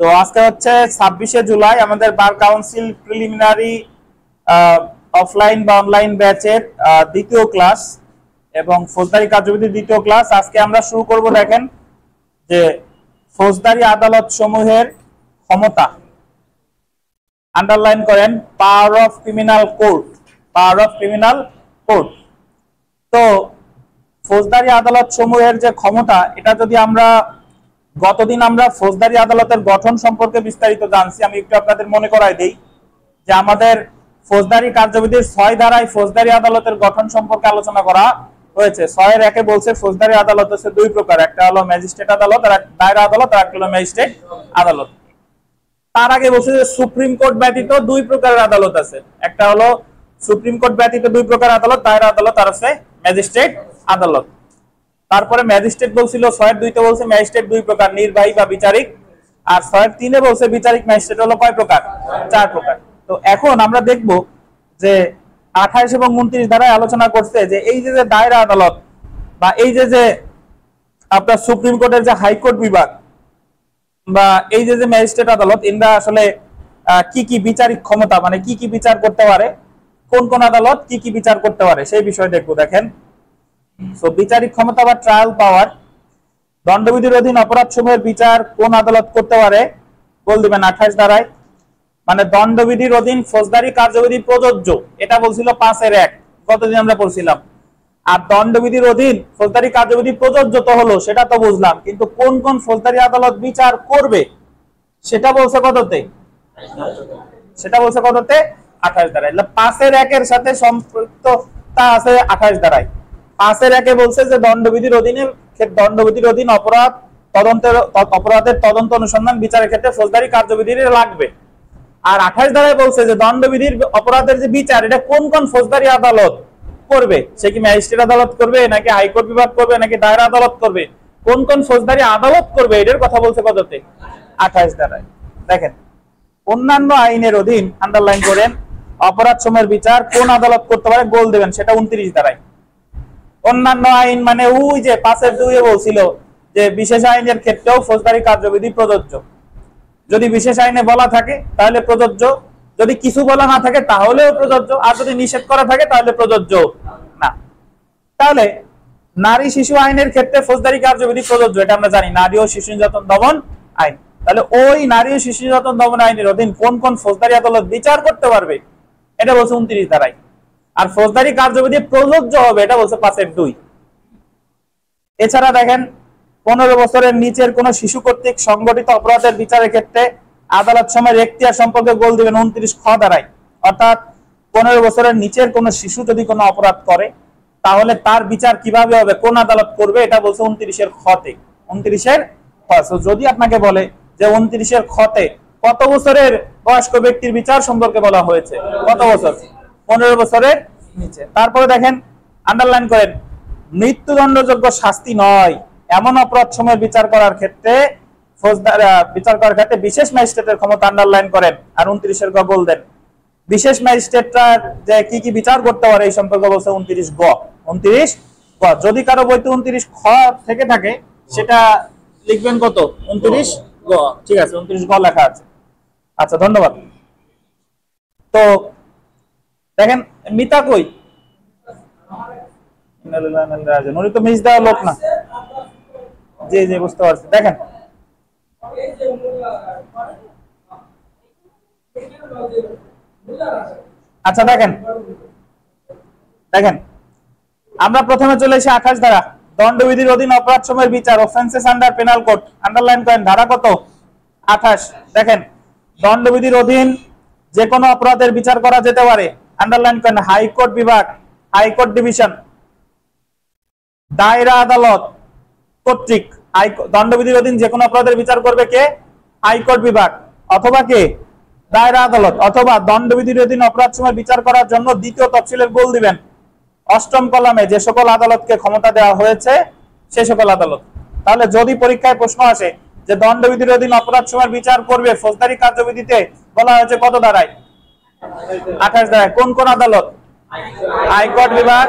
তো আজকে হচ্ছে 26শে জুলাই আমাদের বার কাউন্সিল প্রিলিমিনারি অফলাইন বা অনলাইন ব্যাচের দ্বিতীয় ক্লাস এবং ফৌজদারি কার্যবিধির দ্বিতীয় ক্লাস। আজকে আমরা শুরু করব, দেখেন যে ফৌজদারি আদালত সমূহের ক্ষমতা। আন্ডারলাইন করেন power of criminal court, power of criminal court. তো ফৌজদারি আদালত সমূহের যে ক্ষমতা, এটা যদি আমরা গতদিন আমরা ফৌজদারি আদালতের গঠন সম্পর্কে বিস্তারিত জানছি। আমি একটু আপনাদের মনে করাই দেই যে আমাদের ফৌজদারি কার্যবিধির 6 ধারায় ফৌজদারি আদালতের গঠন সম্পর্কে আলোচনা করা হয়েছে। 6-এর 1-এ বলছে ফৌজদারি আদালত হচ্ছে দুই প্রকার, একটা হলো ম্যাজিস্ট্রেট আদালত আর দায়রা আদালত, আর একটা হলো ম্যাজিস্ট্রেট আদালত। তার আগে বলছে যে সুপ্রিম কোর্ট ব্যতীত দুই প্রকারের আদালত আছে, একটা হলো সুপ্রিম কোর্ট ব্যতীত দুই প্রকার আদালত, দায়রা আদালত আর আছে ম্যাজিস্ট্রেট আদালত। তারপরে ম্যাজিস্ট্রেট বলছিল 6-এর 2-তে বলছে ম্যাজিস্ট্রেট দুই প্রকার, নির্বাহী বা বিচারিক, আর 6-এর 3-এ বলছে বিচারিক ম্যাজিস্ট্রেট হলো কয় প্রকার? 4 প্রকার। তো এখন আমরা দেখব যে 28 এবং 29 ধারায় আলোচনা করছে যে এই যে দায়রা আদালত বা এই যে আপনার সুপ্রিম কোর্টের যে হাইকোর্ট বিভাগ বা এই যে ম্যাজিস্ট্রেট আদালত, এরা আসলে কি কি বিচারিক ক্ষমতা, মানে কি কি বিচার করতে পারে, কোন কোন আদালত কি কি বিচার করতে পারে সেই বিষয় দেখবো। দেখেন, সো বিচারিক ক্ষমতা বা ট্রায়াল পাওয়ার, দণ্ডবিধির অধীন অপরাধ সমূহের বিচার কোন আদালত করতে পারে বল দিবেন 28 ধারায়। মানে দণ্ডবিধির অধীন ফৌজদারি কার্যবিধি প্রযোজ্য, এটা বলছিল 5-এর 1, গতদিন আমরা পড়ছিলাম। আর দণ্ডবিধির অধীন ফৌজদারি কার্যবিধি প্রযোজ্য তো হলো, সেটা তো বুঝলাম, কিন্তু কোন কোন ফৌজদারি আদালত বিচার করবে সেটা বলছে কততে? সেটা বলছে কততে? 28 ধারায়। 5-এর 1-এর সাথে সম্পৃক্ততা আছে 28 ধারায়। 5-এর 1-এ বলছে যে দণ্ডবিধির অধীন অপরাধের তদন্ত অনুসন্ধান বিচারের ক্ষেত্রে ফৌজদারি কার্যবিধি লাগবে। আর 28 ধারায় বলছে যে দণ্ডবিধির অপরাধের যে বিচার, এটা কোন কোন ফৌজদারি আদালত করবে, সে কি ম্যাজিস্ট্রেট আদালত করবে নাকি হাইকোর্ট বিভাগ করবে নাকি দায়রা আদালত করবে, কোন কোন ফৌজদারি আদালত করবে এটার কথা বলছে কততে? 28 ধারায়। দেখেন, অন্যান্য আইনের অধীন আন্ডারলাইন করেন অপরাধ সমূহের বিচার কোন আদালত করতে পারে গোল দেবেন, সেটা 29 ধারায়। অন্যান্য আইন মানে ওই যে 5-এর 2-এ বলছিল যে বিশেষ আইনের ক্ষেত্রেও ফৌজদারি কার্যবিধি প্রযোজ্য। যদি বিশেষ আইনে বলা থাকে তাহলে প্রযোজ্য, যদি কিছু বলা না থাকে তাহলেও প্রযোজ্য, আর যদি নিষেধ করা থাকে তাহলে প্রযোজ্য না। তাহলে নারী শিশু আইনের ক্ষেত্রে ফৌজদারি কার্যবিধি প্রযোজ্য, এটা আমরা জানি, নারী ও শিশু নির্যাতন দমন আইন। তাহলে ওই নারী ও শিশু নির্যাতন দমন আইনের অধীন কোন কোন ফৌজদারি আদালত বিচার করতে পারবে, এটা বলছে 29 ধারায়। আর ফৌজদারি কার্যবিধি প্রযোজ্য হবে, এটা বলছে 5-এর 2। এছাড়া দেখেন, 15 বছরের নিচের কোন শিশু কর্তৃক সংগঠিত অপরাধের বিচারের ক্ষেত্রে আদালত সময়ের এখতিয়ার সম্পর্কে গোল দিবেন 29 খ ধারায়। অর্থাৎ 15 বছরের নিচের কোন শিশু যদি কোনো অপরাধ করে তাহলে তার বিচার কিভাবে হবে, কোন আদালত করবে, এটা বলছে 29-এর খতে। 29-এর খ। যদি আপনাকে বলে যে 29-এর খতে কত বছরের বয়স্ক ব্যক্তির বিচার সম্পর্কে বলা হয়েছে, কত বছর? 15 বছরের নিচে। তারপরে দেখেন, আন্ডারলাইন করেন মৃত্যুদণ্ডযোগ্য শাস্তি নয় এমন অপরাধ সময়ের বিচার করার ক্ষেত্রে বিশেষ ম্যাজিস্ট্রেটের ক্ষমতা আন্ডারলাইন করেন। আর 29-এর গ বল দেন বিশেষ ম্যাজিস্ট্রেটরা যে কি কি বিচার করতে পারে এই সম্পর্কে বলছে 29 গ। 29 গ। যদি কারো বইতে 29 খ থেকে থাকে সেটা লিখবেন কত? 29 গ। ঠিক আছে, 29 গ লেখা আছে। আচ্ছা, ধন্যবাদ। তো দেখেন, মিতা কই? উনি তো মিস দেওয়া লোক না। জি জি, বুঝতে পারছি। দেখেন, আচ্ছা দেখেন আমরা প্রথমে চলে এসে 28 ধারা, দণ্ডবিধির অধীন অপরাধ সমূহের বিচার, offences under penal code. Underline করেন ধারা কত? 28। দেখেন, দণ্ডবিধির অধীন যে কোনো অপরাধের বিচার করা যেতে পারে। আন্ডারলাইন করেন হাইকোর্ট বিভাগ, হাইকোর্ট ডিভিশন, দায়রা আদালত কর্তৃক। দণ্ডবিধির অধীন যে কোনো অপরাধের বিচার করবে কে? হাইকোর্ট বিভাগ, অথবা কে? দায়রা আদালত। অথবা দণ্ডবিধির অধীন অপরাধ সময় বিচার করার জন্য দ্বিতীয় তফসিলের গোল দিবেন 8ম কলামে যে সকল আদালতকে ক্ষমতা দেওয়া হয়েছে সে সকল আদালত। তাহলে যদি পরীক্ষায় প্রশ্ন আসে যে দণ্ডবিধির অধীন অপরাধ সময় বিচার করবে ফৌজদারি কার্যবিধিতে বলা হয়েছে কত ধারায়? 28 ধারায়। কোন কোন আদালত? হাইকোর্ট বিভাগ,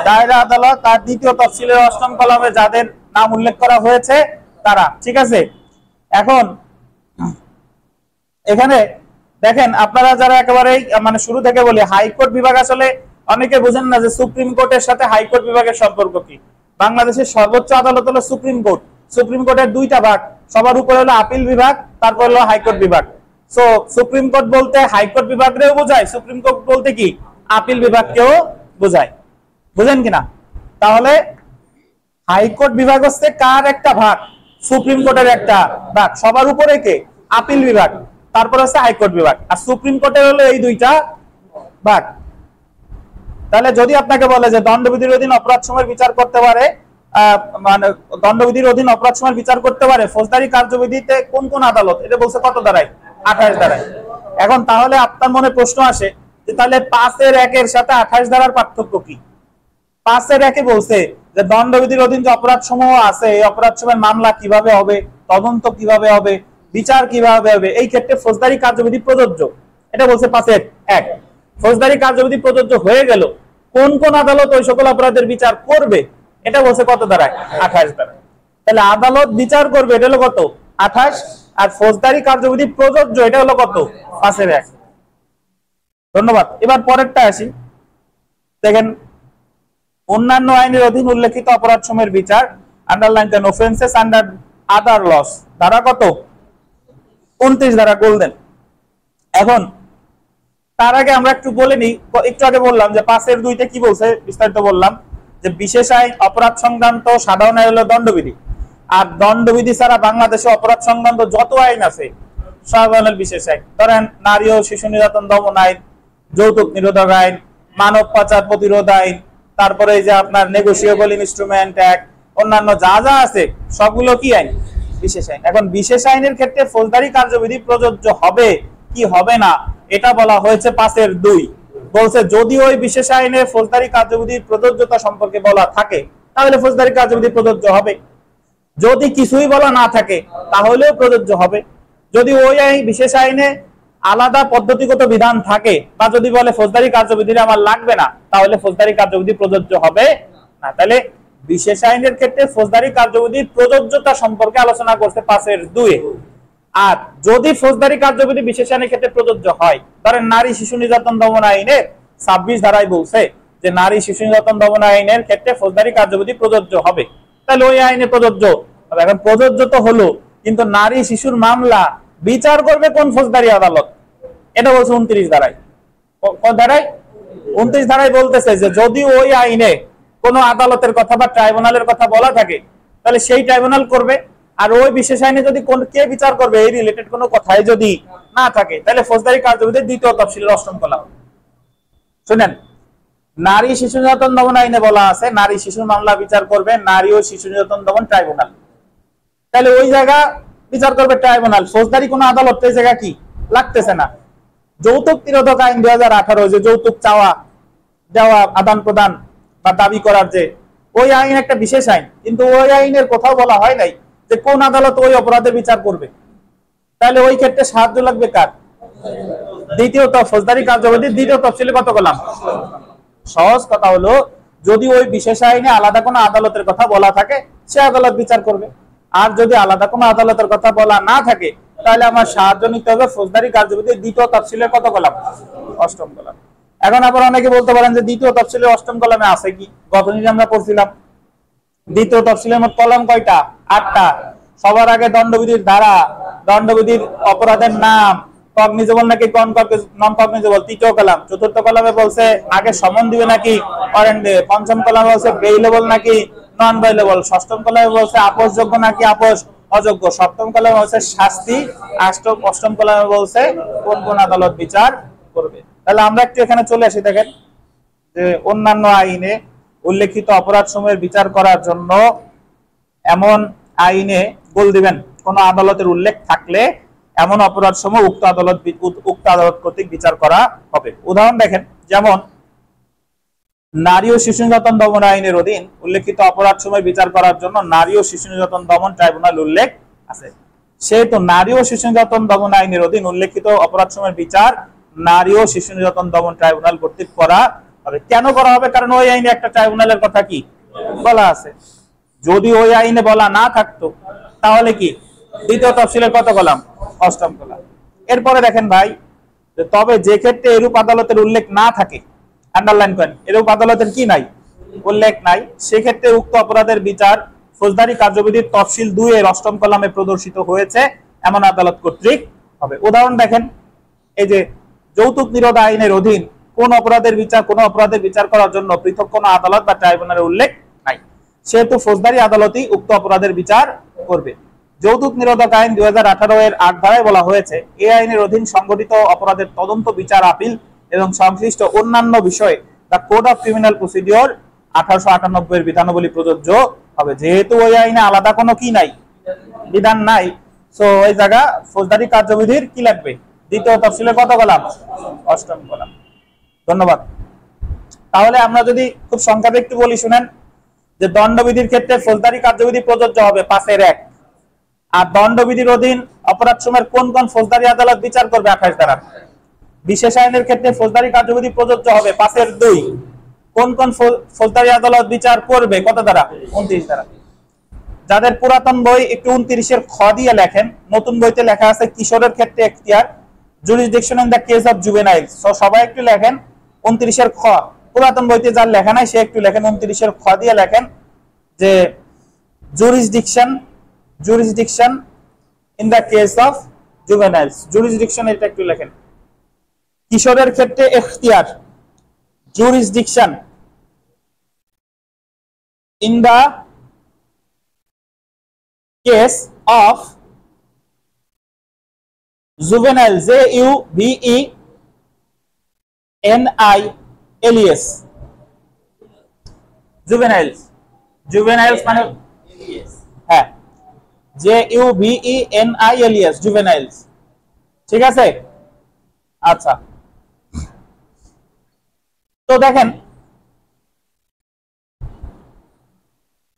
দায়রা আদালত, তার দ্বিতীয় তফসিলের 8ম কলামে যাদের নাম উল্লেখ করা হয়েছে তারা। ঠিক আছে, এখন এখানে দেখেন আপনারা যারা একেবারে মানে শুরু থেকে বলি হাইকোর্ট বিভাগ, আসলে অনেকে বুঝেন না যে সুপ্রিম কোর্টের সাথে হাইকোর্ট বিভাগের সম্পর্ক কি। বাংলাদেশের সর্বোচ্চ আদালত হলো সুপ্রিম কোর্ট। সুপ্রিম কোর্টের দুইটা ভাগ, সবার উপরে হলো আপিল বিভাগ, তারপর হলো হাইকোর্ট বিভাগ। সো সুপ্রিম কোর্ট বলতে হাইকোর্ট বিভাগকেও বোঝায়, সুপ্রিম কোর্ট বলতে কি আপিল বিভাগকেও বোঝায়। বুঝেন কিনা? তাহলে হাইকোর্ট বিভাগ হচ্ছে কার একটা ভাগ? সুপ্রিম কোর্টের একটা ভাগ। সবার উপরে কে? আপিল বিভাগ, তারপর হচ্ছে হাইকোর্ট বিভাগ। আর সুপ্রিম কোর্টের হলো এই দুইটা ভাগ। তাহলে যদি আপনাকে বলে যে দণ্ডবিধির অধীন অপরাধ সময়ের বিচার করতে পারে, মানে দণ্ডবিধির অধীন অপরাধ সময়ের বিচার করতে পারে ফৌজদারি কার্যবিধিতে কোন কোন আদালত, এটা বলছে কত ধারায়? 28 ধারায়। এখন তাহলে আপনার মনে প্রশ্ন আসে যে তাহলে 5-1 সাথে 28 ধারার পার্থক্য কি? 5-1 বলছে যে দণ্ডবিধির অধীন যে অপরাধ সমূহ আছে এই অপরাধ সময়ের মামলা কিভাবে হবে, তদন্ত কিভাবে হবে, বিচার কিভাবে হবে, এই ক্ষেত্রে ফৌজদারি কার্যবিধি প্রযোজ্য। এটা বলছে 5-1। ফৌজদারি কার্যবিধি প্রযোজ্য হয়ে গেল, কোন কোন আদালত ওই সকল অপরাধের বিচার করবে, এটা বলছে কত ধারায়? 28 ধারায়। তাহলে আদালত বিচার করবে এটা হলো কত? 28। আর ফৌজদারি কার্যবিধি প্রযোজ্য এটা হলো কত? 5-1। ধন্যবাদ। এবার পরেরটা আসি। দেখেন, অন্যান্য আইনের অধীন উল্লেখিত অপরাধ সময়ের বিচার, আন্ডারলাইন দেন অফেন্সেস আন্ডার আদার লস, ধারা কত? 29 ধারা গোল্ডেন। এখন তার আগে আমরা একটু বলে নিই, একটু আগে বললাম যে 5-2 কি বলছে, বিস্তারিত বললাম যে বিশেষ আইন অপরাধ সংক্রান্ত সাধারণ আইন হলো দণ্ডবিধি, আর দণ্ডবিধি ছাড়া বাংলাদেশে অপরাধ সংক্রান্ত যত আইন আছে সব হলো বিশেষ আইন। ধরেন নারী ও শিশু নির্যাতন দমন আইন, যৌতুক নিরোধক আইন, মানব পাচার প্রতিরোধ আইন, তারপরে এই যে আপনার নেগোশিয়েবল ইনস্ট্রুমেন্ট অ্যাক্ট, অন্যান্য যা যা আছে সবগুলো কি আইন? বিশেষ আইন। এখন বিশেষ আইনের ক্ষেত্রে ফৌজদারি কার্যবিধি প্রযোজ্য হবে কি হবে না এটা বলা হয়েছে 5-2। বলছে যদি ওই বিশেষ আইনে ফৌজদারি কার্যবিধির প্রযোজ্যতা সম্পর্কে বলা থাকে তাহলে ফৌজদারি কার্যবিধি প্রযোজ্য হবে, যদি কিছুই বলা না থাকে তাহলেও প্রযোজ্য হবে। যদি ওই আইন বিশেষ আইনে আলাদা পদ্ধতিগত বিধান থাকে বা যদি বলে ফৌজদারি কার্যবিধি আমার লাগবে না তাহলে ফৌজদারি কার্যবিধি প্রযোজ্য হবে না। তাহলে বিশেষ আইনের ক্ষেত্রে ফৌজদারি কার্যবিধির প্রযোজ্যতা সম্পর্কে আলোচনা করছে 5-2। আর যদি ফৌজদারি কার্যবিধি বিশেষ আইনের ক্ষেত্রে প্রযোজ্য হয়, ধরেন নারী শিশু নির্যাতন দমন আইনের 26 ধারায় বলছে যে নারী শিশু নির্যাতন দমন আইনের ক্ষেত্রে ফৌজদারি কার্যবিধি প্রযোজ্য হবে, তাহলে ওই আইনে প্রযোজ্য হবে। এখন প্রযোজ্য তো হলো, কিন্তু নারী শিশুর মামলা বিচার করবে কোন ফৌজদারি আদালত, এটা বলছে 29 ধারায়। কোন ধারায়? 29 ধারায় বলতেছে যে যদি ওই আইনে কোন আদালতের কথা বা ট্রাইব্যুনালের কথা বলা থাকে তাহলে সেই ট্রাইব্যুনাল করবে, আর ওই বিশেষ আইনে যদি কোন কে বিচার করবে এই রিলেটেড কোনো কথাই যদি না থাকে তাহলে ফৌজদারি কার্যবিধির 2য় তফসিলের 8ম কলাম। শুনেন, নারী শিশু নির্যাতন দমন আইনে বলা আছে নারী শিশুর মামলা বিচার করবে নারী ও শিশু নির্যাতন দমন ট্রাইব্যুনাল, তাহলে ওই জায়গা বিচার করবে ট্রাইব্যুনাল, ফৌজদারি কোনো আদালত এই জায়গা কি লাগতেছে না। যৌতুক নিরোধক আইন 2018, যে যৌতুক চাওয়া দেওয়া আদান প্রদান বা দাবি করার, যে ওই আইন একটা বিশেষ আইন, কিন্তু ওই আইনের কোথাও বলা হয় নাই যে কোন আদালত ওই অপরাধের বিচার করবে। তাহলে ওই ক্ষেত্রে সাহায্য লাগবে কার? 2য় ফৌজদারি কার্যবিধির 2য় তফসিলে কত কলাম? সহজ কথা হলো যদি ওই বিশেষ আইনে আলাদা কোনো আদালতের কথা বলা থাকে সে আদালত বিচার করবে, আর যদি আলাদা কোনো আদালতের কথা বলা না থাকে তাহলে আমার সাহায্য নিতে হবে ফৌজদারি কার্যবিধির 2য় তফসিলের কত কলাম? 8ম কলাম। এখন আবার অনেকে বলতে পারেন যে 2য় তফসিলের 8ম কলামে আছে কি? গত দিন আমরা পড়ছিলাম 2য় তফসিলের মোট কলাম কয়টা? 8টা। সবার আগে দণ্ডবিধির ধারা, দণ্ডবিধির অপরাধের নাম, কগনিজেবল নাকি নন কগনিজেবল 3য় কলাম। 4র্থ কলামে বলছে আগে সমন দিবে নাকি ওয়ারেন্ট দেবে। 5ম কলামে বলছে বেইলেবল নাকি নন বেইলেবল। 6ম কলামে বলছে আপোষযোগ্য নাকি আপোষ অযোগ্য। 7ম কলামে বলছে শাস্তি। 8ম কলামে বলছে কোন কোন আদালত বিচার করবে। তাহলে আমরা একটু এখানে চলে আসি। দেখেন যে অন্যান্য আইনে উল্লেখিত অপরাধ সমূহের বিচার করার জন্য এমন আইনে বল দিবেন কোন আদালতের উল্লেখ থাকলে এমন অপরাধ সমূহ উক্ত আদালত কর্তৃক বিচার করা হবে। উদাহরণ দেখেন, যেমন নারী ও শিশু নির্যাতন দমন আইনের অধীন উল্লেখিত অপরাধ সমূহ বিচার করার জন্য নারী ও শিশু নির্যাতন দমন ট্রাইব্যুনাল উল্লেখ আছে। সেহেতু নারী ও শিশু নির্যাতন দমন আইনের অধীন উল্লেখিত অপরাধ সমূহের বিচার নারী ও শিশু নির্যাতন দমন ট্রাইব্যুনাল কর্তৃক করা হবে। কেন করা হবে? কারণ ওই আইনে একটা ট্রাইব্যুনালের কথা কি বলা আছে। যদি ওই আইনে বলা না থাকতো তাহলে কি 2য় তফসিলের কত কলাম? 8ম কলাম। এরপরে দেখেন ভাই, তবে যে ক্ষেত্রে এরূপ আদালতের উল্লেখ না থাকে, আন্ডারলাইন করেন, এরূপ আদালতের কি নাই, উল্লেখ নাই, সেক্ষেত্রে উক্ত অপরাধের বিচার ফৌজদারি কার্যবিধির তফসিল 2 এর 8ম কলামে প্রদর্শিত হয়েছে এমন আদালত কর্তৃক হবে। উদাহরণ দেখেন, এই যে যৌতুক নিরোধ আইনের অধীন কোন অপরাধের বিচার করার জন্য পৃথক কোন আদালত বা ট্রাইব্যুনালের উল্লেখ নাই, সেহেতু ফৌজদারি আদালতই উক্ত অপরাধের বিচার করবে। যৌতুক নিরোধক আইন 2018 এর 8 ধারায় বলা হয়েছে, এই আইনের অধীন সংগঠিত অপরাধের তদন্ত, বিচার, আপিল এবং সংশ্লিষ্ট অন্যান্য বিষয়ে the code of criminal procedure 1898 এর বিধানাবলী প্রযোজ্য হবে। যেহেতু ওই আইনে আলাদা কোনো কি নাই, বিধান নাই, সো ওই জায়গা ফৌজদারি কার্যবিধির কি লাগবে, দ্বিতীয় তফসিলের কত কলাম, 8ম কলাম। ধন্যবাদ। তাহলে আমরা যদি খুব সংক্ষেপে একটু বলি শুনেন, যে দণ্ডবিধির ক্ষেত্রে ফৌজদারি কার্যবিধি প্রযোজ্য হবে 5 এর 1, আর দণ্ডবিধির অধীন অপরাধ সমূহের কোন কোন ফৌজদারি আদালত বিচার করবে 28 ধারা। বিশেষ আইনের ক্ষেত্রে ফৌজদারি কার্যবিধি প্রযোজ্য হবে 5 এর 2, কোন কোন ফৌজদারি আদালত বিচার করবে কত ধারা, 29 ধারা। যাদের পুরাতন বই একটু 29 এর খ দিয়ে লেখেন, নতুন বইতে লেখা আছে কিশোরের ক্ষেত্রে এখতিয়ার, jurisdiction in the case of জুভেনাইলস। So সবাই একটু লেখেন 29 এর খ, পুরাতন বইতে যার লেখা নাই সে একটু লেখেন 29 এর খ দিয়ে লেখেন, যে jurisdiction in the case of জুভেনাইলস, jurisdiction এটা একটু লেখেন। কিশোরের ক্ষেত্রে এখতিয়ার, jurisdiction in the case of juvenile, juvenails, juveniles মানে হ্যাঁ, juvenails, juveniles, ঠিক আছে। আচ্ছা, তো দেখেন,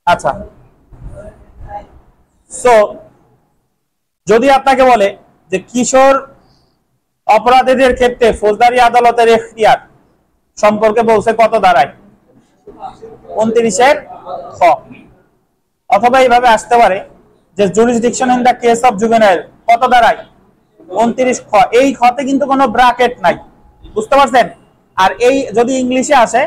আচ্ছা, সো যদি আপনাকে বলে যে কিশোর অপরাধীদের ক্ষেত্রে ফৌজদারি আদালতের এখতিয়ার সম্পর্কে বলছে কত ধারায়, 29 এর খ। অথবা এইভাবে আসতে পারে যে jurisdiction in the case of juvenile কত ধারায়, 29 খ। এই খতে কিন্তু কোনো ব্র্যাকেট নাই, বুঝতে পারছেন। আর এই যদি ইংলিশে আসে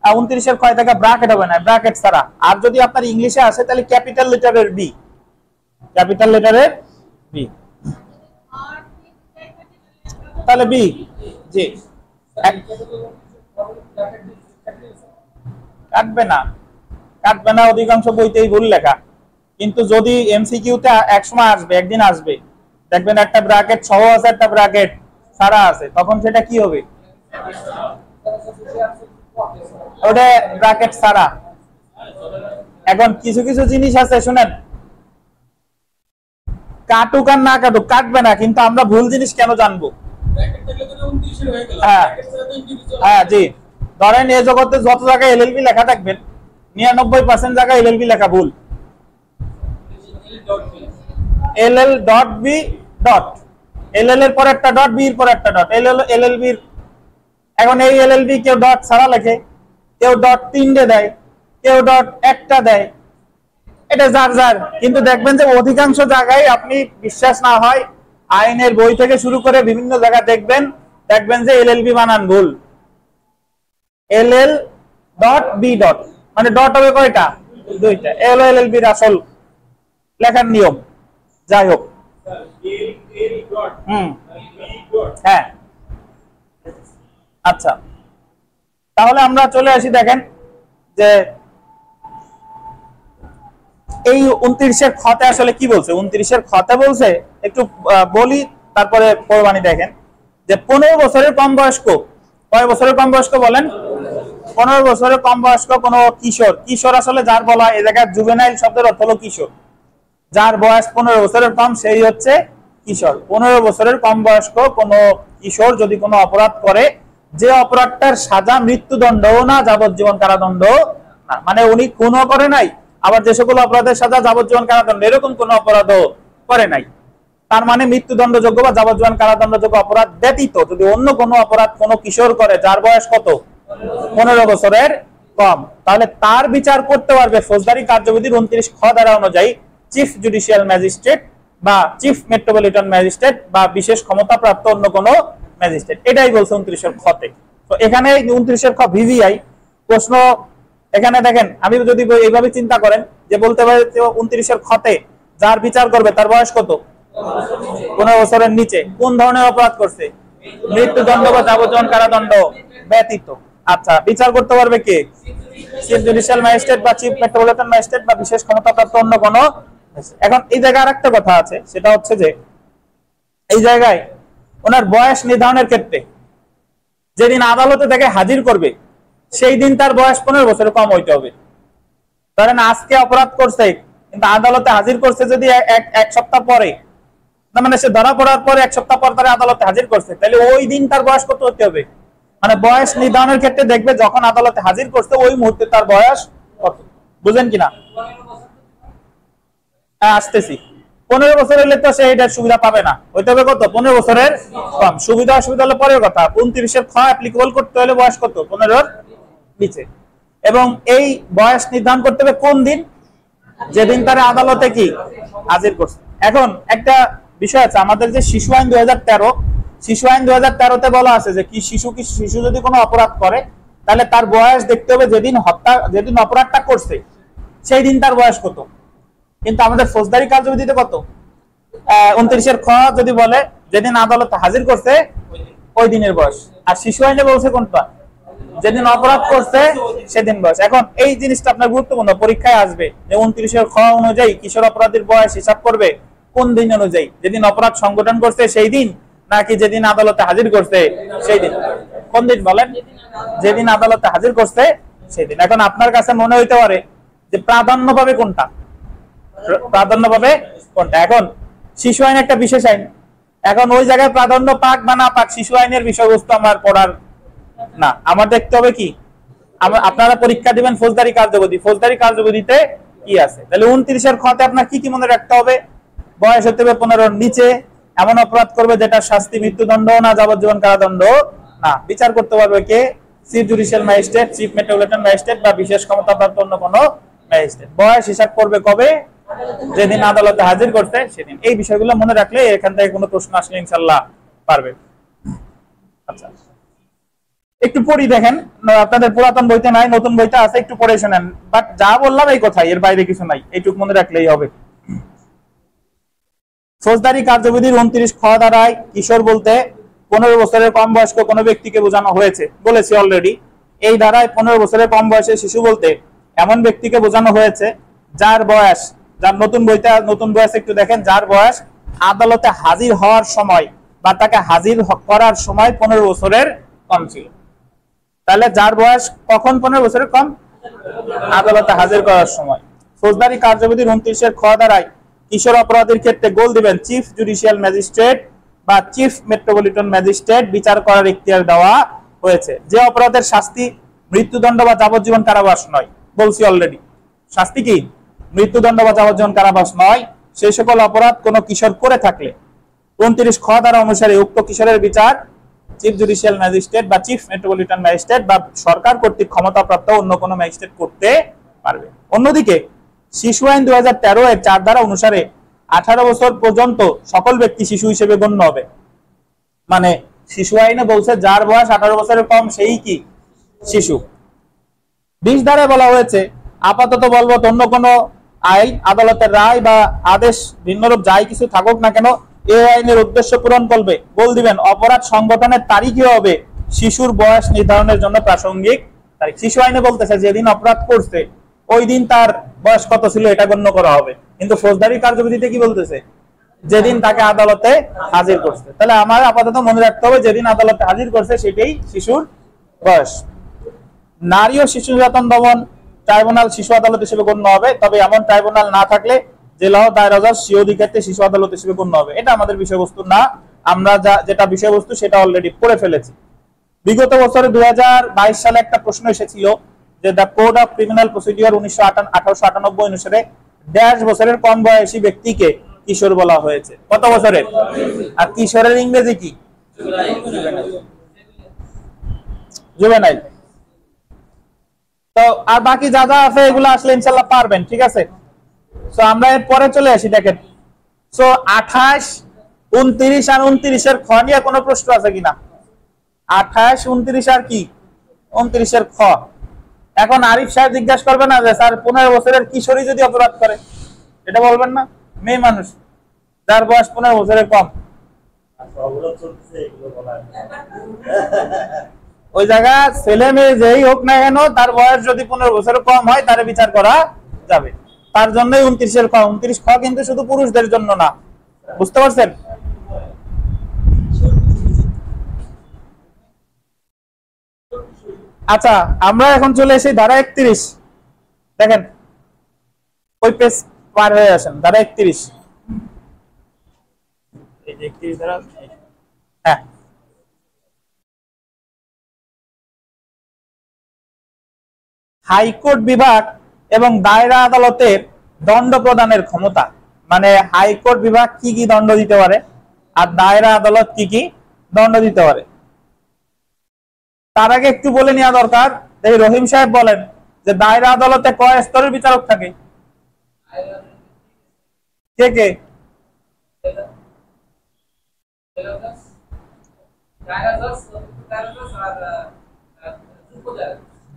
29 এর খ থেকে ব্র্যাকেট হবে না, ব্র্যাকেট ছাড়া। আর যদি আপনার ইংলিশে আসে তাহলে ক্যাপিটাল লেটারের বি, ক্যাপিটাল লেটারের বি, তাহলে বি। জি, কাটবে না, কাটবে না, অধিকাংশ বইতেই ভুল লেখা। কিন্তু যদি এমসিকিউতে একসময় আসবে, একদিন আসবে, দেখবেন একটা ব্র্যাকেট সহ আছে, একটা ব্র্যাকেট ছাড়া আছে, তখন সেটা কি হবে, ওটা ব্র্যাকেট ছাড়া। এখন কিছু কিছু জিনিস আছে শুনেন, কাটুক আর না কাটুক, কাটবে না, কিন্তু আমরা ভুল জিনিস কেন জানবো। হ্যাঁ হ্যাঁ, জি, ধরেন এই জগতে যত জায়গায় এলএলবি লেখা থাকবেন 99% জায়গায় এলএলবি লেখা ভুল। LL dot B dot, LL এর পর একটা ডট, বি এর পর একটা ডট, এলএলবি। এখন এই এলএলবি কেউ ডট ছাড়া লেখে, কেউ ডট 3টে দেয়, কেউ ডট একটা দেয়, এটা যার যার। কিন্তু দেখবেন যে অধিকাংশ জায়গায়, আপনি বিশ্বাস না হয় আইনের বই থেকে শুরু করে বিভিন্ন জায়গায় দেখবেন যে এলএলবি বানান ভুল। এলএল ডট বি ডট, মানে ডট হবে কয়টা, 2টা। এলএলবির আসল লেখার নিয়ম। যাই হোক, হ্যাঁ, আচ্ছা, তাহলে আমরা চলে আসি। দেখেন যে এই 29 এর খতে আসলে কি বলছে। 29 এর খতে বলছে, একটু বলি তারপরে কোরবানি। দেখেন যে 15 বছরের কম বয়স্ক, কয় বছরের কম বয়স্ক বলেন, 15 বছরের কম বয়স্ক কোন কিশোর, কিশোর আসলে যার বলা, এই জায়গায় জুভেনাইল শব্দের অর্থ হলো কিশোর, যার বয়স 15 বছরের কম সেই হচ্ছে কিশোর। 15 বছরের কম বয়স্ক কোন কিশোর যদি কোনো অপরাধ করে, যে অপরাধটার সাজা মৃত্যুদণ্ডও না, যাবজ্জীবন কারাদণ্ড না, মানে উনি খুনও করে নাই, আবার যে সকল অপরাধের সাজা যাবজ্জীবন কারাদণ্ড, এরকম কোন অপরাধও করে নাই, তার মানে মৃত্যুদণ্ডযোগ্য বা যাবজ্জীবন কারাদণ্ডযোগ্য অপরাধ ব্যতীত যদি অন্য কোনো অপরাধ কোনো কিশোর করে যার বয়স কত, 15 বছরের কম, তাহলে তার বিচার করতে পারবে ফৌজদারি কার্যবিধির 29 খ ধারা অনুযায়ী চিফ জুডিশিয়াল ম্যাজিস্ট্রেট বা চিফ মেট্রোপলিটন ম্যাজিস্ট্রেট বা বিশেষ ক্ষমতাপ্রাপ্ত অন্য কোনো ম্যাজিস্ট্রেট, এটাই বলছে 29-এর খতে। তো এখানে 29-এর খ ভিভিআই প্রশ্ন, এখানে দেখেন আমি যদি এইভাবে চিন্তা করেন যে বলতে পারি 29-এর খতে যার বিচার করবে তার বয়স কত, 15 বছরের নিচে, কোন ধরনের অপরাধ করছে, মৃত্যুদণ্ড বা যাবজ্জীবন কারাদণ্ড ব্যতীত। আচ্ছা, বিচার করতে পারবে কে, চিফ জুডিশিয়াল ম্যাজিস্ট্রেট বা চিফ মেট্রোপলিটন ম্যাজিস্ট্রেট বা বিশেষ ক্ষমতাপ্রাপ্ত অন্য কোনো। এখন এই জায়গায় আরেকটা কথা আছে, সেটা হচ্ছে যে এই জায়গায় ওনার বয়স নির্ধারণের ক্ষেত্রে যেদিন আদালতে তাকে হাজির করবে সেই দিন তার বয়স 15 বছরের কম হইতে হবে। ধরেন আজকে অপরাধ করছে কিন্তু আদালতে হাজির করছে যদি এক সপ্তাহ পরে, মানে সে ধরা পড়ার পরে 1 সপ্তাহ পর তারা আদালতে হাজির করছে, তাহলে ওই দিন তার বয়স কত হতে হবে, মানে বয়স নির্ধারণের ক্ষেত্রে দেখবে যখন আদালতে হাজির করছে ওই মুহূর্তে তার বয়স কত। বুঝেন কিনা? আসতেছি। 15 বছর হলে তো সে এটার সুবিধা পাবে না, হইতে হবে কত, 15 বছরের কম। সুবিধা অসুবিধা হলে পরের কথা। 29-এর খ অ্যাপ্লিকেবল করতে হলে বয়স কত, 15-এর নিচে। এবং এই বয়স নির্ধারণ করতে হবে কোন দিন, যেদিন তারা আদালতে কি হাজির করছে। এখন একটা বিষয় আছে, আমাদের যে শিশু আইন 2013, শিশু আইন 2013-তে বলা আছে যে কি শিশু যদি কোনো অপরাধ করে তাহলে তার বয়স দেখতে হবে যেদিন অপরাধটা করছে সেই দিন তার বয়স কত। কিন্তু আমাদের ফৌজদারি কার্যবিধিতে কত, 29-এর খ যদি বলে যেদিন আদালতে হাজির করছে ওই দিনের বয়স, আর শিশু আইনে বলছে কোনটা, যেদিন অপরাধ করছে সেদিন বয়স। এখন এই জিনিসটা আপনার গুরুত্বপূর্ণ, পরীক্ষায় আসবে যে 29-এর খ অনুযায়ী কিশোর অপরাধীর বয়স হিসাব করবে কোন দিন অনুযায়ী, যেদিন অপরাধ সংগঠন করছে সেই দিন নাকি যেদিন আদালতে হাজির করছে সেই দিন। কোন দিন বলেন, যেদিন আদালতে হাজির করছে সেই দিন। এখন আপনার কাছে মনে হইতে পারে যে প্রাধান্য পাবে কোনটা, প্রাধান্য পাবে কোনটা। এখন শিশু আইন একটা বিশেষ আইন, এখন ওই জায়গায় প্রাধান্য পাক বা না পাক শিশু আইনের বিষয়বস্তু আমার পড়ার না, আমার দেখতে হবে কি, আপনারা পরীক্ষা দিবেন ফৌজদারি কার্যবিধি, ফৌজদারি কার্যবিধিতে কি আছে। তাহলে 29-এর খতে আপনার কি কি মনে রাখতে হবে, বয়স হতে হবে 15-এর নিচে, এমন অপরাধ করবে যেটা শাস্তি মৃত্যুদণ্ড না যাবজ্জীবন কারাদণ্ড না, বিচার করতে পারবে কে, chief judicial magistrate, chief metropolitan magistrate বা বিশেষ ক্ষমতাপ্রাপ্ত অন্য কোনো ম্যাজিস্ট্রেট। বয়স হিসাব করবে কবে, যেদিন আদালতে হাজির করতে সেদিন। এই বিষয়গুলো মনে রাখলে এখান থেকে কোনো প্রশ্ন আসলে ইনশাআল্লাহ পারবে। আচ্ছা, একটু পড়ি দেখেন, আপনাদের পুরাতন বইতে নাই, নতুন বইতে আছে, একটু পড়ে শুনেন। বাট যা বললাম এই কথাই, এর বাইরে কিছু নাই, এইটুকু মনে রাখলেই হবে। ফৌজদারি কার্যবিধির 29 খ ধারায় কিশোর বলতে 15 বছরের কম বয়স্ক কোনো ব্যক্তিকে বোঝানো হয়েছে, বলেছি অলরেডি। এই ধারায় 15 বছরের কম বয়সের শিশু বলতে এমন ব্যক্তিকে বোঝানো হয়েছে যার বয়স, যার নতুন বয়স একটু দেখেন, যার বয়স আদালতে হাজির হওয়ার সময় বা তাকে হাজির করার সময় 15 বছরের কম ছিল। তাহলে যার বয়স কখন 15 বছরের কম, আদালতে হাজির করার সময়। ফৌজদারি কার্যবিধির 29-এর খ ধারায় কিশোর অপরাধীর ক্ষেত্রে গোল দিবেন চিফ জুডিশিয়াল ম্যাজিস্ট্রেট বা চিফ মেট্রোপলিটন ম্যাজিস্ট্রেট বিচার করার ইখতিয়ার দেওয়া হয়েছে। যে অপরাধের শাস্তি মৃত্যুদণ্ড বা যাবজ্জীবন কারাবাস নয়, বলছি অলরেডি, শাস্তি কি মৃত্যুদণ্ড বা যাবজ্জীবন কারাবাস নয়, সেই সকল অপরাধ কোনো কিশোর করে থাকলে 29 খ ধারা অনুসারে উক্ত কিশোরের বিচার চিফ জুডিশিয়াল ম্যাজিস্ট্রেট বা চিফ মেট্রোপলিটন ম্যাজিস্ট্রেট বা সরকার কর্তৃক ক্ষমতাপ্রাপ্ত অন্য কোনো ম্যাজিস্ট্রেট করতে পারবে। অন্যদিকে শিশু আইন 2013 এর 4 ধারা অনুসারে 18 বছর পর্যন্ত সকল ব্যক্তি শিশু হিসেবে গণ্য হবে। মানে শিশু আইনে বলছে যার বয়স 18 বছরের কম সেই কি শিশু। 20 ধারায় বলা হয়েছে আপাতত বলবৎ অন্য কোনো আইন, আদালতের রায় বা আদেশ ভিন্নরূপ যাই কিছু থাকুক না কেন, এই আইনের উদ্দেশ্য পূরণ করবে বল দিবেন অপরাধ সংগঠনের তারিখই হবে শিশুর বয়স নির্ধারণের জন্য প্রাসঙ্গিক তারিখ। শিশু আইনে বলতেছে যেদিন অপরাধ করছে ওই দিন তার বয়স কত ছিল এটা গণ্য করা হবে, কিন্তু ফৌজদারি কার্যবিধিতে কি বলতেছে, যেদিন তাকে আদালতে হাজির করছে। তাহলে আমার আপাতত মনে রাখতে হবে যেদিন আদালতে হাজির করছে সেটাই শিশুর বয়স। নারী ও শিশু নির্যাতন দমন ট্রাইব্যুনাল শিশু আদালত হিসেবে গণ্য হবে, তবে এমন ট্রাইব্যুনাল না থাকলে জেলা ও দায়রা জজ সিওডি ক্ষেত্রে শিশু আদালত হিসেবে গণ্য হবে। এটা আমাদের বিষয়বস্তু না, আমরা যেটা বিষয়বস্তু সেটা অলরেডি পড়ে ফেলেছি। বিগত বছরে 2022 সালে একটা প্রশ্ন এসেছিল যে the code of criminal procedure 1898 অনুসারে 1.5 বছরের কম বয়সী ব্যক্তিকে কিশোর বলা হয়েছে। কত বছরের? আর কিশোরের ইংরেজি কি? জুভেনাইল। তো আর বাকি যা যা আছে এগুলো আসলে ইনশাআল্লাহ পারবেন, ঠিক আছে। তো আমরা এর পরে চলে আসি, দেখেন সো 28, 29 আর 29 এর খ নিয়ে কোনো প্রশ্ন আছে কিনা? 28, 29 আর কি 29 এর খ। এখন আরিফ সাহেব জিজ্ঞাসা করবে না যে স্যার 15 বছরের কিশোরী যদি অপরাধ করে, এটা বলবেন না? মেয়ে মানুষ যার বয়স 15 বছরের কম, ওই জায়গা ছেলে মেয়ে যেই হোক না কেন তার বয়স যদি 15 বছরের কম হয় তারে বিচার করা যাবে। তার জন্যই 29 এর খ। 29 খ কিন্তু শুধু পুরুষদের জন্য না, বুঝতে পারছেন? আচ্ছা, আমরা এখন চলে এসে ধারা 31। দেখেন ওই পেজ পার হয়ে আসেন, ধারা 31। এই যে 31 ধারা, হ্যাঁ। হাইকোর্ট বিভাগ এবং দায়রা আদালতের দণ্ড প্রদানের ক্ষমতা, মানে হাইকোর্ট বিভাগ কি কি দণ্ড দিতে পারে আর দায়রা আদালত কি কি দণ্ড দিতে পারে। তার আগে একটু বলে নেওয়া দরকার, এই রহিম সাহেব বলেন যে দায়রা আদালতে কয় স্তরের বিচারক থাকে? কে কে?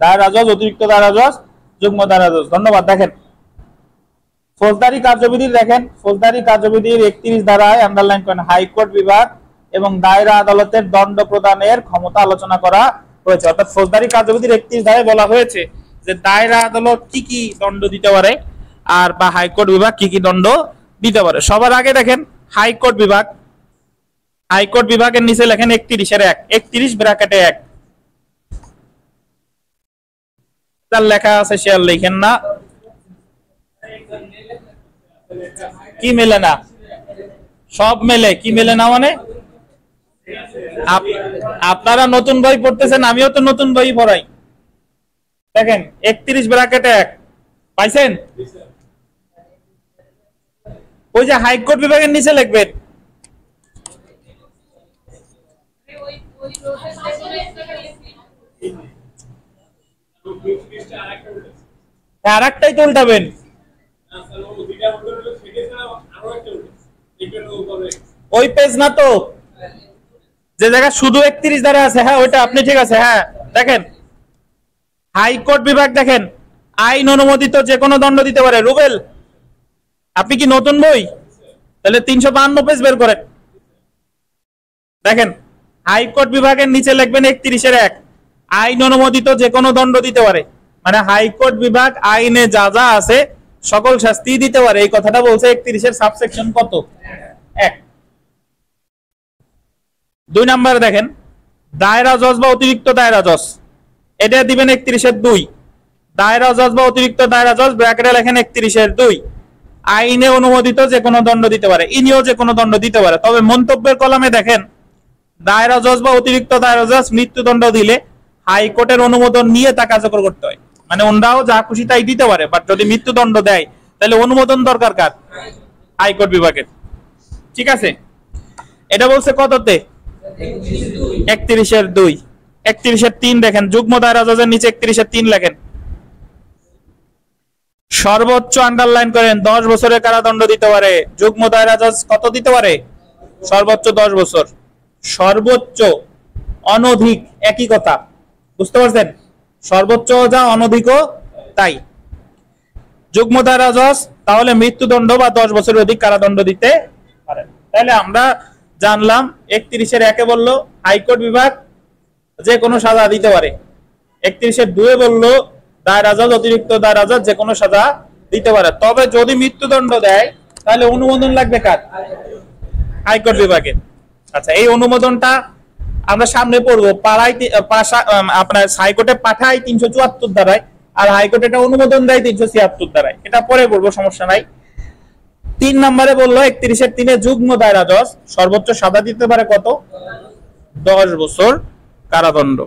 দায়রা জজ, অতিরিক্ত দায়রা জজ, যুগ্ম দায়রা জজ। ধন্যবাদ। দেখেন ফৌজদারি কার্যবিধির, দেখেন ফৌজদারি কার্যবিধির 31 ধারায় আন্ডারলাইন করেন হাইকোর্ট বিভাগ এবং দায়রা আদালতের দণ্ড প্রদানের ক্ষমতা আলোচনা করা হয়েছে। অর্থাৎ ফৌজদারি কার্যবিধির 31 ধারায় বলা হয়েছে যে দায়রা আদালত কি কি দণ্ড দিতে পারে আর বা হাইকোর্ট বিভাগ কি কি দণ্ড দিতে পারে। সবার আগে দেখেন হাইকোর্ট বিভাগ, হাইকোর্ট বিভাগের নিচে লেখেন 31 এর 1, 31 ব্র্যাকেটে 1। তার লেখা আছে সে আর লেখেন না, কি মেলে না? সব মেলে, কি মেলে না মানে? আপনারা নতুন বই পড়তেছেন, আমিও তো নতুন বই পড়াই। দেখেন 31 ব্র্যাকেটে 1 পাইছেন? ওই যে হাইকোর্ট বিভাগের নিচে লিখবেন। আর একটাই তো উল্টাবেন, ওই পেজ না তো, যে জায়গা শুধু 31 ধারা আছে, হ্যাঁ ওইটা আপনি ঠিক আছে। হ্যাঁ দেখেন হাইকোর্ট বিভাগ, দেখেন আইন অনুমোদিত যে কোনো দণ্ড দিতে পারে। রুবেল আপনি কি নতুন বই? তাহলে 352 পেজ বের করেন। দেখেন হাইকোর্ট বিভাগের নিচে লিখবেন 31 এর 1, আইন অনুমোদিত যে কোনো দণ্ড দিতে পারে। মানে হাইকোর্ট বিভাগ আইনে যা যা আছে সকল শাস্তি দিতে পারে, এই কথাটা বলছে 31 এর সাবসেকশন কত? 1। 2 নম্বরে দেখেন দায়রা জজ বা অতিরিক্ত দায়রা জজ, এটা দিবেন 31 এর 2। দায়রা জজ বা অতিরিক্ত দায়রা জজ ব্র্যাকেটে লেখেন 31 এর 2, আইনে অনুমোদিত যে কোনো দণ্ড দিতে পারে। ইনিও যে কোনো দণ্ড দিতে পারে, তবে মন্তব্যের কলামে দেখেন দায়রা জজ বা অতিরিক্ত দায়রা জজ মৃত্যুদণ্ড দিলে হাইকোর্টের অনুমোদন নিয়ে তা কার্যকর করতে হয়। মানে ওনারাও যা খুশি তাই দিতে পারে, বাট যদি মৃত্যুদণ্ড দেয় তাহলে অনুমোদন দরকার কার? হাইকোর্ট বিভাগের। ঠিক আছে, এটা বলছে কততে? 31 এর 2। 31 এর 3 দেখেন যুগ্ম দায়রা জজের নিচে 31 এর 3 লেখেন সর্বোচ্চ আন্ডারলাইন করেন 10 বছরের কারাদণ্ড দিতে পারে। যুগ্ম দায়রা জজ কত দিতে পারে? সর্বোচ্চ 10 বছর। সর্বোচ্চ, অনধিক একই কথা, বুঝতে পারছেন? সর্বোচ্চ যা, অনধিকও তাই। যুগ্ম দায়রা জজ তাহলে মৃত্যুদণ্ড বা 10 বছরের অধিক কারাদণ্ড দিতে পারে। তাহলে আমরা জানলাম 31 এর 1 বললো হাইকোর্ট বিভাগ যে কোনো সাজা দিতে পারে, 31 এর 2 বললো দায়রা জজ অতিরিক্ত দায়রা জজ যে কোনো সাজা দিতে পারে। তবে যদি মৃত্যুদণ্ড দেয় তাহলে অনুমোদন লাগবে কার? হাইকোর্ট বিভাগের। আচ্ছা, এই অনুমোদনটা আমরা সামনে পড়বো। পাড়ায় আপনার হাইকোর্টে পাঠায় 374 ধারায়, আর হাইকোর্টে এটা অনুমোদন দেয় 376 ধারায়। এটা পরে পড়বো, সমস্যা নাই। 3 নম্বরে বললো 31 এর 3 যুগ্ম দায়রা জজ সর্বোচ্চ সাজা দিতে পারে কত? 10 বছর কারাদণ্ড।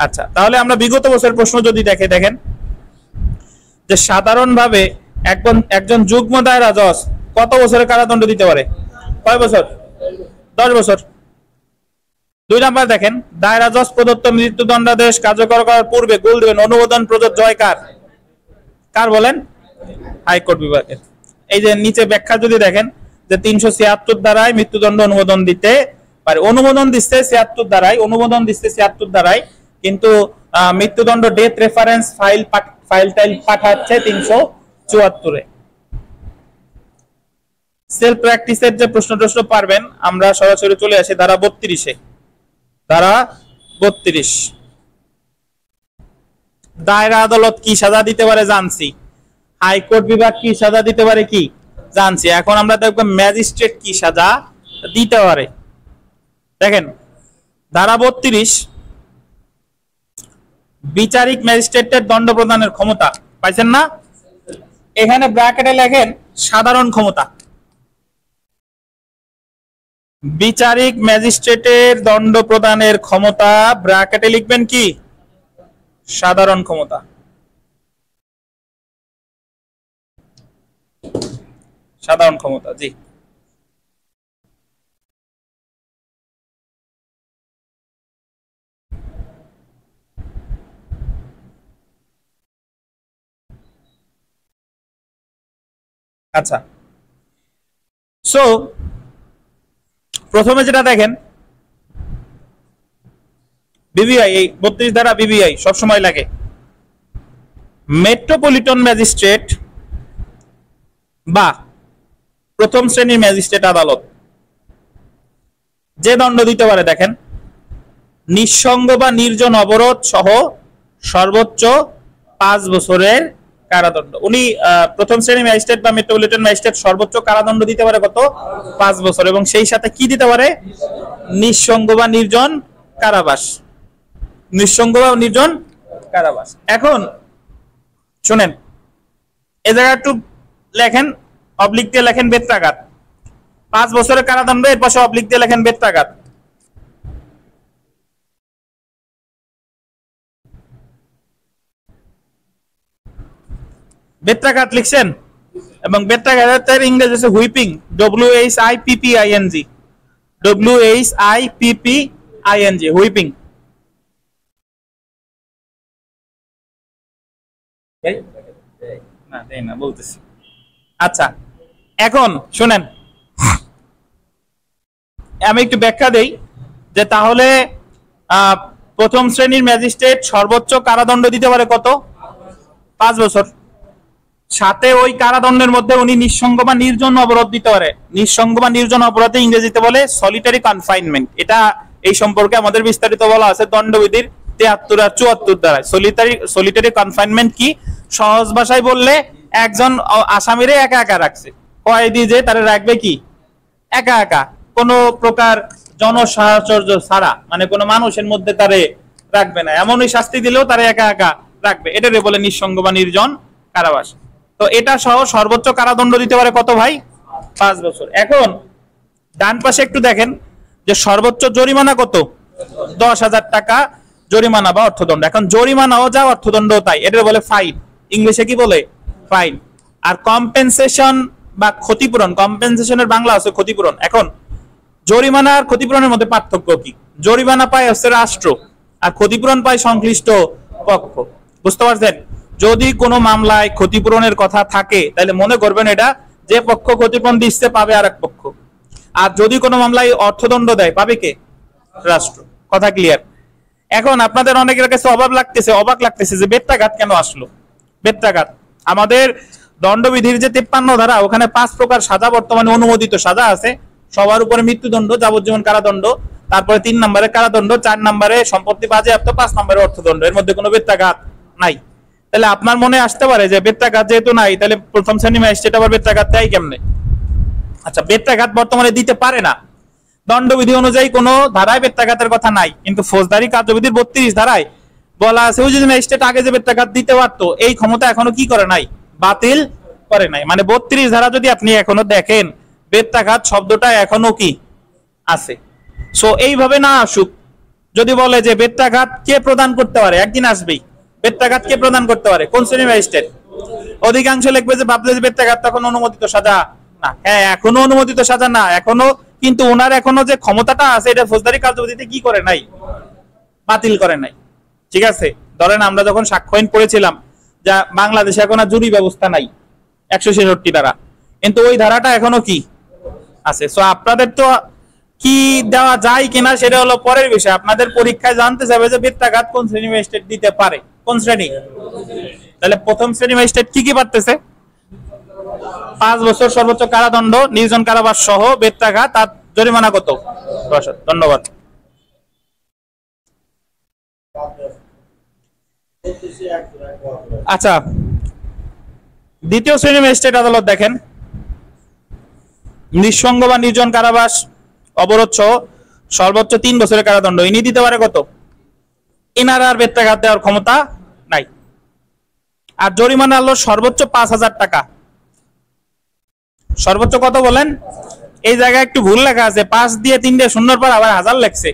আচ্ছা, তাহলে আমরা বিগত বছর প্রশ্ন যদি দেখেন যে সাধারণভাবে একজন যুগ্ম দায়রা জজ কত বছরের কারাদণ্ড দিতে পারে? কয় বছর? 10 বছর। 2 নম্বর দেখেন দায়রা জজ প্রদত্ত মৃত্যুদণ্ডাদেশ কার্যকর করার পূর্বে গোল দিবেন অনুমোদন প্রযোজ্য হয় কার? কার বলেন? হাইকোর্ট বিভাগের। এই যে নিচে ব্যাখ্যা যদি দেখেন যে 376 ধারায় মৃত্যুদণ্ড অনুমোদন দিতে পারে। অনুমোদন দিচ্ছে 76 ধারায়, অনুমোদন দিচ্ছে 76 ধারায়, কিন্তু মৃত্যুদণ্ড ডেথ রেফারেন্স ফাইল পাঠাচ্ছে 374-এ। সেলফ প্র্যাকটিসের যে প্রশ্ন পারবেন, আমরা সরাসরি চলে আসি ধারা 32-এ। ধারা 32, দায়রা আদালত কি সাজা দিতে পারে জানছি, হাইকোর্ট বিভাগ কি সাজা দিতে পারে কি জানছি। এখন আমরা দেখব ম্যাজিস্ট্রেট কি সাজা দিতে পারে। দেখেন ধারা 32, বিচারিক ম্যাজিস্ট্রেটের দণ্ড প্রদানের ক্ষমতা পাইছেন না? এখানে ব্র্যাকেটে লেখেন সাধারণ ক্ষমতা। বিচারিক ম্যাজিস্ট্রেটের দণ্ড প্রদানের ক্ষমতা ব্র্যাকেটে লিখবেন কি? সাধারণ ক্ষমতা। সাধারণ ক্ষমতা, জি। আচ্ছা, সো প্রথমে যেটা দেখেন বিবিআই, এই 32 ধারা বিবিআই সবসময় লাগে। মেট্রোপলিটন ম্যাজিস্ট্রেট বা প্রথম শ্রেণীর ম্যাজিস্ট্রেট আদালত যে দণ্ড দিতে পারে, দেখেন নিঃসঙ্গ বা নির্জন অবরোধ সহ সর্বোচ্চ 5 বছরের কারাদণ্ড। উনি প্রথম শ্রেণীর ম্যাজিস্ট্রেট বা মেট্রোপলিটন ম্যাজিস্ট্রেট সর্বোচ্চ কারাদণ্ড দিতে পারে কত? 5 বছর, এবং সেই সাথে কি দিতে পারে? নিঃসঙ্গ বা নির্জন কারাবাস। নিঃসঙ্গ বা নির্জন কারাবাস। এখন শুনেন, এই জায়গা একটু লেখেন, অবলিক দিয়ে লেখেন বেত্রাঘাত। 5 বছরের কারাদণ্ড, এর পাশে অবলিক দিয়ে লেখেন বেত্রাঘাত। বেত্রাঘাত লিখছেন, এবং বেত্রাঘাতের ইংরেজি হচ্ছে হুইপিং, WHIPPING, WHIPPING, হুইপিং। না বলতেছি। আচ্ছা, এখন শুনেন, আমি একটু ব্যাখ্যা দেই যে তাহলে প্রথম শ্রেণীর ম্যাজিস্ট্রেট সর্বোচ্চ কারাদণ্ড দিতে পারে কত? 5 বছর। সাথে ওই কারাদণ্ডের মধ্যে উনি নিঃসঙ্গ বা নির্জন অবরোধ দিতে পারে। নিঃসঙ্গ বা নির্জন অবরোধে ইংরেজিতে বলে সলিটারি কনফাইনমেন্ট। এটা এই সম্পর্কে আমাদের বিস্তারিত বলা আছে দণ্ডবিধির 73 আর 74 ধারায়। সলিটারি কনফাইনমেন্ট কি? সহজ ভাষায় বললে একজন আসামিরে একা একা রাখছে, কয়েদি যে তারা রাখবে কি একা একা, কোনো প্রকার জনসাহচর্য ছাড়া, মানে কোনো মানুষের মধ্যে তারে রাখবে না, এমনই শাস্তি দিলেও তারা একা একা রাখবে। এটারে বলে নিঃসঙ্গ বা নির্জন কারাবাস। তো এটা সহ সর্বোচ্চ কারাদণ্ড দিতে পারে কত ভাই? 5 বছর। এখন ডান পাশে একটু দেখেন যে সর্বোচ্চ জরিমানা কত? 10,000 টাকা জরিমানা বা অর্থদণ্ড। এখন জরিমানাও যা, অর্থদণ্ডও তাই, এটা বলে ফাইন। ইংলিশে কি বলে? ফাইন। আর কম্পেনসেশন বা ক্ষতিপূরণ, কম্পেনসেশনের বাংলা আছে ক্ষতিপূরণ। এখন জরিমানা আর ক্ষতিপূরণের মধ্যে পার্থক্য কি? জরিমানা পায় হচ্ছে রাষ্ট্র, আর ক্ষতিপূরণ পায় সংশ্লিষ্ট পক্ষ। বুঝতে পারছেন? যদি কোনো মামলায় ক্ষতিপূরণের কথা থাকে তাহলে মনে করবেন এটা যে পক্ষ ক্ষতিপূরণ দিচ্ছে পাবে আরেক পক্ষ, আর যদি কোনো মামলায় অর্থদণ্ড দেয় পাবে কে? রাষ্ট্র। কথা ক্লিয়ার? এখন আপনাদের অনেকের কাছে অবাক লাগতেছে যে বেত্রাঘাত কেন আসলো। বেত্রাঘাত আমাদের দণ্ডবিধির যে 53 ধারা, ওখানে 5 প্রকার সাজা বর্তমানে অনুমোদিত সাজা আছে। সবার উপরে মৃত্যুদণ্ড, যাবজ্জীবন কারাদণ্ড, তারপরে 3 নম্বরে কারাদণ্ড, 4 নম্বরে সম্পত্তি বাজেয়াপ্ত, 5 নম্বরে অর্থদণ্ড। এর মধ্যে কোনো বেত্রাঘাত নাই। তাহলে আপনার মনে আসতে পারে যে বেত্রাঘাত যেহেতু নাই, তাহলে প্রথম শ্রেণী ম্যাজিস্ট্রেট আবার বেত্রাঘাত দেয় কেমনে? আচ্ছা, বেত্রাঘাত বর্তমানে দিতে পারে না। দণ্ডবিধি অনুযায়ী কোনো ধারায় বেত্রাঘাতের কথা নাই, কিন্তু ফৌজদারি কার্যবিধির 32 ধারায় বলা আছে ওই যদি ম্যাজিস্ট্রেট আগে যে বেত্রাঘাত দিতে পারতো, এই ক্ষমতা এখনো কি করে নাই? বাতিল করে নাই। মানে 32 ধারা যদি আপনি এখনো দেখেন, বেত্রাঘাত শব্দটা এখনো কি আছে। সো এইভাবে না আসুক, যদি বলে যে বেত্রাঘাত কে প্রদান করতে পারে, একদিন আসবেই বেত্রাঘাত কে প্রদান করতে পারে, কোন শ্রেণীর ম্যাজিস্ট্রেট। অধিকাংশ লিখবে যে ভাবলে যে বেত্রাঘাত তখন অনুমোদিত সাজা না। হ্যাঁ, এখনো অনুমোদিত সাজা না এখনো, কিন্তু ওনার এখনো যে ক্ষমতাটা আছে এটা ফৌজদারি কার্যবিধিতে কি করে নাই? বাতিল করে নাই। ঠিক আছে, ধরেন আমরা যখন সাক্ষ্য আইন পড়েছিলাম, যা বাংলাদেশে এখন আর জুরি ব্যবস্থা নাই 166 ধারা, কিন্তু ওই ধারাটা এখনো কি আছে। সো আপনাদের তো কি দেওয়া যায় কিনা সেটা হলো পরের বিষয়। আপনাদের পরীক্ষায় জানতে চাইবে যে বেত্রাঘাত কোন শ্রেণী ম্যাজিস্ট্রেট দিতে পারে, কোন শ্রেণী। তাহলে প্রথম শ্রেণী ম্যাজিস্ট্রেট কি কি পারতেছে? 5 বছর সর্বোচ্চ কারাদণ্ড, নির্জন কারাবাস সহ বেত্রাঘাত, আর জরিমানা কত? 10,000। ধন্যবাদ। আচ্ছা, দ্বিতীয় শ্রেণী ম্যাজিস্ট্রেট আদালত দেখেন, নিঃসঙ্গ বা নির্জন কারাবাস, অবরোধ সহ সর্বোচ্চ 3 বছরের কারাদণ্ড। ইনি দিতে পারে কত? এনার আর বেত্রাঘাত দেওয়ার ক্ষমতা নাই। আর জরিমানা হলো সর্বোচ্চ 5,000 টাকা। সর্বোচ্চ কত বলেন? এই জায়গায় একটু ভুল লেখা আছে, 5 দিয়ে 3 শূন্যর পর আবার 1000 লেখছে।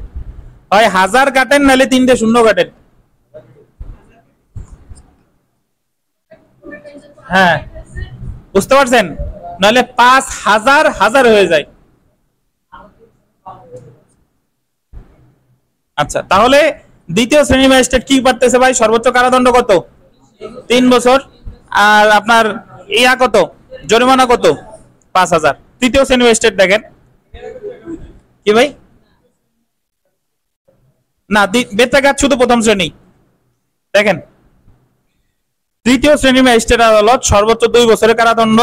হয় 1000 কাটেন, নাহলে 3 শূন্য কাটেন। হ্যাঁ, বুঝতে পারছেন? নাহলে 5,000 হাজার হয়ে যায়। আচ্ছা, তাহলে দ্বিতীয় শ্রেণী ম্যাজিস্ট্রেট কি পারতেছে ভাই? সর্বোচ্চ কারাদণ্ড কত? 3 বছর। আর আপনার ইয়া কত? জরিমানা কত? 5,000। তৃতীয় শ্রেণী ম্যাজিস্ট্রেট দেখেন কি ভাই? না, বেত্রাঘাত শুধু প্রথম শ্রেণী। দেখেন, তৃতীয় শ্রেণী ম্যাজিস্ট্রেট আদালত সর্বোচ্চ 2 বছরের কারাদণ্ড।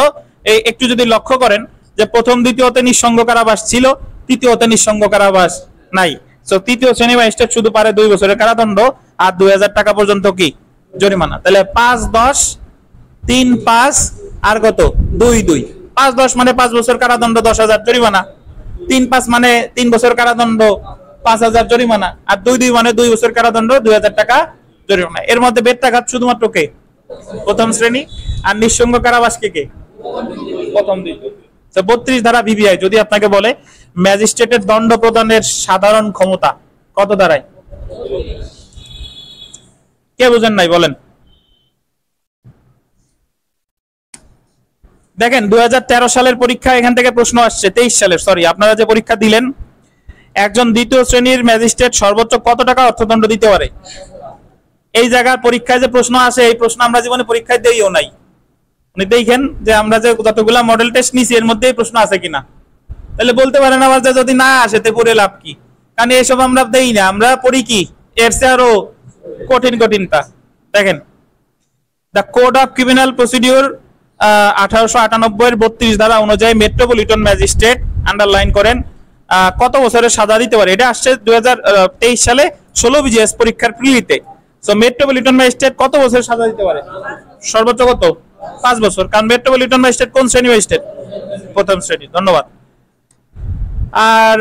এই একটু যদি লক্ষ্য করেন যে প্রথম দ্বিতীয়তে নিঃসঙ্গ কারাবাস ছিল, তৃতীয়তে নিঃসঙ্গ কারাবাস নাই। সো তৃতীয় শ্রেণী ম্যাজিস্ট্রেট শুধু পারে 2 বছরের কারাদণ্ড আর 2,000 টাকা পর্যন্ত কি জরিমানা। তাহলে 5, 10, 3, 5 আর কত? 2, 2। 5, 10 মানে 5 বছর কারাদণ্ড, 10,000 জরিমানা। 3, 5 মানে 3 বছর কারাদণ্ড, 5,000 জরিমানা। আর 2, 2 মানে 2 বছর কারাদণ্ড, 2,000 টাকা জরিমানা। এর মধ্যে বেত্রাঘাত শুধুমাত্র কে? প্রথম শ্রেণী। আর নিঃসঙ্গ কারাবাস কে? প্রথম, দ্বিতীয়। 32 ধারা বিবিআই যদি আপনাকে বলে ম্যাজিস্ট্রেটের দণ্ড প্রদানের সাধারণ ক্ষমতা কত দাঁড়ায়? কে বুঝেন নাই বলেন? দেখেন, 2013 সালের পরীক্ষা এখান থেকে প্রশ্ন আসছে, 23 সালের, সরি, আপনারা যে পরীক্ষা দিলেন, একজন দ্বিতীয় শ্রেণীর ম্যাজিস্ট্রেট সর্বোচ্চ কত টাকা অর্থদণ্ড দিতে পারে? এই জায়গার পরীক্ষায় যে প্রশ্ন আসে, এই প্রশ্ন আমরা জীবনে পরীক্ষায় দেইও নাই। আপনি দেখেন যে আমরা যে যতগুলা মডেল টেস্ট নিছি এর মধ্যে এই প্রশ্ন আছে কিনা। তাহলে বলতে পারেন আবার যে যদি না আসে তে পড়ে লাভ কি? কারণ এসব আমরা দেই না, আমরা পড়ি কি এর চেয়ে আরো কঠিন কঠিনটা। দেখেন, the code of criminal procedure 1898 এর 32 ধারা অনুযায়ী মেট্রোপলিটন ম্যাজিস্ট্রেট, আন্ডারলাইন করেন, কত বছরের সাজা দিতে পারে? এটা আসছে 2023 সালে 16 বিজিএস পরীক্ষার প্রিলিতে। সো মেট্রোপলিটন ম্যাজিস্ট্রেট কত বছরের সাজা দিতে পারে? সর্বোচ্চ কত? 5 বছর। কারণ মেট্রোপলিটন ম্যাজিস্ট্রেট কোন শ্রেণী ম্যাজিস্ট্রেট? প্রথম শ্রেণী। ধন্যবাদ। আর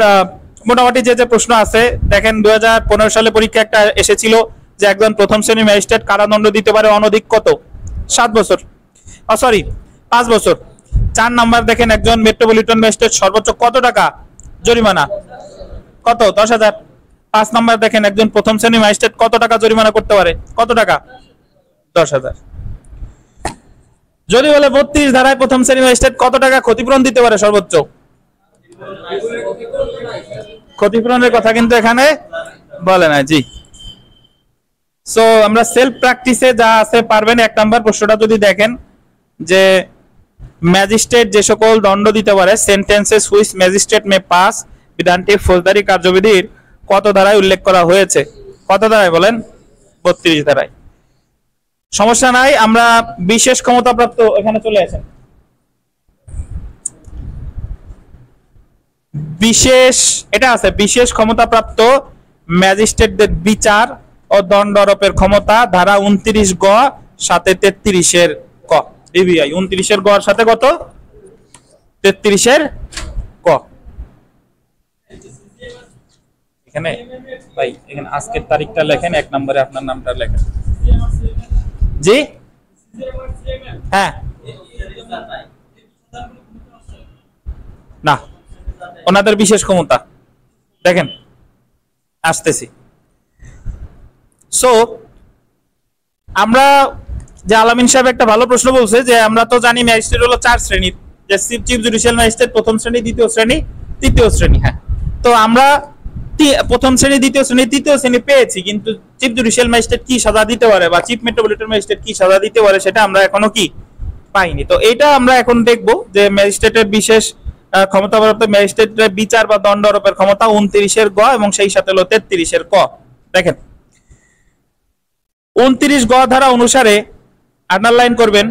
মোটামুটি যে যে প্রশ্ন আছে দেখেন, 2015 সালে পরীক্ষা একটা এসেছিল যে একজন প্রথম শ্রেণী ম্যাজিস্ট্রেট কারাদণ্ড দিতে পারে অনধিক কত? 7 বছর, সরি 5 বছর। 4 নাম্বার দেখেন, একজন মেট্রোপলিটন ম্যাজিস্ট্রেট সর্বোচ্চ কত টাকা জরিমানা? কত? 10,000। 5 নাম্বার দেখেন, একজন প্রথম শ্রেণী ম্যাজিস্ট্রেট কত টাকা জরিমানা করতে পারে? কত টাকা? 10,000। যদি বলে 32 ধারায় প্রথম শ্রেণী ম্যাজিস্ট্রেট কত টাকা ক্ষতিপূরণ দিতে পারে সর্বোচ্চ? ক্ষতিপূরণের কথা কিন্তু এখানে বলে না। জি, সো আমরা সেলফ প্র্যাকটিসে যা আছে পারবেন। 1 নাম্বার প্রশ্নটা যদি দেখেন যে ম্যাজিস্ট্রেট যে সকল দণ্ড দিতে পারে, sentences which magistrate may pass, বিধানটি ফৌজদারি কার্যবিধির কত ধারায় উল্লেখ করা হয়েছে? কত ধারায় বলেন? 32 ধারায়। সমস্যা নাই, আমরা বিশেষ ক্ষমতাপ্রাপ্ত এখানে চলে আসেন। বিশেষ, এটা আছে, বিশেষ ক্ষমতাপ্রাপ্ত ম্যাজিস্ট্রেটদের বিচার ও দণ্ড আরোপের ক্ষমতা, ধারা 29 গ সাথে 33 এর ক। বিবিআই 29 এর গ এর সাথে কত? 33 এর ক। এখানে ভাই, এখানে আজকের তারিখটা লেখেন, 1 নম্বরে আপনার নামটা লেখেন। জি, হ্যাঁ, না, ওনাদের বিশেষ ক্ষমতা দেখেন, আসতেছি। সো আমরা যে আলামিন সাহেব একটা ভালো প্রশ্ন বলছে যে আমরা তো জানি ম্যাজিস্ট্রেট হলো 4 শ্রেণীর, যে চিফ জুডিশিয়াল ম্যাজিস্ট্রেট প্রথম শ্রেণী, দ্বিতীয় শ্রেণী, তৃতীয় শ্রেণী। হ্যাঁ, তো আমরা প্রথম শ্রেণী, দ্বিতীয় শ্রেণী, তৃতীয় শ্রেণী পেয়েছি, কিন্তু চিফ জুডিশিয়াল ম্যাজিস্ট্রেট কি সাজা দিতে পারে বা চিফ মেট্রোপলিটন ম্যাজিস্ট্রেট কি সাজা দিতে পারে সেটা আমরা এখনো কি পাইনি। তো এইটা আমরা এখন দেখব যে ম্যাজিস্ট্রেটের বিশেষ ক্ষমতাপ্রাপ্ত ম্যাজিস্ট্রেটের বিচার বা দণ্ড আরোপের ক্ষমতা 29 গ এবং সেই সাথে হলো 33 ক। দেখেন 29 গ ধারা অনুসারে আন্ডারলাইন করবেন,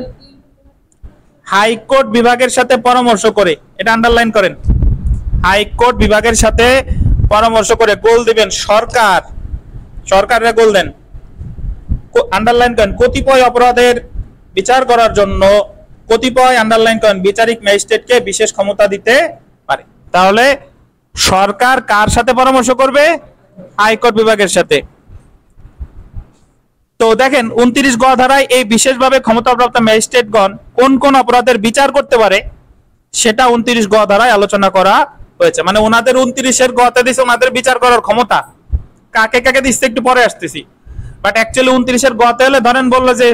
হাইকোর্ট বিভাগের সাথে পরামর্শ করে, এটা আন্ডারলাইন করেন, হাইকোর্ট বিভাগের সাথে পরামর্শ করে গোল দিবেন সরকার, সরকারের গোল দেন, আন্ডারলাইন করেন কতিপয় অপরাধের বিচার করার জন্য কতিপয় আন্ডারলাইন করেন বিচারিক ম্যাজিস্ট্রেটকে বিশেষ ক্ষমতা দিতে পারে। তাহলে সরকার কার সাথে পরামর্শ করবে? হাইকোর্ট বিভাগের সাথে। তো দেখেন 29 গ ধারায় এই বিশেষভাবে ক্ষমতাপ্রাপ্ত ম্যাজিস্ট্রেটগণ কোন কোন অপরাধের বিচার করতে পারে সেটা 29 গ ধারায় আলোচনা করা হয়েছে। মানে ওনাদের 29 গতে দিছে ওনাদের বিচার করার ক্ষমতা, কাকে কাকে দিচ্ছে একটু পরে আসতেছি, বাট অ্যাকচুয়ালি 29 গতে হলে ধরেন বললো যে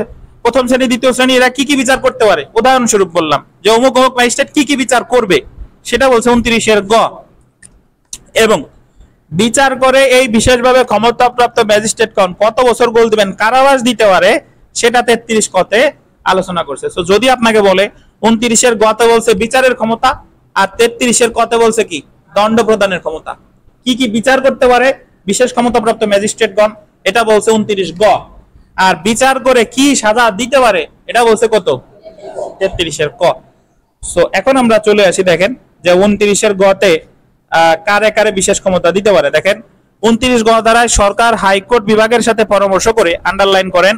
প্রথম শ্রেণী দ্বিতীয় শ্রেণী এরা কি কি বিচার করতে পারে, উদাহরণস্বরূপ বললাম যে অমুক অমুক ম্যাজিস্ট্রেট কি কি বিচার করবে, সেটা বলছে 29 গ। এবং বিচার করে এই বিশেষভাবে ক্ষমতাপ্রাপ্ত ম্যাজিস্ট্রেটগণ কত বছর গোল দিবেন, কারাবাস দিতে পারে, সেটা 33 কতে আলোচনা করছে। সো যদি আপনাকে বলে 29 গতে বলছে বিচারের ক্ষমতা আর 33 কতে বলছে কি দণ্ড প্রদানের ক্ষমতা, কি কি বিচার করতে পারে বিশেষ ক্ষমতাপ্রাপ্ত ম্যাজিস্ট্রেটগণ, এটা বলছে 29 গ। আর বিচার করে কি সাজা দিতে পারে এটা বলছে কত, 33 ক। সো এখন আমরা চলে আসি, দেখেন যে 29 গতে কারে কারে বিশেষ ক্ষমতা দিতে পারে। দেখেন 29 গ ধারায় সরকার হাইকোর্ট বিভাগের সাথে পরামর্শ করে, আন্ডারলাইন করেন,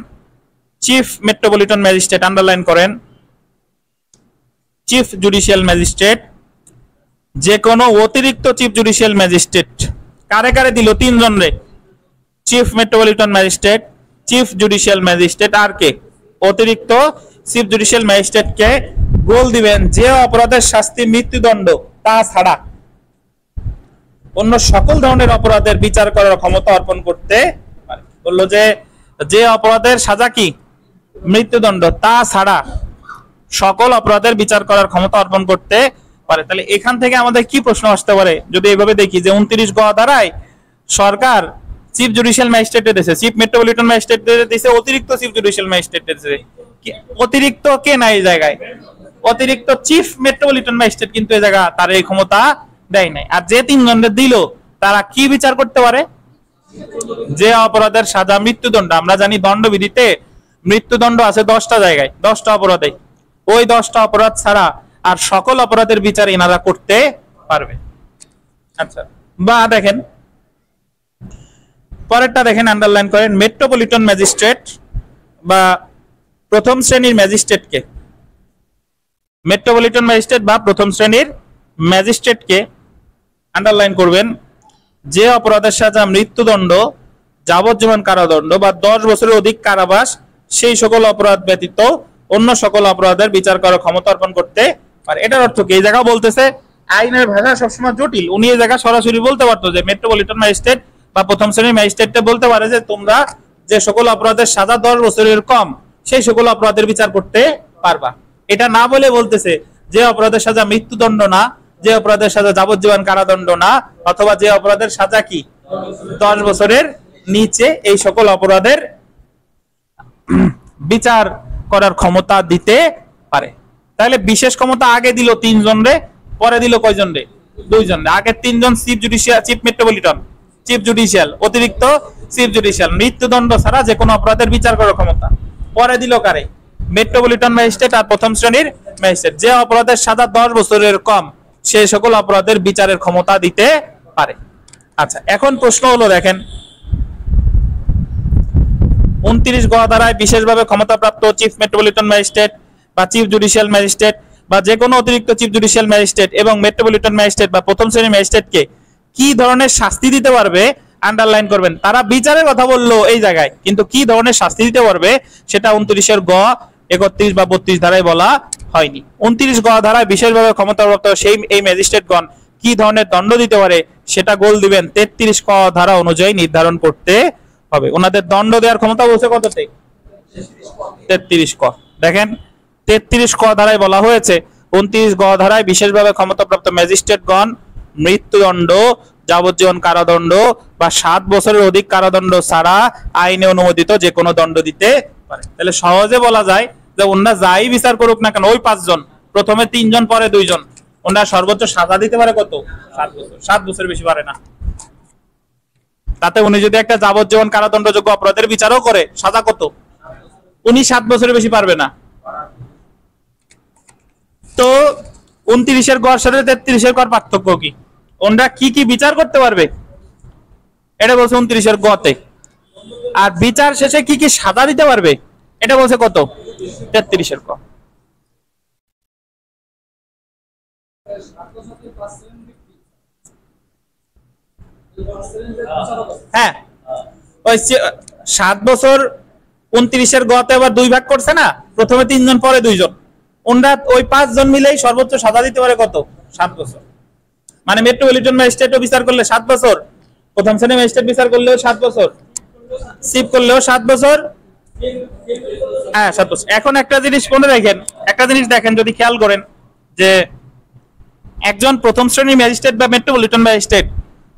চিফ মেট্রোপলিটন ম্যাজিস্ট্রেট, আন্ডারলাইন করেন, চিফ জুডিশিয়াল ম্যাজিস্ট্রেট, যে কোনো অতিরিক্ত চিফ জুডিশিয়াল ম্যাজিস্ট্রেট, কারে কারে দিল? 3 জন রে, chief metropolitan magistrate, chief judicial magistrate আর কে অতিরিক্ত চিফ জুডিশিয়াল ম্যাজিস্ট্রেটকে গোল দিবেন যে অপরাধের শাস্তি মৃত্যুদণ্ড তা ছাড়া অন্য সকল ধরনের অপরাধের বিচার করার ক্ষমতা অর্পণ করতে পারে। বললো যে যে অপরাধের সাজা কি মৃত্যুদণ্ড তা ছাড়া সকল অপরাধের বিচার করার ক্ষমতা অর্পণ করতে পারে। তাহলে এখান থেকে আমাদের কি প্রশ্ন আসতে পারে যদি এইভাবে দেখি যে 29 গ ধারায় সরকার চিফ জুডিশিয়াল ম্যাজিস্ট্রেটে দিয়েছে, চিফ মেট্রোপলিটন ম্যাজিস্ট্রেটে দিয়েছে, অতিরিক্ত চিফ জুডিশিয়াল ম্যাজিস্ট্রেটে দিয়েছে, অতিরিক্ত কে না এই জায়গায়? অতিরিক্ত চিফ মেট্রোপলিটন ম্যাজিস্ট্রেট কিন্তু এই জায়গা তার এই ক্ষমতা দেয় নাই। আর যে 3 জনের দিল তারা কি বিচার করতে পারে? যে অপরাধের সাজা মৃত্যুদণ্ড, আমরা জানি দণ্ডবিধিতে মৃত্যুদণ্ড আছে 10টা জায়গায়, 10টা অপরাধে, ওই 10টা অপরাধ ছাড়া আর সকল অপরাধের বিচার এনারা করতে পারবে। আচ্ছা, বা দেখেন পরেরটা, দেখেন আন্ডারলাইন করেন, মেট্রোপলিটন ম্যাজিস্ট্রেট বা প্রথম শ্রেণীর ম্যাজিস্ট্রেটকে, মেট্রোপলিটন ম্যাজিস্ট্রেট বা প্রথম শ্রেণীর ম্যাজিস্ট্রেটকে আন্ডারলাইন করবেন যে অপরাধের সাজা মৃত্যুদণ্ড, যাবজ্জীবন কারাদণ্ড বা 10 বছরের অধিক কারাবাস, সেই সকল অপরাধ ব্যতীত অন্য সকল অপরাধের বিচার করার ক্ষমতা অর্পণ করতে পারে। এটার অর্থ কি? এই জায়গা বলতেছে আইনের ভাষা সবসময় জটিল, উনি এই জায়গা সরাসরি বলতে পারতো যে মেট্রোপলিটন ম্যাজিস্ট্রেট বা প্রথম শ্রেণীর ম্যাজিস্ট্রেটটা বলতে পারে যে তোমরা যে সকল অপরাধের সাজা 10 বছরের কম সেই সকল অপরাধের বিচার করতে পারবা। এটা না বলে বলতেছে যে অপরাধের সাজা মৃত্যুদণ্ড না, যে অপরাধের সাজা যাবজ্জীবন কারাদণ্ড না, অথবা যে অপরাধের সাজা কি 10 বছরের নিচে, এই সকল অপরাধের বিচার করার ক্ষমতা দিতে পারে। তাহলে বিশেষ ক্ষমতা আগে দিল 3 জন রে, পরে দিল কয়জন রে? 2 জন রে। আগে 3 জন chief judicial, chief metropolitan, chief judicial, অতিরিক্ত চিফ জুডিশিয়াল, মৃত্যুদণ্ড ছাড়া যে কোনো অপরাধের বিচার করার ক্ষমতা। পরে দিল কারে? মেট্রোপলিটন ম্যাজিস্ট্রেট আর প্রথম শ্রেণীর ম্যাজিস্ট্রেট, যে অপরাধের সাজা 10 বছরের কম সেই সকল অপরাধের বিচারের ক্ষমতা দিতে পারে। আচ্ছা, এখন প্রশ্ন হলো, দেখেন 29 গ ধারায় বিশেষভাবে ক্ষমতাপ্রাপ্ত চিফ মেট্রোপলিটন ম্যাজিস্ট্রেট বা চিফ জুডিশিয়াল ম্যাজিস্ট্রেট বা যে কোনো অতিরিক্ত চিফ জুডিশিয়াল ম্যাজিস্ট্রেট এবং মেট্রোপলিটন ম্যাজিস্ট্রেট বা প্রথম শ্রেণীর ম্যাজিস্ট্রেটকে কি ধরনের শাস্তি দিতে পারবে আন্ডারলাইন করবেন। তারা বিচারের কথা বললো এই জায়গায়, কিন্তু কি ধরনের শাস্তি দিতে পারবে সেটা 29 গ, 31 বা 32 ধারায় বলা হয়নি। 29 গ ধারায় বিশেষভাবে ক্ষমতাপ্রাপ্ত সেই এই ম্যাজিস্ট্রেটগণ কি ধরনের দণ্ড দিতে পারে সেটা গোল দিবেন 33 ক ধারা অনুযায়ী নির্ধারণ করতে হবে। ওনাদের দণ্ড দেওয়ার ক্ষমতা বলছে কততে? 33 ক। দেখেন 33 ক ধারায় বলা হয়েছে 29 গ ধারায় বিশেষভাবে ক্ষমতাপ্রাপ্ত ম্যাজিস্ট্রেটগণ মৃত্যুদণ্ড, যাবজ্জীবন কারাদণ্ড বা 7 বছরের অধিক কারাদণ্ড ছাড়া আইনে অনুমোদিত যে কোনো দণ্ড দিতে পারে। তাহলে সহজে বলা যায় যে ওনারা যাই বিচার করুক না কেন, ওই 5 জন, প্রথমে 3 জন পরে 2 জন, ওনারা সর্বোচ্চ সাজা দিতে পারে কত? 7 বছর। 7 বছর বেশি পারে না। তাতে উনি যদি একটা যাবজ্জীবন কারাদণ্ডযোগ্য অপরাধের বিচারও করে, সাজা কত? উনি 7 বছরের বেশি পারবে না। তো 29-এর গড় সাথে 33-এর গড় পার্থক্য কি? ওনারা কি কি বিচার করতে পারবে এটা বলছে 29-এর গতে, আর বিচার শেষে কি কি সাজা দিতে পারবে এটা বলছে কত? 33-এর গ। হ্যাঁ, ওই 7 বছর 29-এর গতে আবার 2 ভাগ করছে না, প্রথমে 3 জন পরে 2 জন, ওনারা ওই 5 জন মিলেই সর্বোচ্চ সাজা দিতে পারে কত? 7 বছর। মানে মেট্রোপলিটন ম্যাজিস্ট্রেটও বিচার করলে 7 বছর, প্রথম শ্রেণী ম্যাজিস্ট্রেট বিচার করলেও 7 বছর, চিফ করলেও 7 বছর। হ্যাঁ 7 বছর। এখন একটা জিনিস মনে রাখেন, একটা জিনিস দেখেন, যদি খেয়াল করেন যে একজন প্রথম শ্রেণীর ম্যাজিস্ট্রেট বা মেট্রোপলিটন ম্যাজিস্ট্রেট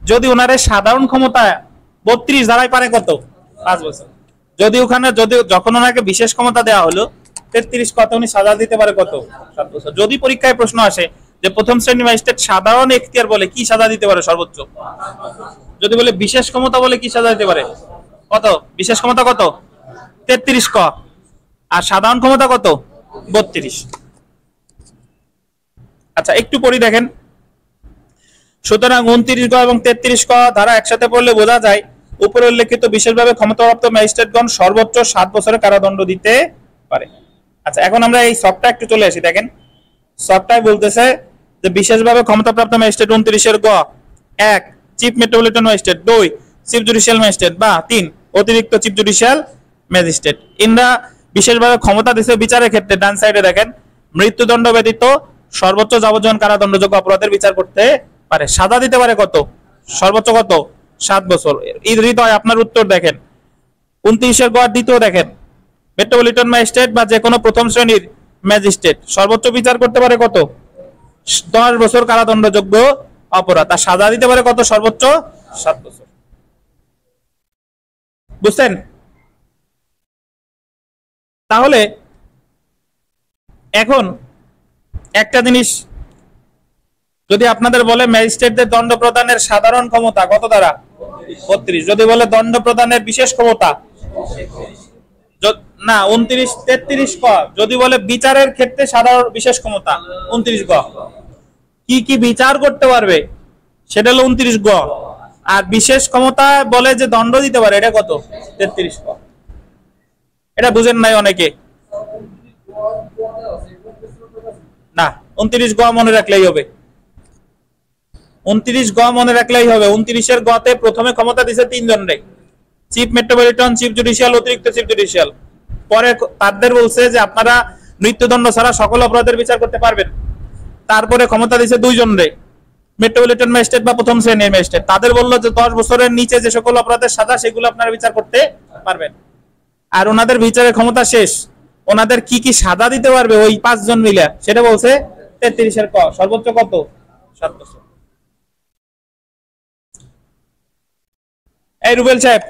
যদি ওনারে সাধারণ ক্ষমতা 32 ধারায় পারে কত? 5 বছর। যদি ওখানে যখন ওনাকে বিশেষ ক্ষমতা দেওয়া হলো 33 কত, উনি সাজা দিতে পারে কত? 7 বছর। যদি পরীক্ষায় প্রশ্ন আসে যে প্রথম শ্রেণীর ম্যাজিস্ট্রেট সাধারণ এখতিয়ার বলে কি সাজা দিতে পারে সর্বোচ্চ, যদি বলে বিশেষ ক্ষমতা বলে কি সাজা দিতে পারে কত? বিশেষ ক্ষমতা কত? 33 ক, আর সাধারণ ক্ষমতা কত? 32। আচ্ছা একটু পড়ি দেখেন। সুতরাং 29 গ এবং 33 ক ধারা একসাথে পড়লে বোঝা যায় উপরে উল্লেখিত বিশেষভাবে ক্ষমতাপ্রাপ্ত ম্যাজিস্ট্রেটগণ সর্বোচ্চ 7 বছরের কারাদণ্ড দিতে পারে। আচ্ছা এখন আমরা এই সবটা একটু চলে আসি। দেখেন সবটাই বলতেছে যে বিশেষভাবে ক্ষমতাপ্রাপ্ত ম্যাজিস্ট্রেট 29-এর গ 1 chief metropolitan magistrate, 2 chief judicial magistrate বা 3 অতিরিক্ত চিফ জুডিশিয়াল ম্যাজিস্ট্রেট। ইনরা বিশেষভাবে ক্ষমতা দিয়েছে বিচারের ক্ষেত্রে, ডান সাইডে দেখেন, মৃত্যুদণ্ড ব্যতীত সর্বোচ্চ যাবজ্জীবন কারাদণ্ডযোগ্য অপরাধের বিচার করতে পারে। সাজা দিতে পারে কত? সর্বোচ্চ কত? 7 বছর। হৃদয় আপনার উত্তর দেখেন 29-এর গ দ্বিতীয় দেখেন, মেট্রোপলিটন ম্যাজিস্ট্রেট বা যে কোনো প্রথম শ্রেণীর ম্যাজিস্ট্রেট সর্বোচ্চ বিচার করতে পারে কত? 10 বছর কারাদণ্ডযোগ্য অপরাধ। আর সাজা দিতে পারে কত? সর্বোচ্চ 7 বছর। বুঝছেন? তাহলে এখন একটা জিনিস যদি আপনাদের বলে ম্যাজিস্ট্রেটদের দণ্ড প্রদানের সাধারণ ক্ষমতা কত দ্বারা? 32। যদি বলে দণ্ড প্রদানের বিশেষ ক্ষমতা না 29 33 ক, যদি বলে বিচারের ক্ষেত্রে সাধারণ বিশেষ ক্ষমতা 29 গ। কি কি বিচার করতে পারবে সেটা হলো 29 গ, আর বিশেষ ক্ষমতা বলে যে দণ্ড দিতে পারে এটা কত? 33 ক। এটা বুঝেন নাই অনেকে? না 29 গ মনে রাখলেই হবে। 29 গ মনে রাখলেই হবে। 29-এর গতে প্রথমে ক্ষমতা দিয়েছে 3 জনরে, চিফ মেট্রোপলিটন, চিফ জুডিশিয়াল, অতিরিক্ত চিফ জুডিশিয়াল। পরে তাদের বলছে যে আপনারা মৃত্যুদণ্ড ছাড়া সকল অপরাধের বিচার করতে পারবেন। তারপরে ক্ষমতা দিয়েছে 2 জনরে, মেট্রোপলিটন ম্যাজিস্ট্রেট বা প্রথম শ্রেণীর ম্যাজিস্ট্রেট। তাদের বললো যে 10 বছরের নিচে যে সকল অপরাধের সাজা সেগুলো আপনারা বিচার করতে পারবেন। আর ওনাদের বিচারের ক্ষমতা শেষ, ওনাদের কি কি সাজা দিতে পারবে ওই 5 জন মিলে সেটা বলছে 33-এর ক, সর্বোচ্চ কত? 7 বছর। এই রুবেল সাহেব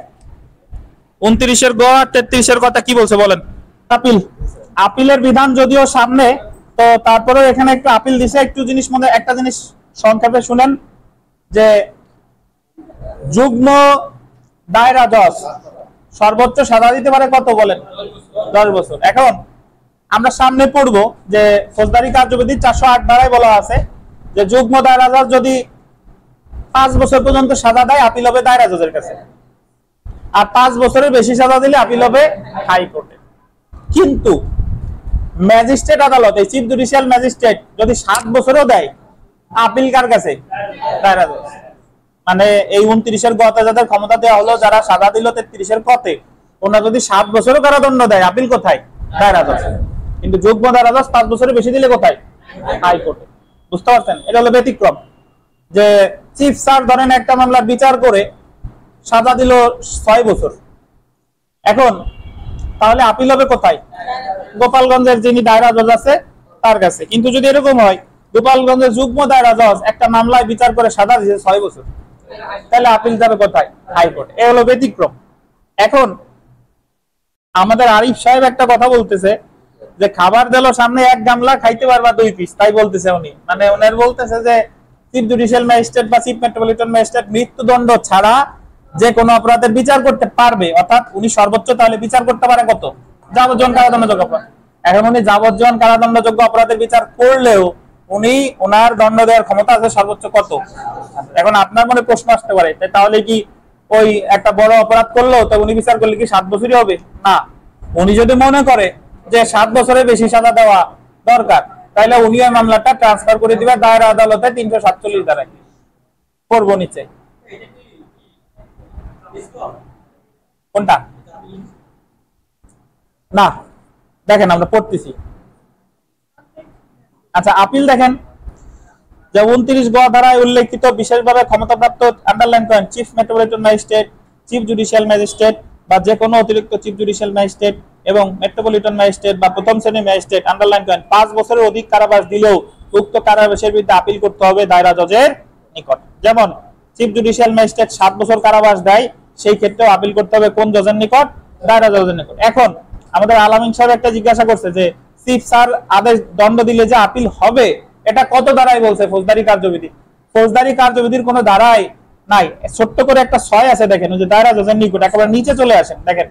29-এর গ 33-এর কথা কি বলছে বলেন? আপিল। আপিলের বিধান যদিও সামনে, তো তারপরে এখানে একটু আপিল দিছে। একটু জিনিস মনে, একটা জিনিস সংক্ষেপে শুনেন যে যুগ্ম দায়রা জজ সর্বোচ্চ সাজা দিতে পারে কত বলেন? 10 বছর। এখন আমরা সামনে পড়ব যে ফৌজদারি কার্যবিধি 408 ধারায় বলা আছে যে যুগ্ম দায়রা জজ যদি 5 বছর পর্যন্ত সাজা দেয় আপিল হবে দায়রা জজের কাছে, আর 5 বছরের বেশি সাজা দিলে আপিল হবে হাইকোর্টে। কিন্তু ম্যাজিস্ট্রেট আদালতে চিফ জুডিশিয়াল ম্যাজিস্ট্রেট যদি 7 বছরও দেয় আপিল কার কাছে? দায়রা জজ। মানে এই 29-এর গতে যাদের ক্ষমতা দেওয়া হলো, যারা সাজা দিল 33-এর গতে, ওনারা যদি 7 বছরও কারাদণ্ড দেয় আপিল কোথায়? দায়রা জজ। কিন্তু যুগ্ম দায়রা জজ 5 বছরের বেশি দিলে কোথায়? হাইকোর্টে। বুঝতে পারছেন? এটা হলো ব্যতিক্রম। যে চিফ স্যার ধরেন একটা মামলার বিচার করে সাজা দিল 6 বছর, এখন তাহলে আপিল হবে কোথায়? গোপালগঞ্জের যিনি দায়রা জজ আছে তার কাছে। কিন্তু যদি এরকম হয় গোপালগঞ্জের যুগ্ম দায়রা জজ একটা মামলায় বিচার করে সাজা দিয়েছে 6 বছর, তাহলে আপিল যাবে কোথায়? হাইকোর্ট। এ হলো ব্যতিক্রম। এখন আমাদের আরিফ সাহেব একটা কথা বলতেছে যে খাবার দিল সামনে এক গামলা, খাইতে পারবা 2 পিস, তাই বলতেছে উনি। মানে ওনার বলতেছে যে চিফ জুডিশিয়াল ম্যাজিস্ট্রেট বা চিফ মেট্রোপলিটন ম্যাজিস্ট্রেট মৃত্যুদণ্ড ছাড়া যে কোনো অপরাধের বিচার করতে পারবে, অর্থাৎ উনি সর্বোচ্চ তাহলে বিচার করতে পারে কত? যাবজ্জীবন কারাদণ্ডযোগ্য অপরাধ। এখন উনি যাবজ্জীবন কারাদণ্ডযোগ্য অপরাধের বিচার করলেও উনি ওনার দণ্ড দেওয়ার ক্ষমতা আছে সর্বোচ্চ কত? এখন আপনার মনে প্রশ্ন আসতে পারে, তাহলে কি ওই একটা বড় অপরাধ করলো তো উনি বিচার করলে কি 7 বছরই হবে? না, উনি যদি মনে করে যে 7 বছরের বেশি সাজা দেওয়া দরকার, তাহলে উনি ওই মামলাটা ট্রান্সফার করে দিবে দায়রা আদালতে 347 ধারায় করব নিচে। কোনটা? না, দেখেন আমরা পড়তেছি। আচ্ছা, আপিল দেখেন যে 29 গ ধারায় উল্লেখিত বিশেষভাবে ক্ষমতাপ্রাপ্ত আন্ডারলাইন করেন chief metropolitan magistrate, chief judicial magistrate বা যে কোনো অতিরিক্ত চিফ জুডিশিয়াল ম্যাজিস্ট্রেট এবং মেট্রোপলিটন ম্যাজিস্ট্রেট বা প্রথম শ্রেণীর ম্যাজিস্ট্রেট আন্ডারলাইন করেন 5 বছরের অধিক কারাবাস দিলেও উক্ত কারাবাসের বিরুদ্ধে আপিল করতে হবে দায়রা জজের নিকট। যেমন চিফ জুডিশিয়াল ম্যাজিস্ট্রেট 7 বছর কারাবাস দেয়, সেই ক্ষেত্রেও আপিল করতে হবে কোন জজের নিকট? দায়রা জজের নিকট। এখন আমাদের আলামিন সাহেব একটা জিজ্ঞাসা করছে যে চিফ স্যার আদেশ দণ্ড দিলে যে আপিল হবে, এটা কত ধারায় বলছে? ফৌজদারি কার্যবিধি। ফৌজদারি কার্যবিধির কোনো ধারায় নাই, ছোট্ট করে একটা 6 আছে, দেখেন ওই যে দায়রা জজের নিকট, একেবারে নিচে চলে আসেন, দেখেন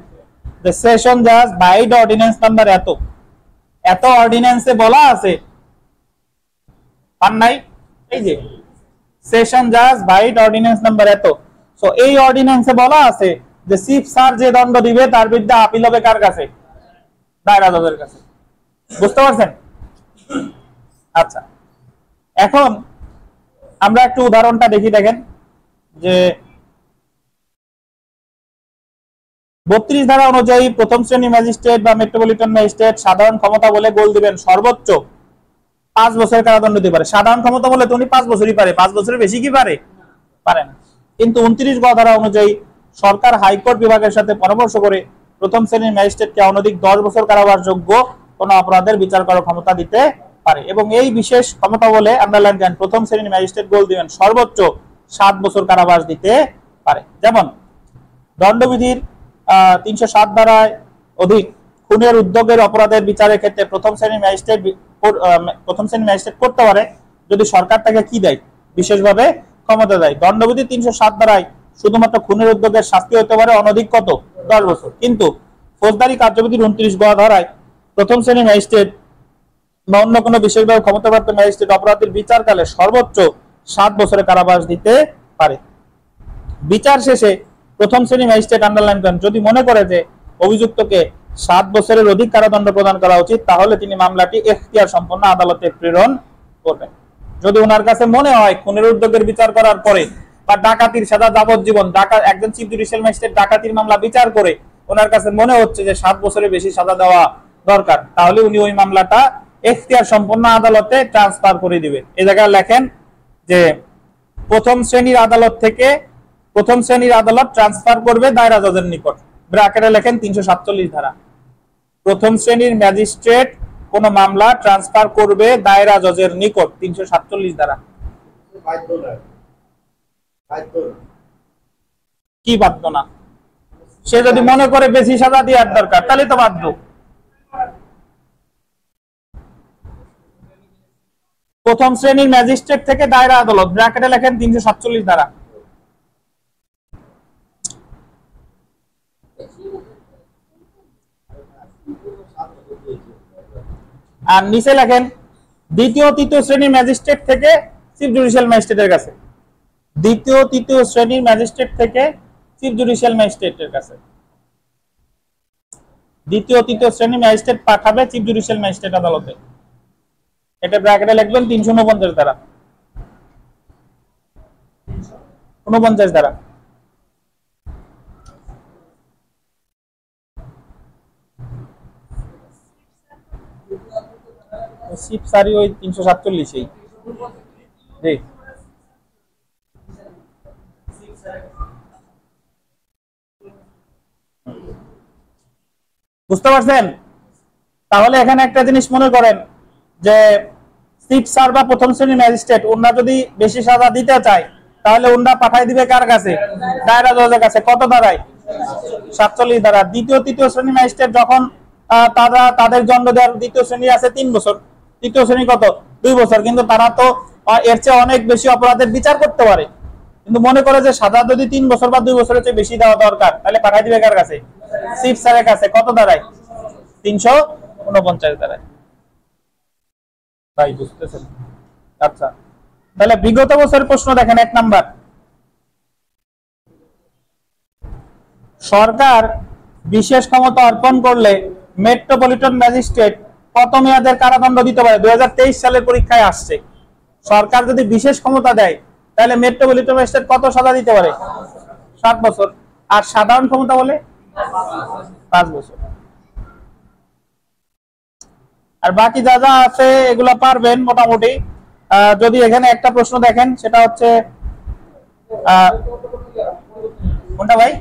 the session judge by the ordinance number এত অর্ডিন্যান্সে বলা আছে, পান নাই? এই যে সেশন জাজ বাই অর্ডিন্যান্স নাম্বার এত। সো এই অর্ডিন্যান্সে বলা আছে যে চিফ স্যার যে দণ্ড দিবে তার বিরুদ্ধে আপিল হবে কার কাছে? দায়রা জজের কাছে। বুঝতে পারছেন? আচ্ছা, এখন আমরা একটু উদাহরণটা দেখি। দেখেন যে 32 ধারা অনুযায়ী প্রথম শ্রেণী ম্যাজিস্ট্রেট বা মেট্রোপলিটন ম্যাজিস্ট্রেট সাধারণ ক্ষমতা বলে গোল দিবেন সর্বোচ্চ 5 বছরের কারাদণ্ড দিতে পারে। সাধারণ ক্ষমতা বলে তো উনি 5 বছরই পারে, 5 বছরের বেশি কি পারে? পারে না। কিন্তু 29 গ ধারা অনুযায়ী সরকার হাইকোর্ট বিভাগের সাথে পরামর্শ করে প্রথম শ্রেণীর ম্যাজিস্ট্রেটকে অনধিক 10 বছর কারাবাসযোগ্য কোন অপরাধের বিচার করার ক্ষমতা দিতে পারে এবং এই বিশেষ ক্ষমতা বলে আন্ডারলাইন করেন প্রথম শ্রেণীর ম্যাজিস্ট্রেট গোল দিবেন সর্বোচ্চ 7 বছর কারাবাস দিতে পারে। যেমন দণ্ডবিধির 307 ধারায় অধিক খুনের উদ্যোগের অপরাধের বিচারের ক্ষেত্রে প্রথম শ্রেণীর ম্যাজিস্ট্রেট করতে পারে যদি সরকার তাকে কি দেয়? বিশেষভাবে ক্ষমতা দেয়। দণ্ডবিধি 307 ধারায় শুধুমাত্র খুনের উদ্যোগের শাস্তি হতে পারে অনধিক কত? 10 বছর। কিন্তু ফৌজদারি কার্যবিধির 29 গ ধারায় প্রথম শ্রেণীর ম্যাজিস্ট্রেট বা অন্য কোনো বিশেষভাবে ক্ষমতাপ্রাপ্ত ম্যাজিস্ট্রেট অপরাধের বিচারকালে সর্বোচ্চ 7 বছরের কারাবাস দিতে পারে। বিচার শেষে প্রথম শ্রেণী ম্যাজিস্ট্রেট আন্ডারলাইন করেন যদি মনে করে যে অভিযুক্তকে 7 বছরের অধিক কারাদণ্ড প্রদান করা উচিত, তাহলে তিনি মামলাটি এখতিয়ার সম্পন্ন আদালতে প্রেরণ করবেন। যদি ওনার কাছে মনে হয় খুনের উদ্যোগের বিচার করার পরে বা ডাকাতির সাজা যাবজ্জীবন, একজন চিফ জুডিশিয়াল ম্যাজিস্ট্রেট ডাকাতির মামলা বিচার করে ওনার কাছে মনে হচ্ছে যে 7 বছরের বেশি সাজা দেওয়া দরকার, তাহলে উনি ওই মামলাটা এখতিয়ার সম্পন্ন আদালতে ট্রান্সফার করে দিবে। এই জায়গায় লেখেন যে প্রথম শ্রেণীর আদালত থেকে প্রথম শ্রেণীর আদালত ট্রান্সফার করবে দায়রা জজের নিকট। ব্র্যাকেটে লেখেন 347 ধারা। প্রথম শ্রেণীর ম্যাজিস্ট্রেট কোন মামলা ট্রান্সফার করবে দায়রা জজের নিকট, 347 ধারা। কি বাধ্য না? সে যদি মনে করে বেশি সাজা দেওয়ার দরকার তাহলে তো বাধ্য। প্রথম শ্রেণীর ম্যাজিস্ট্রেট থেকে দায়রা আদালত, ব্র্যাকেটে লেখেন 347 ধারা। আর নিচে লেখেন দ্বিতীয় তৃতীয় শ্রেণীর ম্যাজিস্ট্রেট থেকে চিফ জুডিশিয়াল ম্যাজিস্ট্রেটের কাছে। দ্বিতীয় তৃতীয় শ্রেণীর ম্যাজিস্ট্রেট থেকে চিফ জুডিশিয়াল ম্যাজিস্ট্রেটের কাছে। দ্বিতীয় তৃতীয় শ্রেণীর ম্যাজিস্ট্রেট পাঠাবে চিফ জুডিশিয়াল ম্যাজিস্ট্রেট আদালতে। এটা ব্র্যাকেটে লিখবেন 349 ধারা। 49 ধারা। চিফ সারি ওই 347 জি। বুঝতে পারছেন? তাহলে এখানে একটা জিনিস মনে করেন যে চিফ স্যার বা প্রথম শ্রেণীর ম্যাজিস্ট্রেট ওনারা যদি বেশি সাজা দিতে চায় তাহলে ওনারা পাঠাই দিবে কার কাছে? দায়রা জজের কাছে। কত ধারায়? 47 ধারা। দ্বিতীয় তৃতীয় শ্রেণীর ম্যাজিস্ট্রেট যখন তারা তাদের দণ্ড দেওয়ার দ্বিতীয় শ্রেণী আছে 3 বছর, তৃতীয় শ্রেণী কত 2 বছর, কিন্তু তারা তো এর চেয়ে অনেক বেশি অপরাধের বিচার করতে পারে, কিন্তু মনে করে যে সাজা যদি 3 বছর বা 2 বছরের চেয়ে বেশি দেওয়া দরকার, তাহলে পাঠাই দিবে কার কাছে? চিফ স্যারের কাছে। কত দাঁড়ায়? 349 দাঁড়ায়। ভাই বুঝতেছেন? আচ্ছা, তাহলে বিগত বছরের প্রশ্ন দেখেন। 1 নাম্বার, সরকার বিশেষ ক্ষমতা অর্পণ করলে মেট্রোপলিটন ম্যাজিস্ট্রেট কত মেয়াদের কারাদণ্ড দিতে পারে? 2023 সালের পরীক্ষায় আসছে। সরকার যদি বিশেষ ক্ষমতা দেয় তাহলে মেট্রোপলিটন ম্যাজিস্ট্রেট কত সাজা দিতে পারে? 7 বছর। আর সাধারণ ক্ষমতা বলে 5 বছর। আর বাকি যা যা আছে এগুলো পারবেন মোটামুটি। যদি এখানে একটা প্রশ্ন দেখেন, সেটা হচ্ছে কোনটা ভাই?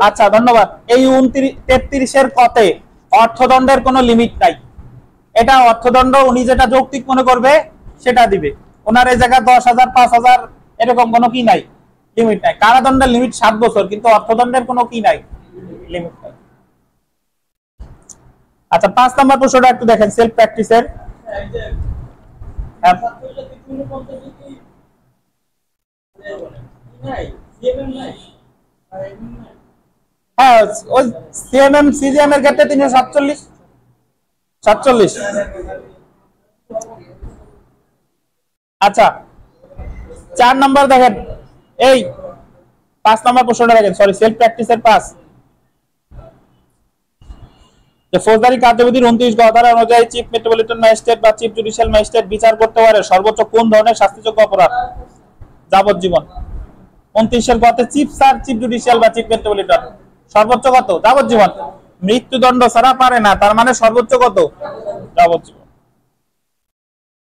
আচ্ছা ধন্যবাদ। এই 33-এর কতে অর্থদণ্ডের কোনো লিমিট নাই। এটা অর্থদণ্ড উনি যেটা যৌক্তিক মনে করবে সেটা দিবে। ওনার এই জায়গায় 10,000 5,000 এরকম কোনো কি নাই, লিমিট নাই। কারাদণ্ডের লিমিট 7 বছর, কিন্তু অর্থদণ্ডের কোনো কি নাই, লিমিট নাই। আচ্ছা 5 নাম্বার প্রশ্নটা একটু দেখেন, সেলফ প্র্যাকটিসের। হ্যাঁ, ওই সিএমএম সিজিএম এর ক্ষেত্রে 347। আচ্ছা 4 নাম্বার দেখেন, এই 5 নাম্বার প্রশ্নটা দেখেন, সরি সেলফ প্র্যাকটিসের 5। যে ফৌজদারি কার্যবিধির 29 গ ধারা অনুযায়ী চিফ মেট্রোপলিটন ম্যাজিস্ট্রেট বা চিফ জুডিশিয়াল ম্যাজিস্ট্রেট বিচার করতে পারে সর্বোচ্চ কোন ধরনের শাস্তিযোগ্য অপরাধ? যাবজ্জীবন। 29-এর গতে চিফ স্যার, চিফ জুডিশিয়াল বা চিফ মেট্রোপলিটন সর্বোচ্চ কত? যাবজ্জীবন। মৃত্যুদণ্ড ছাড়া পারে না, তার মানে সর্বোচ্চ কত? যাবজ্জীবন।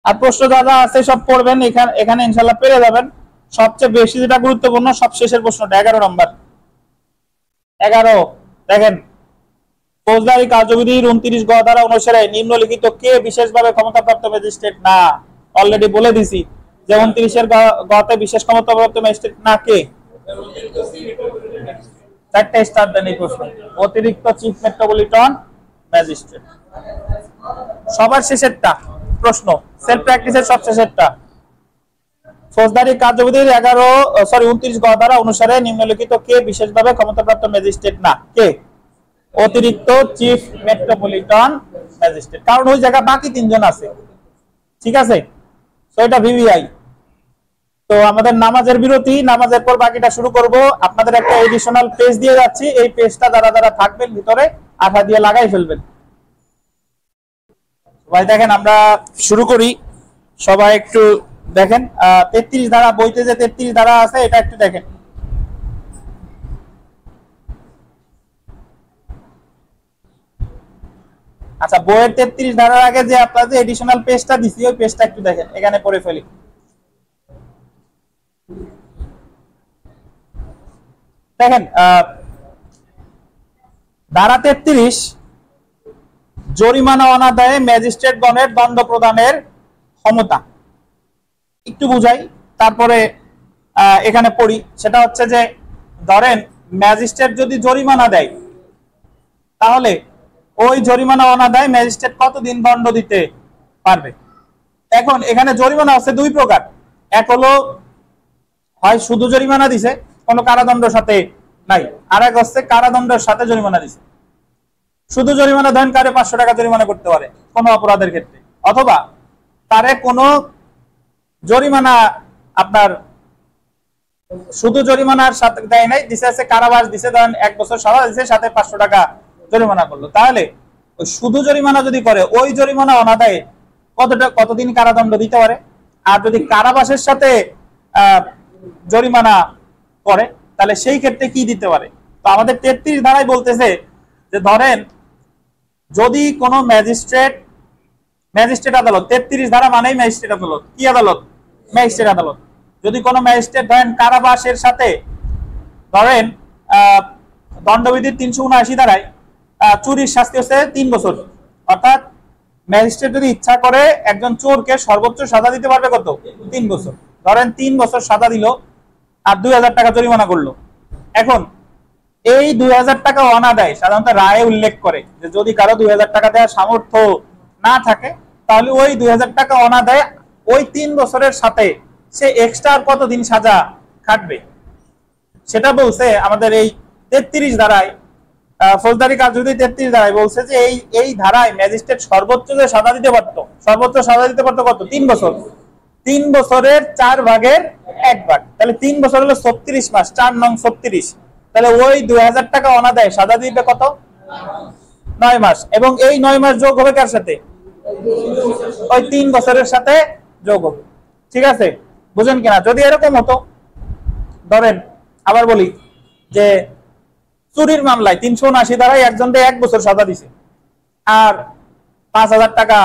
আর প্রশ্ন যা যা আছে সব পড়বেন, এখানে ইনশাআল্লাহ পেরে যাবেন। সবচেয়ে বেশি যেটা গুরুত্বপূর্ণ সব শেষের প্রশ্নটা 11 নম্বর। 11 দেখেন, ফৌজদারি কার্যবিধির 29 গ ধারা অনুসারে নিম্নলিখিত কে বিশেষভাবে ক্ষমতাপ্রাপ্ত ম্যাজিস্ট্রেট না? অলরেডি বলে দিছি যে 29-এর গতে বিশেষ ক্ষমতাপ্রাপ্ত ম্যাজিস্ট্রেট না কে? 4টে স্টার দেন এই প্রশ্ন। অতিরিক্ত চিফ মেট্রোপলিটন ম্যাজিস্ট্রেট। সবার শেষেরটা প্রশ্ন, সেলফ প্র্যাকটিসের সব শেষেরটা। ফৌজদারি কার্যবিধির 29 গ ধারা অনুসারে নিম্নলিখিত কে বিশেষভাবে ক্ষমতাপ্রাপ্ত ম্যাজিস্ট্রেট না? কে? অতিরিক্ত চিফ মেট্রোপলিটন ম্যাজিস্ট্রেট। কারণ ওই জায়গা বাকি 3 জন আছে, ঠিক আছে? তো এটা ভিভিআই। তো আমাদের নামাজের বিরতি, নামাজের পর বাকিটা শুরু করব। আপনাদের একটা এডিশনাল পেজ দিয়ে যাচ্ছি, এই পেজটা যারা যারা থাকবেন ভিতরে আঠা দিয়ে লাগাই ফেলবেন। ভাই দেখেন আমরা শুরু করি, সবাই একটু দেখেন। 33 ধারা, বইতে যে 33 ধারা আছে এটা একটু দেখেন। আচ্ছা বইয়ের 33 ধারার আগে যে আপনাদের এডিশনাল পেজটা দিছি ওই পেজটা একটু দেখেন, এখানে পড়ে ফেলি। দেখেন ধারা 33, জরিমানা অনাদায়ে ম্যাজিস্ট্রেটগণের দণ্ড প্রদানের ক্ষমতা। একটু বুঝাই তারপরে এখানে পড়ি। সেটা হচ্ছে যে ধরেন ম্যাজিস্ট্রেট যদি জরিমানা দেয়, তাহলে ওই জরিমানা অনাদায়ে ম্যাজিস্ট্রেট কতদিন দণ্ড দিতে পারবে? এখন এখানে জরিমানা আছে 2 প্রকার। এক হলো হয় শুধু জরিমানা দিছে, কোনো কারাদণ্ডের সাথে নাই, আর এক হচ্ছে কারাদণ্ডের সাথে জরিমানা দিছে। শুধু জরিমানা ধরেন কারে 500 টাকা জরিমানা করতে পারে কোনো অপরাধের ক্ষেত্রে, অথবা তারে কোনো জরিমানা আপনার শুধু জরিমানার সাথে দেয় নাই, দিছে আছে কারাবাস দিছে, ধরেন 1 বছর সাজা দিছে, সাথে 500 টাকা জরিমানা করলো। তাহলে ওই শুধু জরিমানা যদি করে, ওই জরিমানা অনাদায়ে কতদিন কারাদণ্ড দিতে পারে। আর যদি কারাবাসের সাথে জরিমানা করে তাহলে সেই ক্ষেত্রে কি দিতে পারে? তো আমাদের 33 ধারায় বলতেছে যে ধরেন যদি কোনো ম্যাজিস্ট্রেট আদালত, 33 ধারা মানেই ম্যাজিস্ট্রেট আদালত। কি আদালত? ম্যাজিস্ট্রেট আদালত। যদি কোনো ম্যাজিস্ট্রেট ধরেন কারাবাসের সাথে ধরেন দণ্ডবিধির 379 ধারায় চুরির শাস্তি হচ্ছে 3 বছর, অর্থাৎ ম্যাজিস্ট্রেট যদি ইচ্ছা করে একজন চোরকে সর্বোচ্চ সাজা দিতে পারবে কত? 3 বছর। ধরেন 3 বছর সাজা দিল আর 2000 টাকা জরিমানা করলো। এখন এই 2000 টাকা অনাদায় সাধারণত রায়ে উল্লেখ করে যে যদি কারো 2000 টাকা দেওয়ার সামর্থ্য না থাকে তাহলে ওই 2000 টাকা অনাদায় ওই 3 বছরের সাথে সে এক্সট্রা আর কতদিন সাজা খাটবে সেটা বলছে আমাদের এই 33 ধারায়। ফৌজদারি কার্যবিধি 33 ধারায় বলছে যে এই ধারায় ম্যাজিস্ট্রেট সর্বোচ্চ যে সাজা দিতে পারতো, সর্বোচ্চ সাজা দিতে পারতো কত? 3 বছর। 3 বছরের 4 ভাগের 1 ভাগ, তাহলে 3 বছর হলো 36 মাস, 4 নং 36, তাহলে ওই 2000 টাকা অনাদায় সাজা দিবে কত? 9 মাস। এবং এই 9 মাস যোগ হবে কার সাথে? ওই 3 বছরের সাথে যোগ হবে। ঠিক আছে, বুঝেন কিনা? যদি এরকম হতো, ধরেন আবার বলি যে চুরির মামলায় 379 ধারায় একজনকে 1 বছর সাজা দিছে আর 5000 টাকা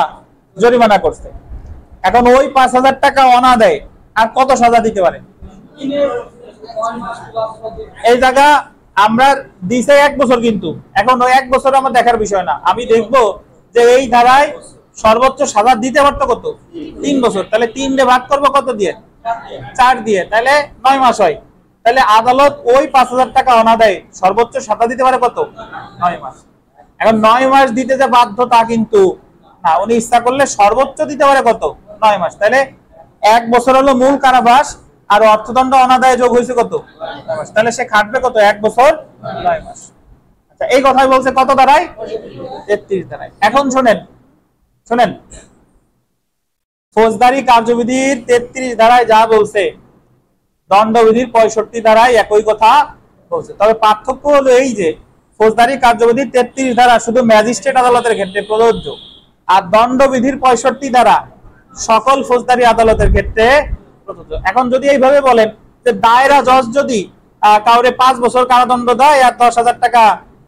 জরিমানা করছে, এখন ওই 5000 টাকা অনাদায় আর কত সাজা দিতে পারে? এই জায়গা আমরা দিছে 1 বছর, কিন্তু এখন ওই 1 বছর আমার দেখার বিষয় না, আমি দেখবো যে এই ধারায় সর্বোচ্চ সাজা দিতে পারতো কত? 3 বছর। তাহলে 3 দিয়ে ভাগ করবো কত দিয়ে? 4 দিয়ে, তাহলে 9 মাস হয়। তাহলে আদালত ওই 5000 টাকা অনাদায় সর্বোচ্চ সাজা দিতে পারে কত? 9 মাস। এখন 9 মাস দিতে যে বাধ্য তা কিন্তু না, উনি ইচ্ছা করলে সর্বোচ্চ দিতে পারে কত? 9 মাস। তাহলে 1 বছর হলো মূল কারাবাস আর অর্থদণ্ড অনাদায় যোগ হয়েছে কত? 9 মাস। তাহলে সে খাটবে কত? 1 বছর 9 মাস। আচ্ছা, এই কথাই বলছে কত ধারায়? 33 ধারায়। এখন শুনেন শুনেন, ফৌজদারি কার্যবিধির 33 ধারায় যা বলছে দণ্ডবিধির 65 ধারায় একই কথা বলছে। তবে পার্থক্য হলো এই যে ফৌজদারি কার্যবিধির 33 ধারা শুধু ম্যাজিস্ট্রেট আদালতের ক্ষেত্রে প্রযোজ্য, আর দণ্ডবিধির 65 ধারা সকল ফৌজদারি আদালতের ক্ষেত্রে প্রযোজ্য। এখন যদি এইভাবে বলেন যে দায়রা জজ যদি কাউরে 5 বছর কারাদণ্ড দেয় আর 10,000 টাকা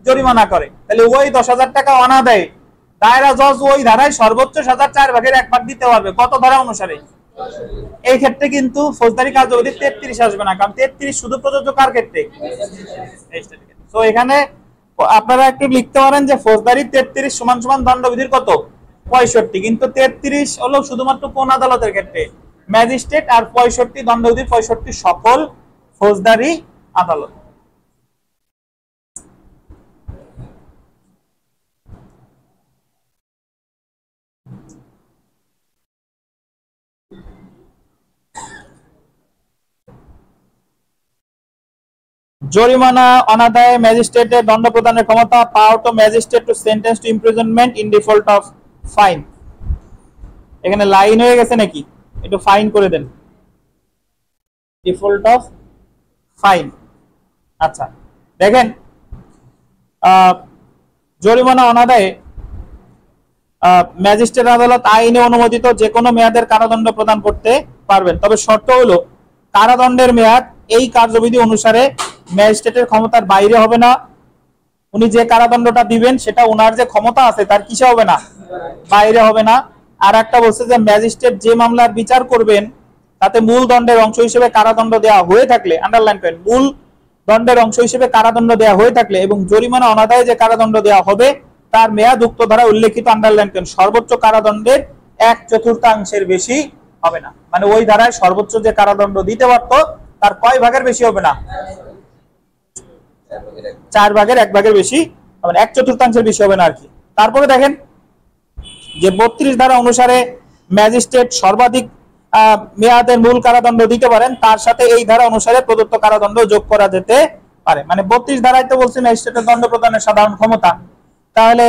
জরিমানা করে, তাহলে ওই 10,000 টাকা অনাদায় দায়রা জজ ওই ধারায় সর্বোচ্চ সাজা 4 ভাগের 1 ভাগ দিতে পারবে। কত ধারা অনুসারে? এই ক্ষেত্রে কিন্তু ফৌজদারি কার্যবিধি 33 আসবে না, কারণ 33 শুধু প্রযোজ্য কার ক্ষেত্রে? তো এখানে আপনারা একটু লিখতে পারেন যে ফৌজদারি 33 সমান সমান দণ্ডবিধির কত? 65, কিন্তু 33 হলো শুধুমাত্র কোন আদালতের ক্ষেত্রে? ম্যাজিস্ট্রেট, আর 65 দণ্ডবিধির 65 সকল ফৌজদারি আদালত। জরিমানা অনাদায়ে ম্যাজিস্ট্রেটের দণ্ড প্রদানের ক্ষমতা, power to magistrate to sentence to imprisonment in default of fine. এখানে লাইন হয়ে গেছে নাকি? একটু ফাইন করে দেন, ডিফল্ট অফ ফাইন। আচ্ছা দেখেন, জরিমানা অনাদায়ে ম্যাজিস্ট্রেট আদালত আইনে অনুমোদিত যে কোনো মেয়াদের কারাদণ্ড প্রদান করতে পারবেন, তবে শর্ত হলো কারাদণ্ডের মেয়াদ এই কার্যবিধি অনুসারে ম্যাজিস্ট্রেটের ক্ষমতার বাইরে হবে না। উনি যে কারাদণ্ডটা দিবেন সেটা ওনার যে ক্ষমতা আছে তার কিসে হবে না? বাইরে হবে না। আর একটা বলছে যে ম্যাজিস্ট্রেট যে মামলার বিচার করবেন তাতে মূল দণ্ডের অংশ হিসেবে কারাদণ্ড দেওয়া হয়ে থাকলে, আন্ডারলাইন করেন, মূল দণ্ডের অংশ হিসেবে কারাদণ্ড দেওয়া হয়ে থাকলে এবং জরিমানা অনাদায়ে যে কারাদণ্ড দেওয়া হবে তার মেয়াদ উক্ত ধারা উল্লেখিত, আন্ডারলাইন করেন, সর্বোচ্চ কারাদণ্ডের 1/4 বেশি হবে না। মানে ওই ধারায় সর্বোচ্চ যে কারাদণ্ড দিতে পারতো তার কয় ভাগের বেশি হবে না? 4 ভাগের 1 ভাগের বেশি হবে না, 1/4 বেশি হবে না আর কি। তারপরে দেখেন যে 32 ধারা অনুসারে ম্যাজিস্ট্রেট সর্বাধিক মেয়াদের মূল কারাদণ্ড দিতে পারেন, তার সাথে এই ধারা অনুসারে প্রদত্ত কারাদণ্ড যোগ করা যেতে পারে। মানে 32 ধারায় তো বলছে ম্যাজিস্ট্রেটের দণ্ড প্রদানের সাধারণ ক্ষমতা, তাহলে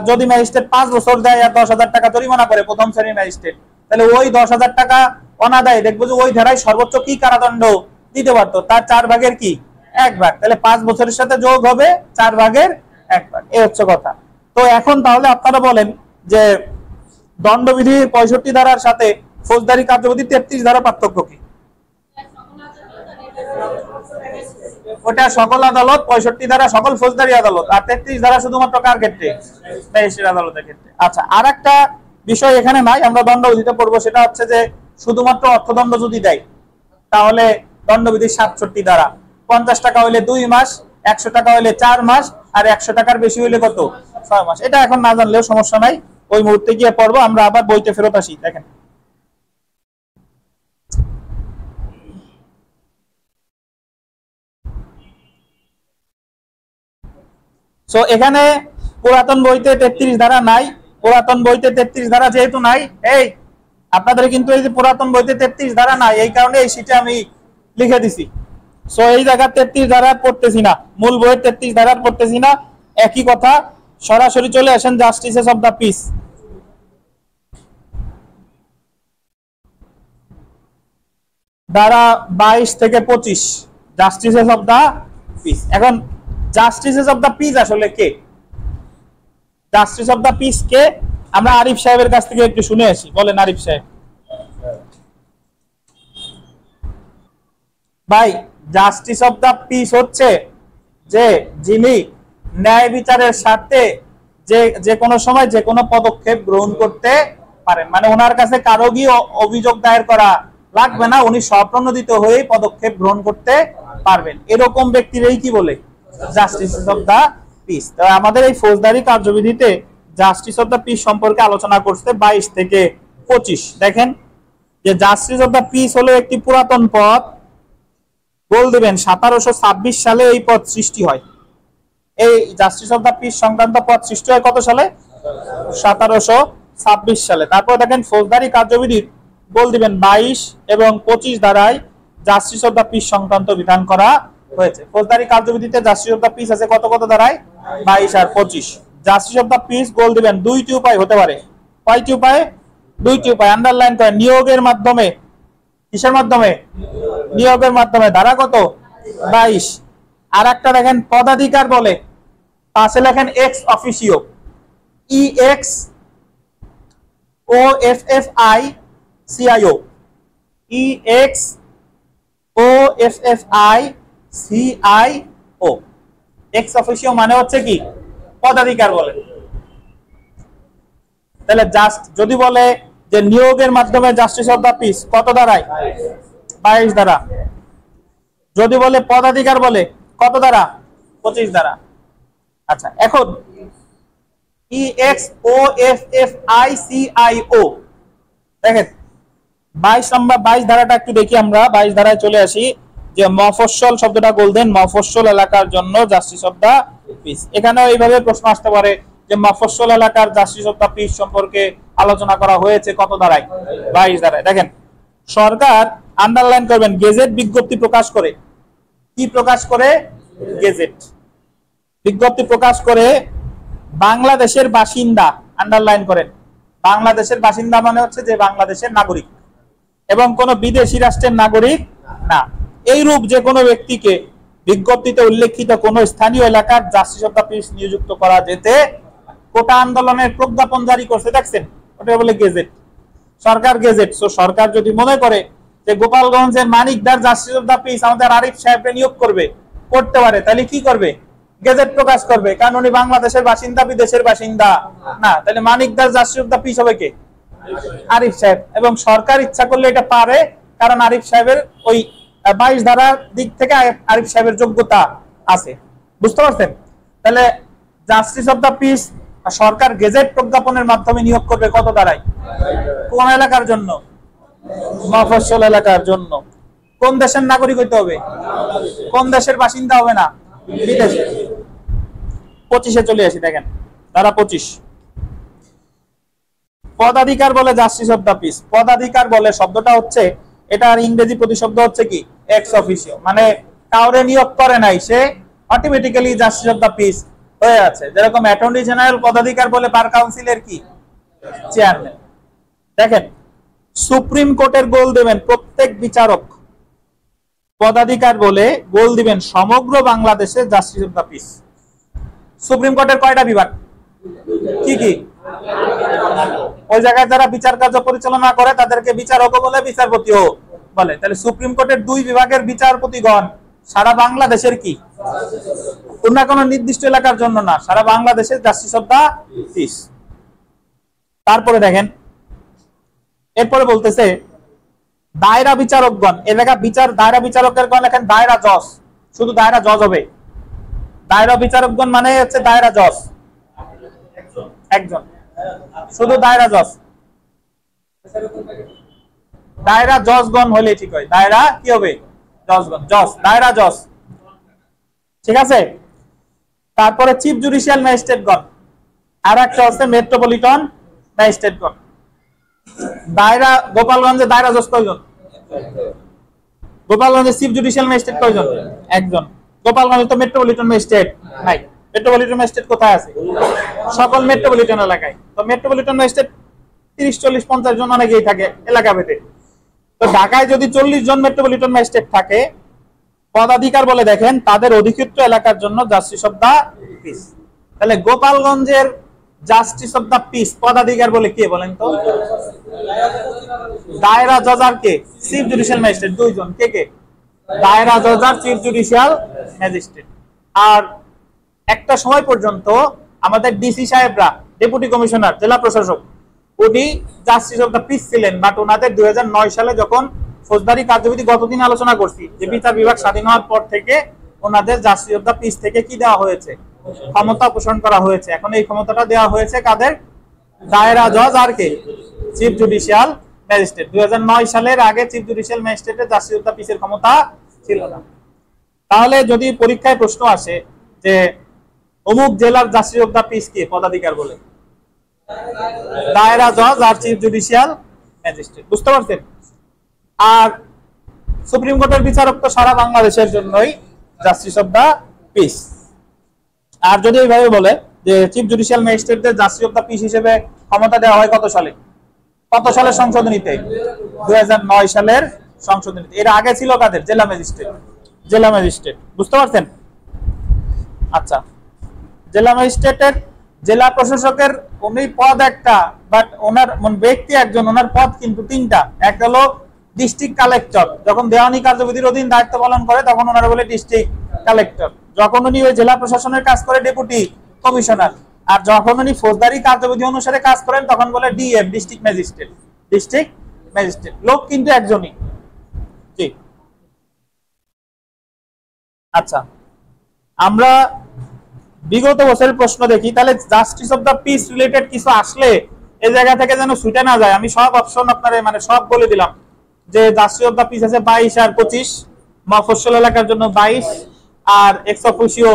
যদি ম্যাজিস্ট্রেট 5 বছর দেয় আর 10,000 টাকা জরিমানা করে প্রথম শ্রেণীর ম্যাজিস্ট্রেট, তাহলে ওই 10,000 টাকা অনাদায়ে দেখবো যে ওই ধারায় সর্বোচ্চ কি কারাদণ্ড দিতে পারতো? তার 4 ভাগের কি 1 ভাগ, তাহলে 5 বছরের সাথে যোগ হবে 4 ভাগের 1 ভাগ। এই হচ্ছে কথা। তো এখন তাহলে আপনারা বলেন যে দণ্ডবিধি 65 ধারার সাথে ফৌজদারি কার্যবিধি 33 ধারা পার্থক্য কি? ওটা সকল আদালত, 65 ধারা সকল ফৌজদারি আদালত, আর 33 ধারা শুধুমাত্র কার ক্ষেত্রে? ম্যাজিস্ট্রেট আদালতের ক্ষেত্রে। আচ্ছা, আর একটা বিষয় এখানে নাই, আমরা দণ্ডবিধিতে পড়বো, সেটা হচ্ছে যে শুধুমাত্র অর্থদণ্ড যদি দেয় তাহলে দণ্ডবিধি 67 ধারা 50 টাকা হইলে 2 মাস, 100 টাকা হইলে 4 মাস, আর 100 টাকার বেশি হইলে কত? 6 মাস। এটা এখন না জানলেও সমস্যা নাই, ওই মুহূর্তে গিয়ে পড়বো। আমরা আবার বইতে ফেরত আসি। দেখেন সো এখানে পুরাতন বইতে 33 ধারা নাই, পুরাতন বইতে 33 ধারা যেহেতু নাই, এই আপনাদের কিন্তু এই যে পুরাতন বইতে 33 ধারা নাই, এই কারণে এই শীটে আমি লিখে দিছি। সো এই জায়গা 33 ধারা পড়তেছি না, মূল বইয়ের 33 ধারা পড়তেছি না, একই কথা। সরাসরি চলে আসেন জাস্টিসেস অফ দ্য পিস। ধারা 22 থেকে 25 জাস্টিসেস অফ দ্য পিস। এখন জাস্টিসেস অফ দ্য পিস আসলে কে? জাস্টিস অফ দ্য পিস কে? আমরা আরিফ সাহেবের কাছ থেকে একটু শুনে আসি। বলেন আরিফ সাহেব। ভাই, জাস্টিস অফ দ্য পিস হচ্ছে যে যিনি ন্যায় বিচারের স্বার্থে যে কোনো সময় যে কোনো পদক্ষেপ গ্রহণ করতে পারেন, মানে ওনার কাছে কারো গিয়ে অভিযোগ দায়ের করা লাগবে না, উনি স্বপ্রণোদিত হয়ে পদক্ষেপ গ্রহণ করতে পারবেন, এরকম ব্যক্তিরই কি বলে? Justice of the piece. তো আমাদের এই ফৌজদারি কার্যবিধিতে জাস্টিস অফ দ্য পিস সম্পর্কে আলোচনা করতে 22 থেকে 25। দেখেন যে জাস্টিস অফ দ্য পিস হলো একটি পুরাতন পদ। গোল দিবেন 1726 সালে এই পদ সৃষ্টি হয়। এই জাস্টিস অফ দ্য পিস সংক্রান্ত পদ সৃষ্টি হয় কত সালে? 1726 সালে। তারপর দেখেন ফৌজদারি কার্যবিধির গোল দিবেন 22 এবং 25 ধারায় জাস্টিস অফ দ্য পিস সংক্রান্ত বিধান করা হয়েছে। ফৌজদারি কার্যবিধিতে জাস্টিস অফ দ্য পিস আছে কত কত ধারায়? 22 আর 25। জাস্টিস অফ দ্য পিস গোল দিবেন দুইটি উপায় হতে পারে। কয়টি উপায়? দুইটি উপায়। আন্ডারলাইন করেন। নিয়োগের মাধ্যমে। কিসের মাধ্যমে? নিয়োগের মাধ্যমে। ধারা কত? 22। আর একটা দেখেন পদাধিকার বলে, পাশে লেখেন ex officio, E X O F F I C I O, E X O F F I C I O. Ex officio মানে হচ্ছে কি? পদাধিকার বলে। তাহলে জাস্ট যদি বলে যে নিয়োগের মাধ্যমে জাস্টিস অফ দ্য পিস কত ধারায়? 22 ধারা। যদি বলে পদাধিকার বলে কত ধারা? 25 ধারা। আচ্ছা, এখন E X O F F I CIO, দেখেন 22 নম্বর 22 ধারাটা একটু দেখি আমরা। 22 ধারায় চলে আসি যে মফস্বল শব্দটা গোল্ডেন, মফস্বল এলাকার জন্য জাস্টিস অফ দ্য পিস। এখানেও এইভাবে প্রশ্ন আসতে পারে যে মফস্বল এলাকার জাস্টিস অফ দ্য পিস সম্পর্কে আলোচনা করা হয়েছে কত ধারায়? 22 ধারায়। দেখেন সরকার, আন্ডারলাইন করবেন, গেজেট বিজ্ঞপ্তি প্রকাশ করে। কি প্রকাশ করে? গেজেট বিজ্ঞপ্তি প্রকাশ করে বাংলাদেশের বাসিন্দা, আন্ডারলাইন করেন, বাংলাদেশের বাসিন্দা মানে হচ্ছে যে বাংলাদেশের নাগরিক এবং কোন বিদেশি রাষ্ট্রের নাগরিক না, এইরূপ যে কোনো ব্যক্তিকে বিজ্ঞপ্তিতে উল্লেখিত কোন স্থানীয় এলাকার জাস্টিস অফ দ্য পিস নিযুক্ত করা যেতে। কোটা আন্দোলনের প্রজ্ঞাপন জারি করছে, দেখছেন, ওটা বলে গেজেট। সরকার গেজেট। সো সরকার যদি মনে করে যে গোপালগঞ্জের মানিকদার জাস্টিস অফ দ্য পিস আমাদের আরিফ সাহেবকে নিয়োগ করতে পারে, তাহলে কি করবে? গেজেট প্রকাশ করবে, কারণ উনি বাংলাদেশের বাসিন্দা, বিদেশের বাসিন্দা না। তাহলে মানিকদার জাস্টিস অফ দ্য পিস হবে কে? আরিফ সাহেব। এবং সরকার ইচ্ছা করলে এটা পারে, কারণ আরিফ সাহেবের ওই 22 ধারার দিক থেকে আরিফ সাহেবের যোগ্যতা আছে। বুঝতে পারছেন? তাহলে জাস্টিস অফ দ্য পিস সরকার গেজেট প্রজ্ঞাপনের মাধ্যমে নিয়োগ করবে কত ধারায়? কোন এলাকার জন্য? মফস্বল এলাকার জন্য। কোন দেশের নাগরিক হইতে হবে? কোন দেশের বাসিন্দা হবে না? বিদেশে। 25-এ চলে আসি। দেখেন ধারা 25, পদাধিকার বলে জাস্টিস অফ দ্য পিস। পদাধিকার বলে শব্দটা হচ্ছে, এটার ইংরেজি প্রতিশব্দ হচ্ছে কি? এক্স অফিসিও, মানে কাউরে নিয়োগ করে নাই, সে automatically justice of the peace হয়ে আছে। যেরকম অ্যাটর্নি জেনারেল পদাধিকার বলে বার কাউন্সিলের কি? চেয়ারম্যান। দেখেন সুপ্রিম কোর্টের গোল দেবেন প্রত্যেক বিচারক, পদাধিকার বলে গোল দিবেন সমগ্র বাংলাদেশের justice of the piece. Supreme কোর্টের কয়টা বিভাগ? কি কি? ওই জায়গায় যারা বিচার কার্য পরিচালনা করে তাদেরকে বিচারকও বলে, বিচারপতিও বলে। তাহলে সুপ্রিম কোর্টের 2 বিভাগের বিচারপতিগণ সারা বাংলাদেশের কি? অন্য কোনো নির্দিষ্ট এলাকার জন্য না, সারা বাংলাদেশের জাস্টিস অফ দ্য পিস। তারপরে দেখেন এরপরে বলতেছে দায়রা বিচারকগণ। এর লেখা দায়রা বিচারকের গণ লেখেন দায়রা জজ, শুধু দায়রা জজ হবে। দায়রা বিচারকগণ মানে হচ্ছে দায়রা জজ একজন, শুধু দায়রা জজ। দায়রা জজগণ হলে ঠিক হয়। দায়রা কি হবে? জজগণ, জজ, দায়রা জজ। ঠিক আছে। তারপরে চিফ জুডিশিয়াল ম্যাজিস্ট্রেটগণ, আর একটা হচ্ছে মেট্রোপলিটন ম্যাজিস্ট্রেটগণ। দায়রা গোপালগঞ্জে দায়রা জজ কয়জন? গোপালগঞ্জে চিফ জুডিশিয়াল ম্যাজিস্ট্রেট কয়জন? একজন। গোপালগঞ্জে তো মেট্রোপলিটন ম্যাজিস্ট্রেট নাই। মেট্রোপলিটন ম্যাজিস্ট্রেট কোথায় আছে? সকল মেট্রোপলিটন এলাকায়। তো মেট্রোপলিটন ম্যাজিস্ট্রেট 30, 40, 50 জন অনেকেই থাকে এলাকা ভেদে। তো ঢাকায় যদি 40 জন মেট্রোপলিটন ম্যাজিস্ট্রেট থাকে, পদাধিকার বলে দেখেন তাদের অধিক্ষিপ্ত এলাকার জন্য জাস্টিস অফ দা পিস। তাহলে গোপালগঞ্জের জাস্টিস অফ দা পিস পদাধিকার বলে কে বলেন তো? দায়রা জজ আর কে? চিফ জুডিশিয়াল ম্যাজিস্ট্রেট, দুইজন। কে কে? দায়রা জজ আর চিফ জুডিশিয়াল ম্যাজিস্ট্রেট। আর একটা সময় পর্যন্ত আমাদের ডিসি সাহেবরা, ডেপুটি কমিশনার, জেলা প্রশাসক, উনি জাস্টিস অফ দা পিস ছিলেন। বাট ওনাদের 2009 সালে যখন ফৌজদারি কার্যবিধি গতদিন আলোচনা করছি, যে বিচার বিভাগ স্বাধীন হওয়ার পর থেকে ওনাদের জাস্টিস অফ দা পিস থেকে কি দেওয়া হয়েছে? ক্ষমতা পোষণ করা হয়েছে। এখন এই ক্ষমতাটা দেওয়া হয়েছে কাদের? দায়রা জজ আর কে? Chief judicial magistrate. 2009 সালের আগে চিফ জুডিশিয়াল ম্যাজিস্ট্রেটের জাস্টিস অফ দা পিসের ক্ষমতা ছিল না। তাহলে যদি পরীক্ষায় প্রশ্ন আসে যে অমুক জেলার জাস্টিস অফ দা পিস কে, পদাধিকার বলে দায়রা জজ আর চিফ জুডিশিয়াল ম্যাজিস্ট্রেট। বুঝতে পারছেন? আর সুপ্রিম কোর্টের বিচারক তো সারা বাংলাদেশের জন্যই জাস্টিস অফ দা পিস। আর যদি এইভাবে বলে যে চিফ জুডিশিয়াল ম্যাজিস্ট্রেটদের জাস্টিস অফ দা পিস হিসেবে ক্ষমতা দেওয়া হয় কত সালে? কত সালের সংশোধনীতে? 2009 সালের সংশোধনীতে। এর আগে ছিল কাদের? জেলা ম্যাজিস্ট্রেট। জেলা ম্যাজিস্ট্রেট। বুঝতে পারছেন? আচ্ছা, জেলা ম্যাজিস্ট্রেটের, জেলা প্রশাসকের উনি পদ একটা, বাট ওনার ব্যক্তি একজন, ওনার পদ কিন্তু তিনটা। একটা হলো ডিস্ট্রিক্ট কালেক্টর, যখন দেওয়ানি কার্যবিধির অধীন দায়িত্ব পালন করে তখন ওনারা বলে ডিস্ট্রিক্ট কালেক্টর। যখন উনি ওই জেলা প্রশাসনের কাজ করে ডেপুটি কমিশনার। আর যখন উনি ফৌজদারি কার্যবিধি অনুসারে কাজ করেন তখন বলে DM, district magistrate. District magistrate. লোক কিন্তু একজনই। জি। আচ্ছা, আমরা বিগত বছরের প্রশ্ন দেখি, তাহলে justice of the peace related কিছু আসলে এই জায়গা থেকে যেন ছুটে না যায়। আমি সব অপশন আপনারে সব বলে দিলাম যে জাস্টিস অফ দা পিস আছে 22 আর 25, মফস্বল এলাকার জন্য 22, আর এক্স অফিসিও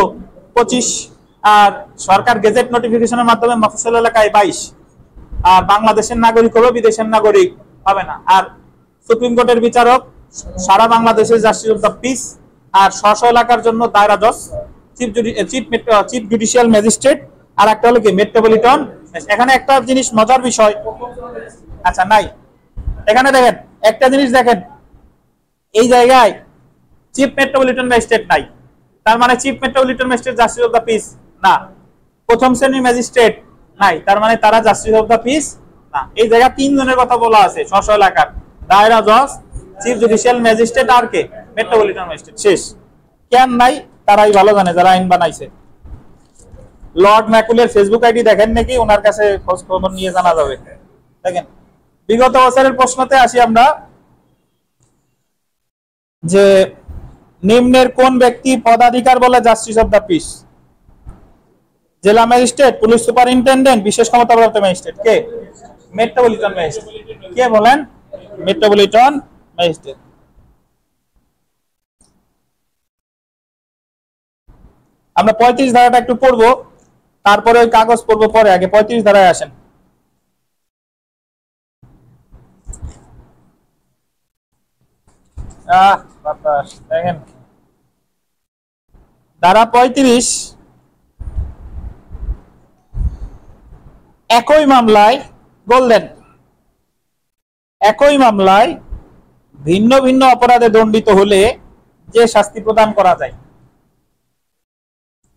25, আর সরকার গেজেট নোটিফিকেশনের মাধ্যমে মফস্বল এলাকায় 22, আর বাংলাদেশের নাগরিক হবে, বিদেশের নাগরিক হবে না। আর সুপ্রিম কোর্টের বিচারক সারা বাংলাদেশের জাস্টিস অফ দা পিস, আর স্ব এলাকার জন্য দায়রা জজ, চিফ জুডিশিয়াল ম্যাজিস্ট্রেট, আর একটা হলো কি মেট্রোপলিটন। এখানে একটা জিনিস মজার বিষয়, আচ্ছা নাই, এখানে দেখেন একটা জিনিস দেখেন, এই জায়গায় চিফ মেট্রোপলিটন ম্যাজিস্ট্রেট নাই। তার মানে chief metropolitan magistrate justice of the peace না। প্রথম শ্রেণীর ম্যাজিস্ট্রেট নাই, তার মানে তারা জাস্টিস অফ দা পিস না। এই জায়গা তিনজনের কথা বলা আছে স্ব এলাকার, দায়রা জজ, চিফ জুডিশিয়াল ম্যাজিস্ট্রেট আর কে? Metropolitan magistrate. শেষ। কেন নাই তারাই ভালো জানে, যারা আইন বানাইছে। লর্ড ম্যাকুলের ফেসবুক আইডি দেখেন নাকি? ওনার কাছে খোঁজ খবর নিয়ে জানা যাবে। দেখেন বিগত বছরের প্রশ্নতে আসি আমরা, যে নিম্নের কোন ব্যক্তি পদাধিকার বলে জাস্টিস অফ দা পিস? জেলা ম্যাজিস্ট্রেট, পুলিশ সুপারিনটেন্ডেন্ট, বিশেষ ক্ষমতাপ্রাপ্ত ম্যাজিস্ট্রেট। কে? Metropolitan magistrate. কে বলেন? Metropolitan magistrate. আমরা 35 ধারাটা একটু পড়বো, তারপরে ওই কাগজ পড়বো পরে। আগে 35 ধারায় আসেন। দেখেন ধারা 35, একই মামলায় বললেন, একই মামলায় ভিন্ন ভিন্ন অপরাধে দণ্ডিত হলে যে শাস্তি প্রদান করা যায়।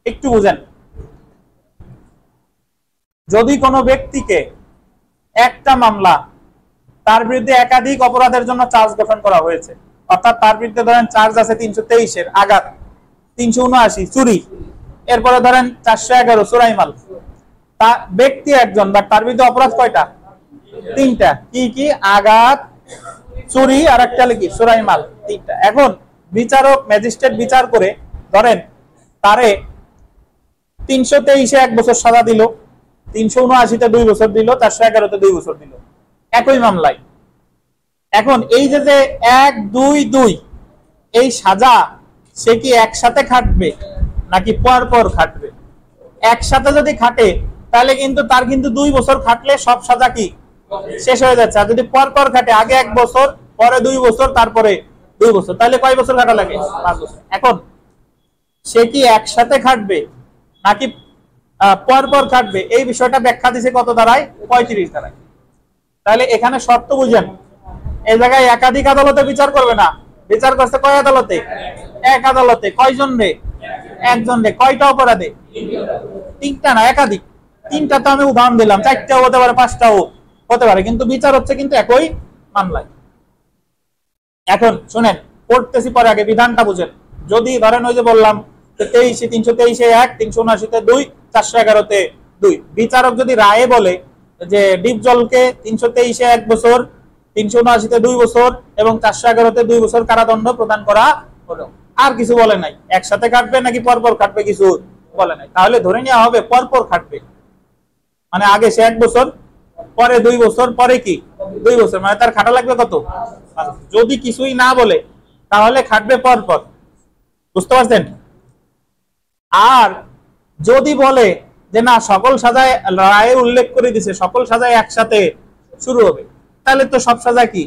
একটু বুঝেন, যদি কোনো ব্যক্তিকে একটা মামলা, তার বিরুদ্ধে একাধিক অপরাধের জন্য চার্জ গঠন করা হয়েছে, অর্থাৎ তার বিরুদ্ধে ধরেন চার্জ আছে 323 এর আঘাত, 379 চুরি, এরপরে ধরেন 411 চোরাই মাল। তা ব্যক্তি একজন, বা তার বিরুদ্ধে অপরাধ কয়টা? তিনটা। কি কি? আঘাত, চুরি, আর একটা কি? চোরাই মাল। তিনটা। এখন বিচারক, ম্যাজিস্ট্রেট বিচার করে ধরেন তারে 323-এ 1 বছর সাজা দিল, 379-তে 2 বছর দিল, 411-তে 2 বছর দিল, একই মামলায়। এখন এই যে 1, 2, 2 এই সাজা সে কি একসাথে খাটবে নাকি পর পর খাটবে? একসাথে যদি খাটে তাহলে কিন্তু তার কিন্তু 2 বছর খাটলে সব সাজা কি শেষ হয়ে যাচ্ছে। আর যদি পর পর খাটে, আগে 1 বছর, পরে 2 বছর, তারপরে 2 বছর, তাহলে কয় বছর খাটা লাগে? 5 বছর। এখন সে কি একসাথে খাটবে নাকি পর পর খাটবে, এই বিষয়টা ব্যাখ্যা দিছে কত ধারায়? 35 ধারায়। তাহলে এখানে শর্ত বুঝেন, এই জায়গায় একাধিক আদালতে বিচার করবে না, বিচার করছে কয় আদালতে? এক আদালতে। কয়জন রে? একজন রে। কয়টা অপরাধে? 3টা না, একাধিক। 3টা তো আমি উদাহরণ দিলাম, 4টাও হতে পারে, 5টাও হতে পারে, কিন্তু বিচার হচ্ছে কিন্তু একই মামলায়। এখন শুনেন, পড়তেছি পরে, আগে বিধানটা বুঝেন। যদি ধরেন ওই যে বললাম 23 323 1, 379 2, 411 2, বিচারক যদি রায়ে বলে যে ডিপজলকে 323 1 বছর, 379 2 বছর এবং 411 2 বছর কারাদণ্ড প্রদান করা হলো, আর কিছু বলে নাই, একসাথে কাটবে নাকি পরপর কাটবে কিছু বলে নাই, তাহলে ধরে নেওয়া হবে পরপর কাটবে। মানে আগে সে 1 বছর, পরে 2 বছর, পরে কি 2 বছর, মানে তার খাটা লাগবে কত? যদি কিছুই না বলে তাহলে খাটবে পরপর। বুঝতে পারছেন? আর যদি বলে যে না, সকল সাজায় রায়ে উল্লেখ করে দিছে সকল সাজায় একসাথে শুরু হবে, তাহলে তো সব সাজা কি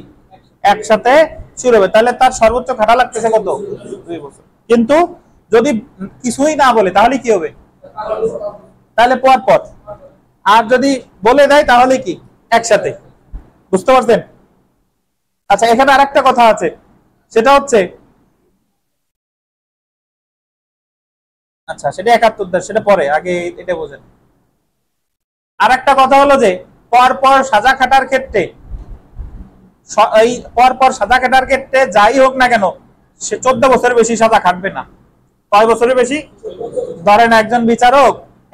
একসাথে শুরু হবে, তাহলে তার সর্বোচ্চ খাটা লাগতেছে কত? 2 বছর। কিন্তু যদি কিছুই না বলে তাহলে কি হবে? তাহলে পর পর। আর যদি বলে দেয় তাহলে কি একসাথে। বুঝতে পারছেন? আচ্ছা, এখানে আরেকটা কথা আছে, সেটা হচ্ছে, আচ্ছা সেটা 71, সেটা পরে, আগে এটা বোঝেন। আরেকটা কথা হলো যে পর পর সাজা খাটার ক্ষেত্রে, এই পর পর সাজা খাটার ক্ষেত্রে যাই হোক না কেন সে 14 বছরের বেশি সাজা খাটবে না। কয় বছরের বেশি? ধরেন একজন বিচারক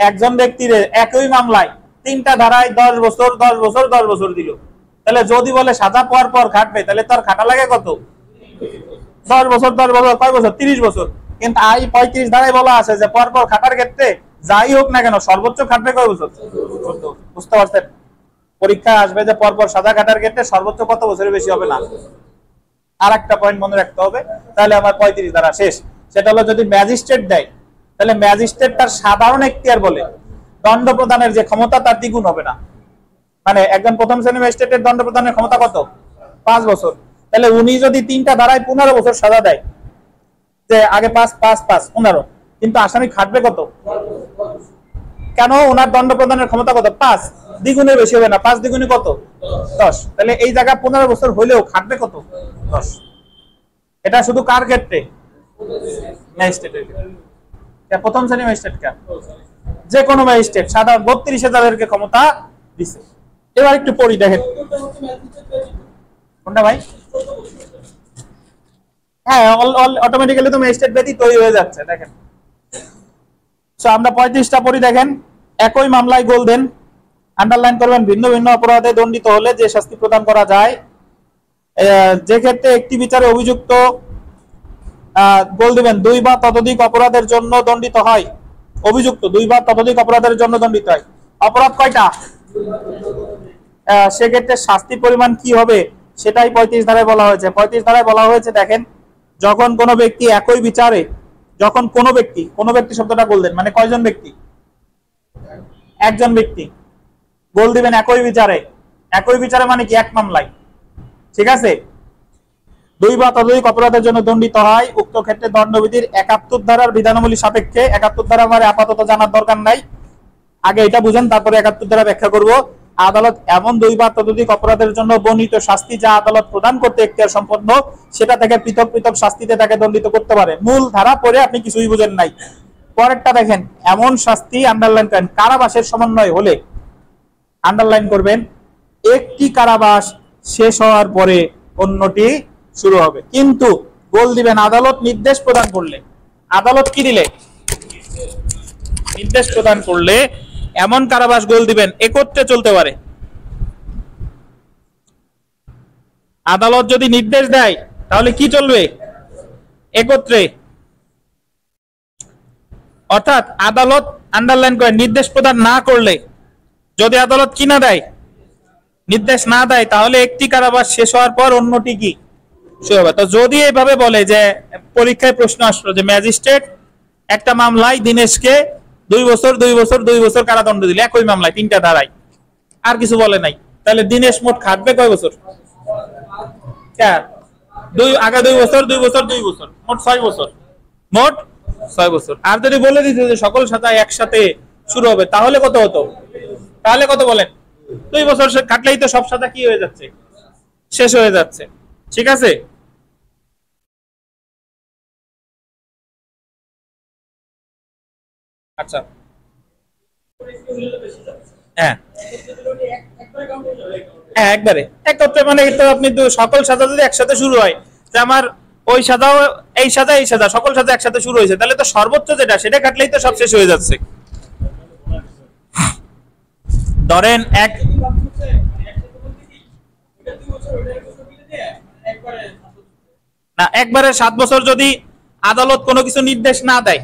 একজন ব্যক্তির একই মামলায় 3টা ধারায় 10 বছর 10 বছর 10 বছর দিল, তাহলে যদি বলে সাজা পর পর খাটবে, তাহলে তার খাটা লাগে কত? 10 বছর 10 বছর, কয় বছর? 30 বছর। কিন্তু আই 35 ধারায় বলা আছে যে পর পর খাটার ক্ষেত্রে যাই হোক না কেন সর্বোচ্চ খাটবে কয় বছর? 14। বুঝতে পারছেন? পরীক্ষা আসবে যে পর পর সাজা খাটার ক্ষেত্রে সর্বোচ্চ কত বছরের বেশি হবে না। আর একটা পয়েন্ট মনে রাখতে হবে, তাহলে আমার 35 ধারা শেষ। সেটা হলো যদি ম্যাজিস্ট্রেট দেয়, তাহলে ম্যাজিস্ট্রেট তার সাধারণ এখতিয়ার বলে দণ্ড প্রদানের যে ক্ষমতা তার দ্বিগুণ হবে না। মানে একজন প্রথম শ্রেণী ম্যাজিস্ট্রেটের দণ্ড প্রদানের ক্ষমতা কত? 5 বছর। তাহলে উনি যদি 3টা ধারায় 15 বছর সাজা দেয়, যে আগে 5 5 5 15, কিন্তু আসামি খাটবে কত? কেন? ওনার দণ্ড প্রদানের ক্ষমতা কত? 5, দ্বিগুণের বেশি হবে না। 5 দ্বিগুণে কত? 10। তাহলে এই জায়গা 15 বছর হইলেও খাটবে কত? 10। এটা শুধু কার ক্ষেত্রে? ম্যাজিস্ট্রেটের ক্ষেত্রে। প্রথম শ্রেণী ম্যাজিস্ট্রেট কেন? যে কোনো ম্যাজিস্ট্রেট সাধারণ 32,000-এরকে ক্ষমতা দিছে। এবার একটু পড়ি, দেখেন কোনটা ভাই? হ্যাঁ, অটোমেটিক্যালি তো ম্যাজিস্ট্রেট ব্যতীত তৈরি হয়ে যাচ্ছে। দেখেন, সো আমরা 35টা পড়ি। দেখেন, একই মামলায় গোল দেন, আন্ডারলাইন করবেন, ভিন্ন ভিন্ন অপরাধে দণ্ডিত হলে যে শাস্তি প্রদান করা যায়, যে ক্ষেত্রে একটি বিচারে অভিযুক্ত গোল দিবেন 2 বা ততোধিক অপরাধের জন্য দণ্ডিত হয়। অভিযুক্ত 2 বা ততোধিক অপরাধের জন্য দণ্ডিত হয়। অপরাধ কয়টা? সেক্ষেত্রে শাস্তির পরিমাণ কি হবে সেটাই 35 ধারায় বলা হয়েছে। 35 ধারায় বলা হয়েছে, দেখেন, যখন কোনো ব্যক্তি একই বিচারে, যখন কোনো ব্যক্তি শব্দটা বললেন, মানে কয়জন ব্যক্তি? একজন ব্যক্তি গোল দিবেন একই বিচারে। একই বিচারে মানে কি? এক মামলায়। ঠিক আছে? 2 বা ততোধিক অপরাধের জন্য দণ্ডিত হয়, উক্ত ক্ষেত্রে দণ্ডবিধির 71 ধারার বিধানাবলী সাপেক্ষে, 71 ধারা মানে আপাতত জানার দরকার নাই, আগে এটা বুঝেন, তারপরে 71 ধারা ব্যাখ্যা করব। আদালত এমন 2 বা ততোধিক অপরাধের জন্য বর্ণিত শাস্তি যা আদালত প্রদান করতে এখতিয়ার সম্পন্ন, সেটা থেকে পৃথক পৃথক শাস্তিতে তাকে দণ্ডিত করতে পারে। মূল ধারা পড়ে আপনি কিছুই বুঝেন নাই। পরেরটা দেখেন, এমন শাস্তি, আন্ডারলাইন করেন, কারাবাসের সমন্বয় হলে, আন্ডারলাইন করবেন, একটি কারাবাস শেষ হওয়ার পরে অন্যটি শুরু হবে। কিন্তু গোল দিবেন আদালত নির্দেশ প্রদান করলে। আদালত কি দিলে? নির্দেশ প্রদান করলে এমন কারাবাস গোল দিবেন একত্রে চলতে পারে। আদালত যদি নির্দেশ দেয় তাহলে কি চলবে? একত্রে। অর্থাৎ আদালত, আন্ডারলাইন করে, নির্দেশ প্রদান না করলে, যদি আদালত কি না দেয়, নির্দেশ না দেয়, তাহলে একটি কারাবাস শেষ হওয়ার পর অন্যটি কি শুরু হবে। তো যদি এইভাবে বলে, যে পরীক্ষায় প্রশ্ন আসলো যে ম্যাজিস্ট্রেট একটা মামলায় দিনেশকে 2 বছর 2 বছর 2 বছর কারাদণ্ড দিল একই মামলায়, 3টা ধারায়, আর কিছু বলে নাই। তাহলে দিনেশ মোট খাটবে কয় বছর? আগে 2 বছর 2 বছর 2 বছর, মোট 6 বছর, মোট 6 বছর। আর যদি বলে দিতে যে সকল সাজা একসাথে শুরু হবে, তাহলে কত হতো? তাহলে কত বলেন? 2 বছর কাটলেই তো সব সাজা কি হয়ে যাচ্ছে? শেষ হয়ে যাচ্ছে। ঠিক আছে? আচ্ছা, হ্যাঁ হ্যাঁ একবারে একত্রে, মানে তো আপনি তো সকল সাজা যদি একসাথে শুরু হয়, যে আমার ওই সাজাও এই সাজা এই সাজা সকল সাজা একসাথে শুরু হয়েছে, তাহলে তো সর্বোচ্চ যেটা সেটা কাটলেই তো সব শেষ হয়ে যাচ্ছে। ধরেন এক না, একবারে 7 বছর যদি আদালত কোনো কিছু নির্দেশ না দেয়,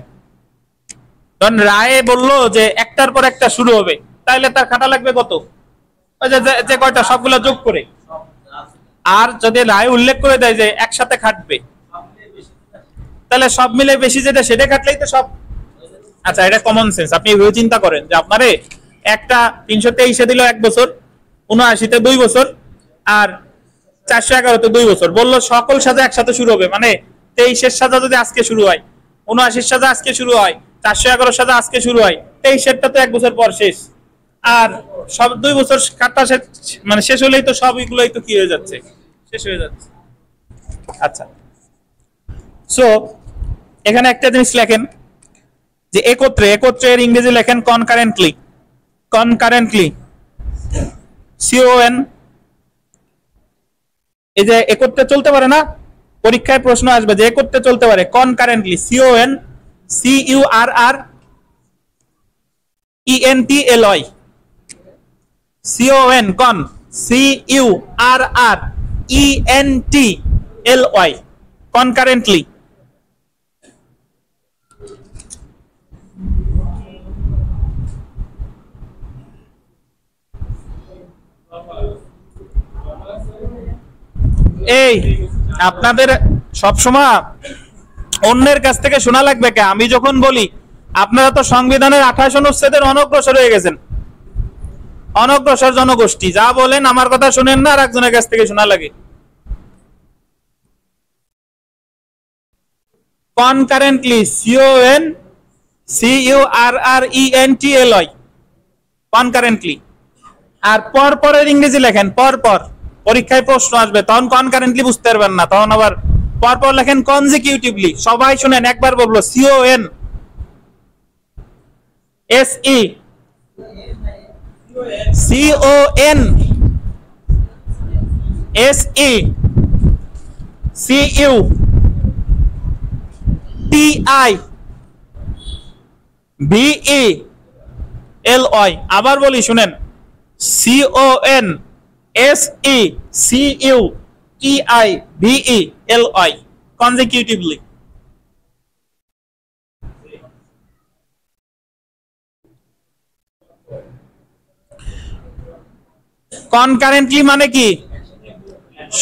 কারণ রায়ে বললো যে একটার পর একটা শুরু হবে, তাহলে তার খাটা লাগবে কত? ওই যে কয়টা সবগুলো যোগ করে। আর যদি রায় উল্লেখ করে দেয় যে একসাথে খাটবে, তাহলে সব মিলে বেশি যেটা সেটা কাটলেই তো সব। আচ্ছা, এটা কমন সেন্স, আপনি এভাবে চিন্তা করেন যে আপনারে একটা 323-এ দিল 1 বছর, 79-তে 2 বছর, আর 411-তে 2 বছর, বললো সকল সাজা একসাথে শুরু হবে, মানে 23-এর সাজা যদি আজকে শুরু হয়, 79-এর সাজা আজকে শুরু হয়, 411 সাজা আজকে শুরু হয়, 23-এরটা তো 1 বছর পর শেষ, আর সব 2 বছর কাটা শেষ, মানে শেষ হলেই তো সবগুলোই তো কি হয়ে যাচ্ছে? শেষ হয়ে যাচ্ছে। আচ্ছা, সো এখানে একটা জিনিস লেখেন যে একত্রে, একত্রের ইংরেজি লেখেন কনকারেন্টলি, কনকারেন্টলি, CON, এই যে একত্রে চলতে পারে না, পরীক্ষায় প্রশ্ন আসবে যে একত্রে চলতে পারে, কনকারেন্টলি, CON CURRENTLY, CON কন, CURRENTLY, কনকারেন্টলি। এই আপনাদের সবসময় অন্যের কাছ থেকে শোনা লাগবে কে? আমি যখন বলি, আপনারা তো সংবিধানের 28 অনুচ্ছেদের অনগ্রসর হয়ে গেছেন, অনগ্রসর জনগোষ্ঠী, যা বলেন আমার কথা শুনেন না, আর একজনের কাছ থেকে শোনা লাগে। Concurrently, CONCURRENTLY, concurrently. আর পর পরের ইংরেজি লেখেন পর পর, পরীক্ষায় প্রশ্ন আসবে তখন কনকারেন্টলি বুঝতে পারবেন না, তখন আবার পর পর লেখেন কনজিকিউটিভলি। সবাই শুনেন, একবার বলবো, CON SE CON SE CUTIVELY। আবার বলি শুনেন, CON SECUTIVELY, consecutively। কনকারেন্টলি মানে কি?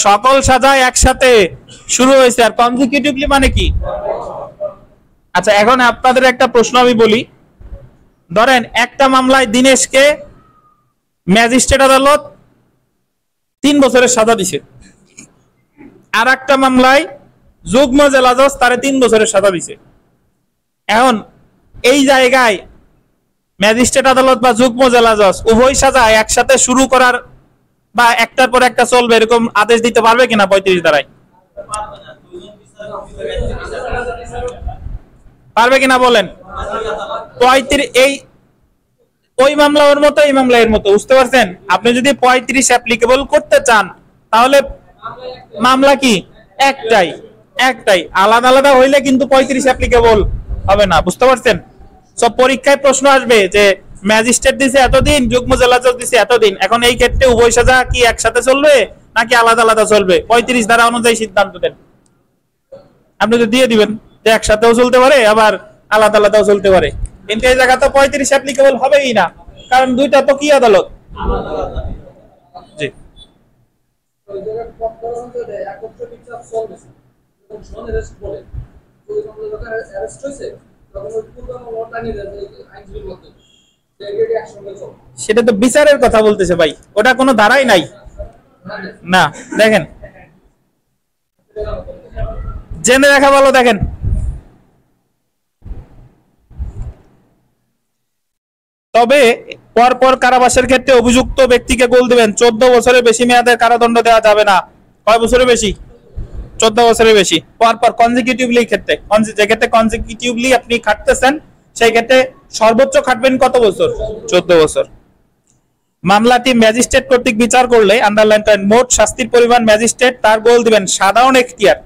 সকল সাজা একসাথে শুরু হয়েছে। আর কনজিকিউটিভলি মানে কি? আচ্ছা, এখন আপনাদের একটা প্রশ্ন আমি বলি, ধরেন একটা মামলায় দিনেশকে ম্যাজিস্ট্রেট আদালত 3 বছরের সাজা দিছে, আর একটা মামলায় যুগ্ম জেলা জজ তারে 3 বছরের সাজা দিছে। এখন এই জায়গায় ম্যাজিস্ট্রেট আদালত বা যুগ্ম জেলা জজ উভয় সাজা একসাথে শুরু করার বা একটার পর একটা চলবে এরকম আদেশ দিতে পারবে কিনা 35 ধারায়? পারবে কিনা বলেন? 35 এই ওই মামলা ওর মতো, এই মামলা এর মতো, বুঝতে পারছেন? আপনি যদি 35 অ্যাপ্লিকেবল করতে চান, তাহলে মামলা কি একটাই, একটাই, আলাদা আলাদা হইলে কিন্তু 35 অ্যাপ্লিকেবল হবে না, বুঝতে পারছেন? সব পরীক্ষায় প্রশ্ন আসবে যে ম্যাজিস্ট্রেট দিছে এতদিন, যুগ্ম জেলা জজ দিছে এতদিন, এখন এই ক্ষেত্রে উভয় সাজা কি একসাথে চলবে নাকি আলাদা আলাদা চলবে? 35 ধারা অনুযায়ী সিদ্ধান্ত দেন। আপনি তো দিয়ে দিবেন যে একসাথেও চলতে পারে আবার আলাদা আলাদাও চলতে পারে, কিন্তু এই জায়গা তো 35 অ্যাপ্লিকেবল হবেই না, কারণ দুইটা তো কি আদালত। জি, সেটা তো বিচারের কথা বলতেছে ভাই, ওটা কোনো ধারাই নাই না। দেখেন জেনে রাখা ভালো। দেখেন তবে পরপর কারাবাসের ক্ষেত্রে অভিযুক্ত ব্যক্তিকে গোল দিবেন 14 বছরের বেশি মেয়াদের কারাদণ্ড দেওয়া যাবে না। কয় বছরের বেশি? 14 বছরের বেশি। পরপর কনজিকিউটিভলি ক্ষেত্রে, যে ক্ষেত্রে কনজিকিউটিভলি আপনি খাটতেছেন সেই ক্ষেত্রে সর্বোচ্চ খাটবেন কত বছর? 14 বছর। মামলাটি ম্যাজিস্ট্রেট কর্তৃক বিচার করলে আন্ডারলাইন করেন মোট শাস্তির পরিমাণ ম্যাজিস্ট্রেট তার গোল দিবেন সাধারণ এখতিয়ার।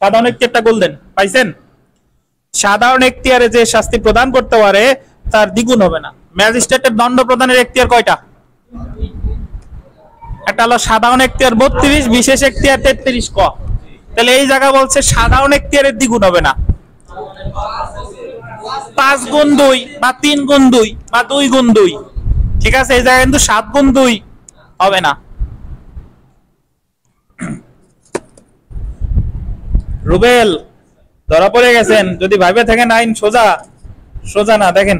সাধারণ এখতিয়ারটা গোল দেন, পাইছেন? সাধারণ এখতিয়ারে যে শাস্তি প্রদান করতে পারে তার দ্বিগুণ হবে না। ম্যাজিস্ট্রেটের দণ্ড প্রদানের এখতিয়ার কয়টা? একটা হলো সাধারণ এখতিয়ার 32, বিশেষ এখতিয়ার 33 ক। তাহলে এই জায়গা বলছে সাধারণ এখতিয়ারের দ্বিগুণ হবে না। 5 গুণ 2 বা 3 গুণ 2 বা 2 গুণ 2, ঠিক আছে? এই জায়গায় কিন্তু 7 গুণ 2 হবে না। রুবেল ধরা পড়ে গেছেন যদি ভাইবে থাকেন আইন সোজা সোজা না। দেখেন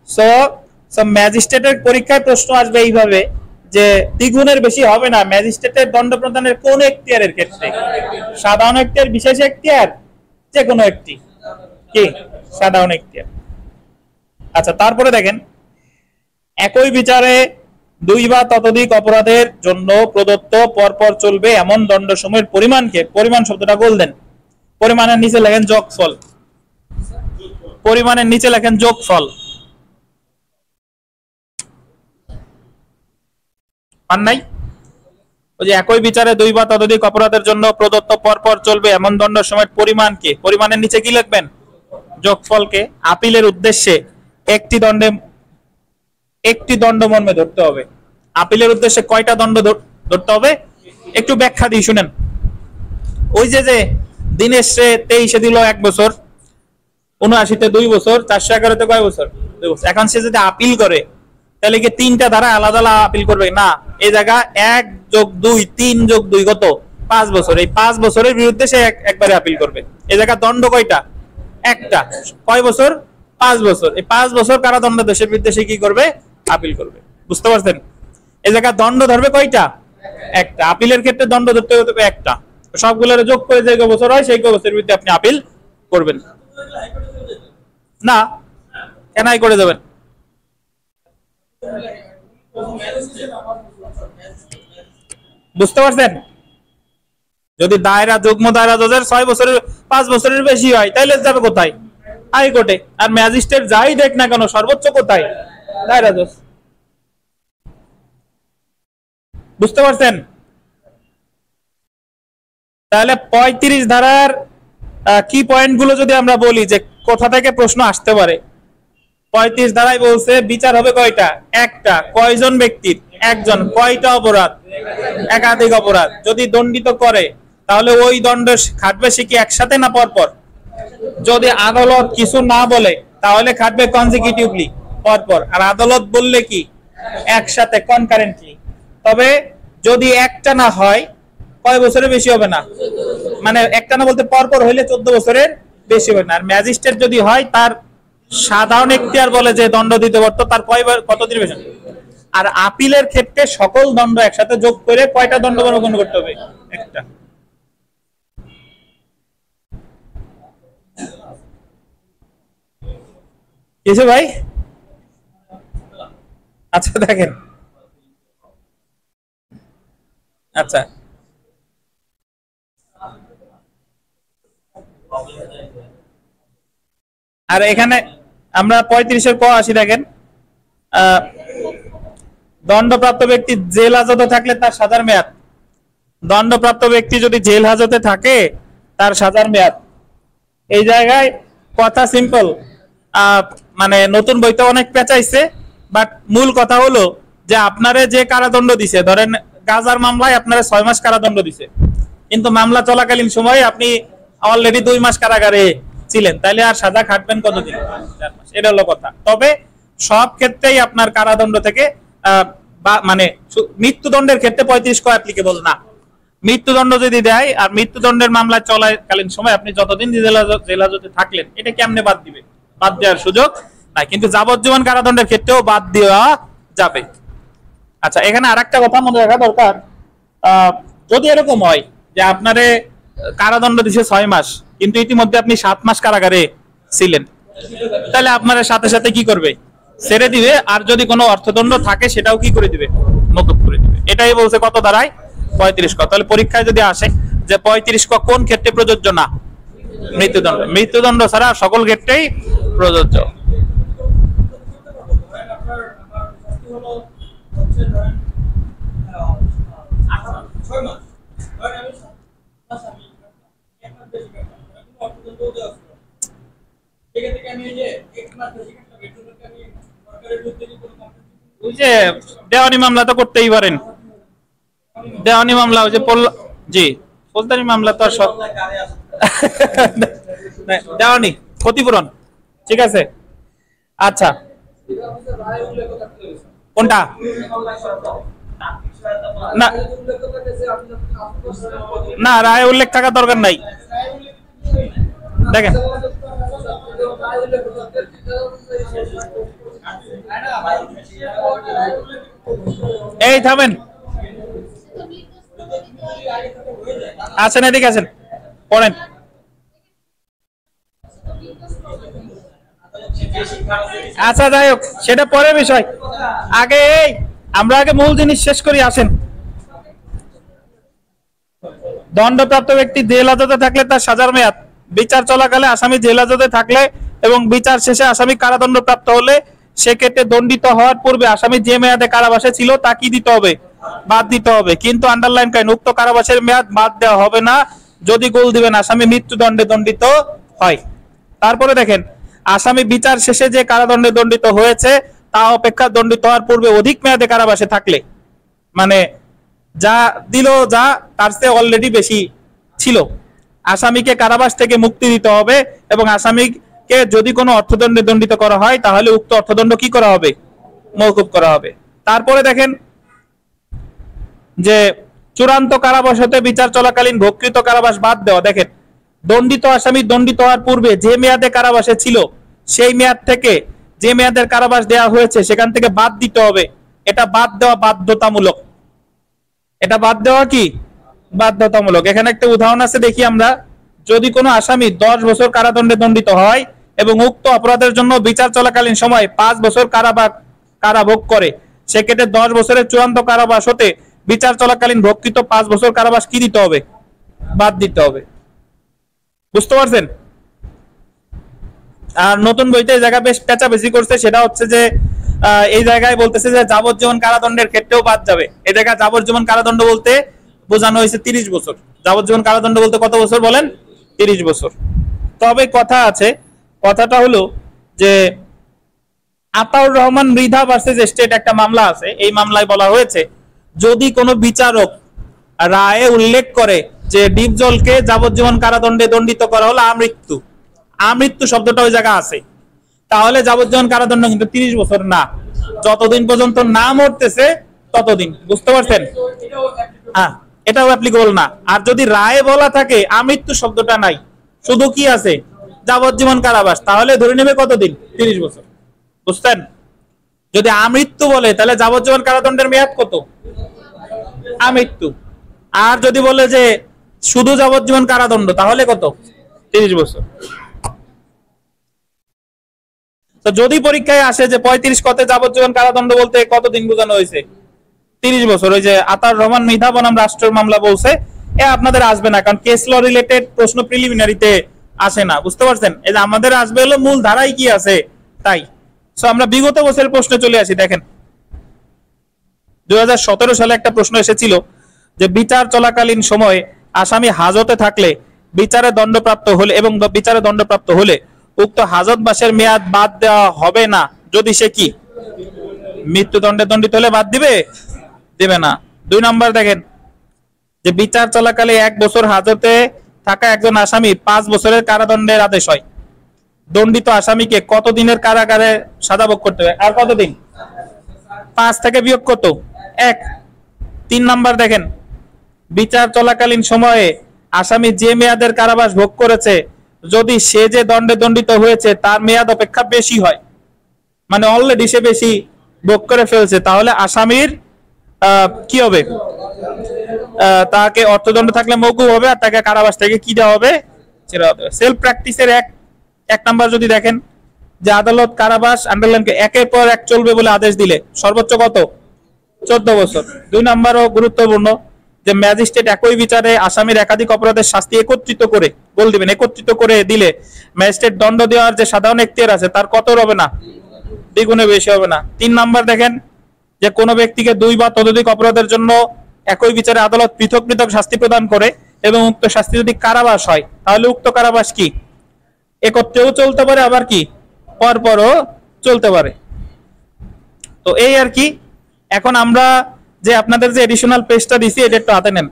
সো ম্যাজিস্ট্রেটের পরীক্ষায় প্রশ্ন আসবে এইভাবে যে দ্বিগুণের বেশি হবে না ম্যাজিস্ট্রেটের দণ্ড প্রদানের কোন এখতিয়ারের ক্ষেত্রে? সাধারণ এখতিয়ার, বিশেষ এখতিয়ার, যে কোনো একটি। কি? সাধারণ এখতিয়ার। আচ্ছা, তারপরে দেখেন একই বিচারে 2 বা ততোধিক অপরাধের জন্য প্রদত্ত পরপর চলবে এমন দণ্ড সময়ের পরিমাণকে, পরিমাণ শব্দটা গোল দেন, পরিমাণের নিচে লেখেন যোগফল। পরিমাণের নিচে লেখেন যোগফল। পান নাই? ওই যে একই বিচারে 2 বা ততোধিক অপরাধের জন্য প্রদত্ত পরপর চলবে এমন দণ্ড সময়ের পরিমাণকে, পরিমাণের নিচে কি লিখবেন? যোগফলকে আপিলের উদ্দেশ্যে একটি দণ্ড মর্মে ধরতে হবে। আপিলের উদ্দেশ্যে কয়টা দণ্ড ধরতে হবে? একটু ব্যাখ্যা দিই, শুনেন। ওই যে দিনেশ 23-এ দিল 1 বছর, 79-তে 2 বছর, 411-তে কয় বছর? 2 বছর। এখন সে যদি আপিল করে তাহলে কি 3টা ধারা আলাদা আলাদা আপিল করবে? না, এই জায়গা 1 + 2 3 + 2 কত? 5 বছর। এই 5 বছরের বিরুদ্ধে সে একবারে আপিল করবে। এই জায়গা দণ্ড কয়টা? একটা। কয় বছর? 5 বছর। এই 5 বছর কারাদণ্ড দেশের বিরুদ্ধে সে কি করবে? আপিল করবে। বুঝতে পারছেন? এই জায়গা দণ্ড ধরবে কয়টা? একটা। আপিলের ক্ষেত্রে দণ্ড ধরতে হবে একটা। সবগুলোর যোগ করে যে বছর হয় সেই বছরের বিরুদ্ধে আপনি আপিল করবেন না। কেন করে দেবেন? বুঝতে পারছেন? যদি দায়রা যুগ্ম দায়রা জজের 6 বছরের 5 বছরের বেশি হয় তাহলে যাবে কোথায়? হাইকোর্টে। আর ম্যাজিস্ট্রেট যাই দেখ না কেন সর্বোচ্চ কোথায়? দায়রা জজ। বুঝতে পারছেন? তাহলে 35 ধারার কি পয়েন্টগুলো যদি আমরা বলি যে কোথা থেকে প্রশ্ন আসতে পারে। 35 ধারায় বলছে বিচার হবে কয়টা? একটা। কয়জন ব্যক্তির? একজন। কয়টা অপরাধ? একাধিক অপরাধ। যদি দণ্ডিত করে তাহলে ওই দণ্ড খাটবে সে কি একসাথে না পরপর? যদি আদালত কিছু না বলে তাহলে খাটবে কনজিকিউটিভলি, পরপর। আর আদালত বললে কি? একসাথে, কনকারেন্টলি। তবে যদি একটা না হয় কয় বছরের বেশি হবে না? মানে একটা না বলতে পরপর হইলে 14 বছরের বেশি হবে না। আর ম্যাজিস্ট্রেট যদি হয় তার সাধারণ এখতিয়ার বলে যে দণ্ড দিতে পারতো, তার কতদিন বেশি। আর আপিলের ক্ষেত্রে সকল দণ্ড একসাথে যোগ করে কয়টা দণ্ড গ্রহণ করতে হবে? একটা। কিছু ভাই? আচ্ছা দেখেন, আচ্ছা আর এখানে আমরা 35-এর ক আসি। দেখেন দণ্ডপ্রাপ্ত ব্যক্তি জেল হাজতে থাকলে তার সাজার মেয়াদ। দণ্ডপ্রাপ্ত ব্যক্তি যদি জেল হাজতে থাকে তার সাজার মেয়াদ। এই জায়গায় কথা সিম্পল, মানে নতুন বইতে অনেক পেঁচাইছে, বাট মূল কথা হলো যে আপনারে যে কারাদণ্ড দিছে, ধরেন গাজার মামলায় আপনারা 6 মাস কারাদণ্ড দিছে, কিন্তু মামলা চলাকালীন সময় আপনি অলরেডি 2 মাস কারাগারে ছিলেন, তাহলে আর সাজা খাটবেন কতদিন? 4 মাস। এটা হলো কথা। তবে সব ক্ষেত্রেই আপনার কারাদণ্ড থেকে মানে মৃত্যুদণ্ডের ক্ষেত্রে 35 ক অ্যাপ্লিকেবল না। মৃত্যুদণ্ড যদি দেয় আর মৃত্যুদণ্ডের মামলা চলাকালীন সময় আপনি যতদিন জেলহাজতে থাকলেন, এটা কেমনে বাদ দিবে? বাদ দেওয়ার সুযোগ নাই, কিন্তু যাবজ্জীবন কারাদণ্ডের ক্ষেত্রেও বাদ দেওয়া যাবে। আচ্ছা, এখানে আরেকটা কথা মনে রাখা দরকার, যদি এরকম হয় যে আপনারে কারাদণ্ড দিছে 6 মাস, কিন্তু ইতিমধ্যে আপনি 7 মাস কারাগারে ছিলেন, তাহলে আপনার সাথে সাথে কি করবে? ছেড়ে দিবে। আর যদি কোনো অর্থদণ্ড থাকে সেটাও কি করে দিবে? মকুব করে দিবে। এটাই বলছে কত দাঁড়ায়? 35 ক। তাহলে পরীক্ষায় যদি আসে যে 35 ক কোন ক্ষেত্রে প্রযোজ্য না? মৃত্যুদণ্ড। মৃত্যুদণ্ড ছাড়া সকল ক্ষেত্রেই প্রযোজ্য। দেওয়ানি মামলা তো করতেই পারেন। দেওয়ানি মামলা ওই যে জি, ফৌজদারি মামলা তো সব দেওয়ানি ক্ষতিপূরণ, ঠিক আছে। আচ্ছা, কোনটা? না না, রায় উল্লেখ থাকার দরকার নাই। দেখেন, এই থামেন, আছেন এদিকে আছেন, পড়েন। আচ্ছা, যাই হোক, সেটা পরের বিষয়। আগে আমরা মূল জিনিস শেষ করি, আসেন। দণ্ডপ্রাপ্ত ব্যক্তি জেলহাজতে থাকলে তার সাজার মেয়াদ, বিচার চলাকালে আসামি জেলহাজতে থাকলে এবং বিচার শেষে আসামি কারাদণ্ড প্রাপ্ত হলে সেক্ষেত্রে দণ্ডিত হওয়ার পূর্বে আসামি যে মেয়াদে কারাবাসে ছিল তা কি দিতে হবে? বাদ দিতে হবে। কিন্তু আন্ডারলাইন করেন, উক্ত কারাবাসের মেয়াদ বাদ দেওয়া হবে না যদি গোল দিবেন আসামি মৃত্যুদণ্ডে দণ্ডিত হয়। তারপরে দেখেন, আসামি বিচার শেষে যে কারাদণ্ডে দণ্ডিত হয়েছে তা অপেক্ষা দণ্ডিত হওয়ার পূর্বে অধিক মেয়াদে কারাবাসে থাকলে, মানে যা দিল যা তার চেয়ে অলরেডি বেশি ছিল, আসামিকে কারাবাস থেকে মুক্তি দিতে হবে এবং আসামিকে যদি কোনো অর্থদণ্ডে দণ্ডিত করা হয় তাহলে উক্ত অর্থদণ্ড কি করা হবে? মওকুফ করা হবে। তারপরে দেখেন যে চূড়ান্ত কারাবাস হতে বিচার চলাকালীন ভোগকৃত কারাবাস বাদ দেওয়া। দেখেন, দণ্ডিত আসামি দণ্ডিত হওয়ার পূর্বে যে মেয়াদে কারাবাসে ছিল সেই মেয়াদ থেকে যে মেয়াদের কারাবাস দেওয়া হয়েছে সেখান থেকে বাদ দিতে হবে। এটা বাদ দেওয়া বাধ্যতামূলক। এটা বাদ দেওয়া কি? বাধ্যতামূলক। এখানে একটা উদাহরণ আছে, দেখি আমরা। যদি কোনো আসামি 10 বছর কারাদণ্ডে দণ্ডিত হয় এবং উক্ত অপরাধের জন্য বিচার চলাকালীন সময় 5 বছর কারাভোগ করে, সেক্ষেত্রে 10 বছরের চূড়ান্ত কারাবাস হতে বিচার চলাকালীন ভোগকৃত 5 বছর কারাবাস কি দিতে হবে? বাদ দিতে হবে। বুঝতে পারছেন? আর নতুন বইতে এই জায়গা বেশ পেঁচাপেচি করছে, সেটা হচ্ছে যে এই জায়গায় বলতেছে যে যাবজ্জীবন কারাদণ্ডের ক্ষেত্রেও বাদ যাবে। এই জায়গায় যাবজ্জীবন কারাদণ্ড বলতে বোঝানো হয়েছে 30 বছর। যাবজ্জীবন কারাদণ্ড বলতে কত বছর বলেন? 30 বছর। তবে কথা আছে, কথাটা হলো যে আতাউর রহমান মৃধা ভার্সেস স্টেট একটা মামলা আছে, এই মামলায় বলা হয়েছে যদি কোনো বিচারক রায়ে উল্লেখ করে যে ডিপজলকে যাবজ্জীবন কারাদণ্ডে দণ্ডিত করা হলো আমৃত্যু, আমৃত্যু শব্দটা ওই জায়গা আছে, তাহলে যাবজ্জীবন কারাদণ্ড কিন্তু 30 বছর না, যতদিন পর্যন্ত না মরতেছে ততদিন। বুঝতে পারছেন? হ্যাঁ, এটাও অ্যাপ্লিকেবল না। আর যদি রায়ে বলা থাকে আমৃত্যু শব্দটা নাই, শুধু কি আছে? যাবজ্জীবন কারাবাস, তাহলে ধরে নেবে কতদিন? 30 বছর। বুঝছেন? যদি আমৃত্যু বলে তাহলে যাবজ্জীবন কারাদণ্ডের মেয়াদ কত? আমৃত্যু। আর যদি বলে যে শুধু যাবজ্জীবন কারাদণ্ড তাহলে কত? 30 বছর। তো যদি পরীক্ষায় আসে যে 35 কতে যাবজ্জীবন কারাদণ্ড বলতে কতদিন বোঝানো হয়েছে? 30 বছর। ওই যে আতাউর রহমান মৃধা বনাম রাষ্ট্রের মামলা বলছে, এ আপনাদের আসবে না, কারণ কেস ল রিলেটেড প্রশ্ন প্রিলিমিনারিতে আসে না। বুঝতে পারছেন? এই যে আমাদের আসবে হলো মূল ধারায় কি আছে তাই। সো আমরা বিগত বছরের প্রশ্নে চলে আসি। দেখেন, 2017 সালে একটা প্রশ্ন এসেছিল যে বিচার চলাকালীন সময়ে আসামি হাজতে থাকলে বিচারে দণ্ডপ্রাপ্ত হলে এবং বিচারে দণ্ডপ্রাপ্ত হলে উক্ত হাজতবাসের মেয়াদ বাদ দেওয়া হবে না যদি সে কি মৃত্যুদণ্ডে দণ্ডিত হলে বাদ দিবে? দেবে না। 2 নম্বর দেখেন, যে বিচার চলাকালে 1 বছর হাজতে থাকা একজন আসামি 5 বছরের কারাদণ্ডের আদেশ হয়, দণ্ডিত আসামিকে কত দিনের কারাগারে সাজা ভোগ করতে হবে? আর কতদিন? 5 থেকে বিয়োগ কত? 1। 3 নাম্বার দেখেন, বিচার চলাকালীন সময়ে আসামি যে মেয়াদের কারাবাস ভোগ করেছে যদি সে যে দণ্ডে দণ্ডিত হয়েছে তার মেয়াদ অপেক্ষা বেশি হয়, মানে অলরেডি সে বেশি ভোগ করে ফেলছে, তাহলে আসামির কি হবে, তাকে অর্থদণ্ড থাকলে মওকুফ হবে আর তাকে কারাবাস থেকে কি দেওয়া হবে, ছেড়ে দেওয়া হবে। সেলফ প্র্যাকটিসের এক নাম্বার যদি দেখেন যে আদালত কারাবাস আন্ডারলাইনকে একের পর এক চলবে বলে আদেশ দিলে সর্বোচ্চ কত, 14 বছর। 2 নাম্বারও গুরুত্বপূর্ণ যে ম্যাজিস্ট্রেট একই বিচারে আসামির একাধিক অপরাধের শাস্তি একত্রিত করে বল দিবেন, একত্রিত করে দিলে ম্যাজিস্ট্রেট দণ্ড দেওয়ার যে সাধারণ এখতিয়ার আছে তার কত হবে না, দ্বিগুণে বেশি হবে না। 3 নাম্বার দেখেন যে কোনো ব্যক্তিকে 2 বা ততোধিক অপরাধের জন্য একই বিচারে আদালত পৃথক পৃথক শাস্তি প্রদান করে এবং উক্ত শাস্তি যদি কারাবাস হয় তাহলে উক্ত কারাবাস কি একত্রেও চলতে পারে আবার কি পরপরও চলতে পারে। তো এই আর কি। এখন আমরা যে আপনাদের যে এডিশনাল পেজটা দিছি এটা একটু হাতে নেন।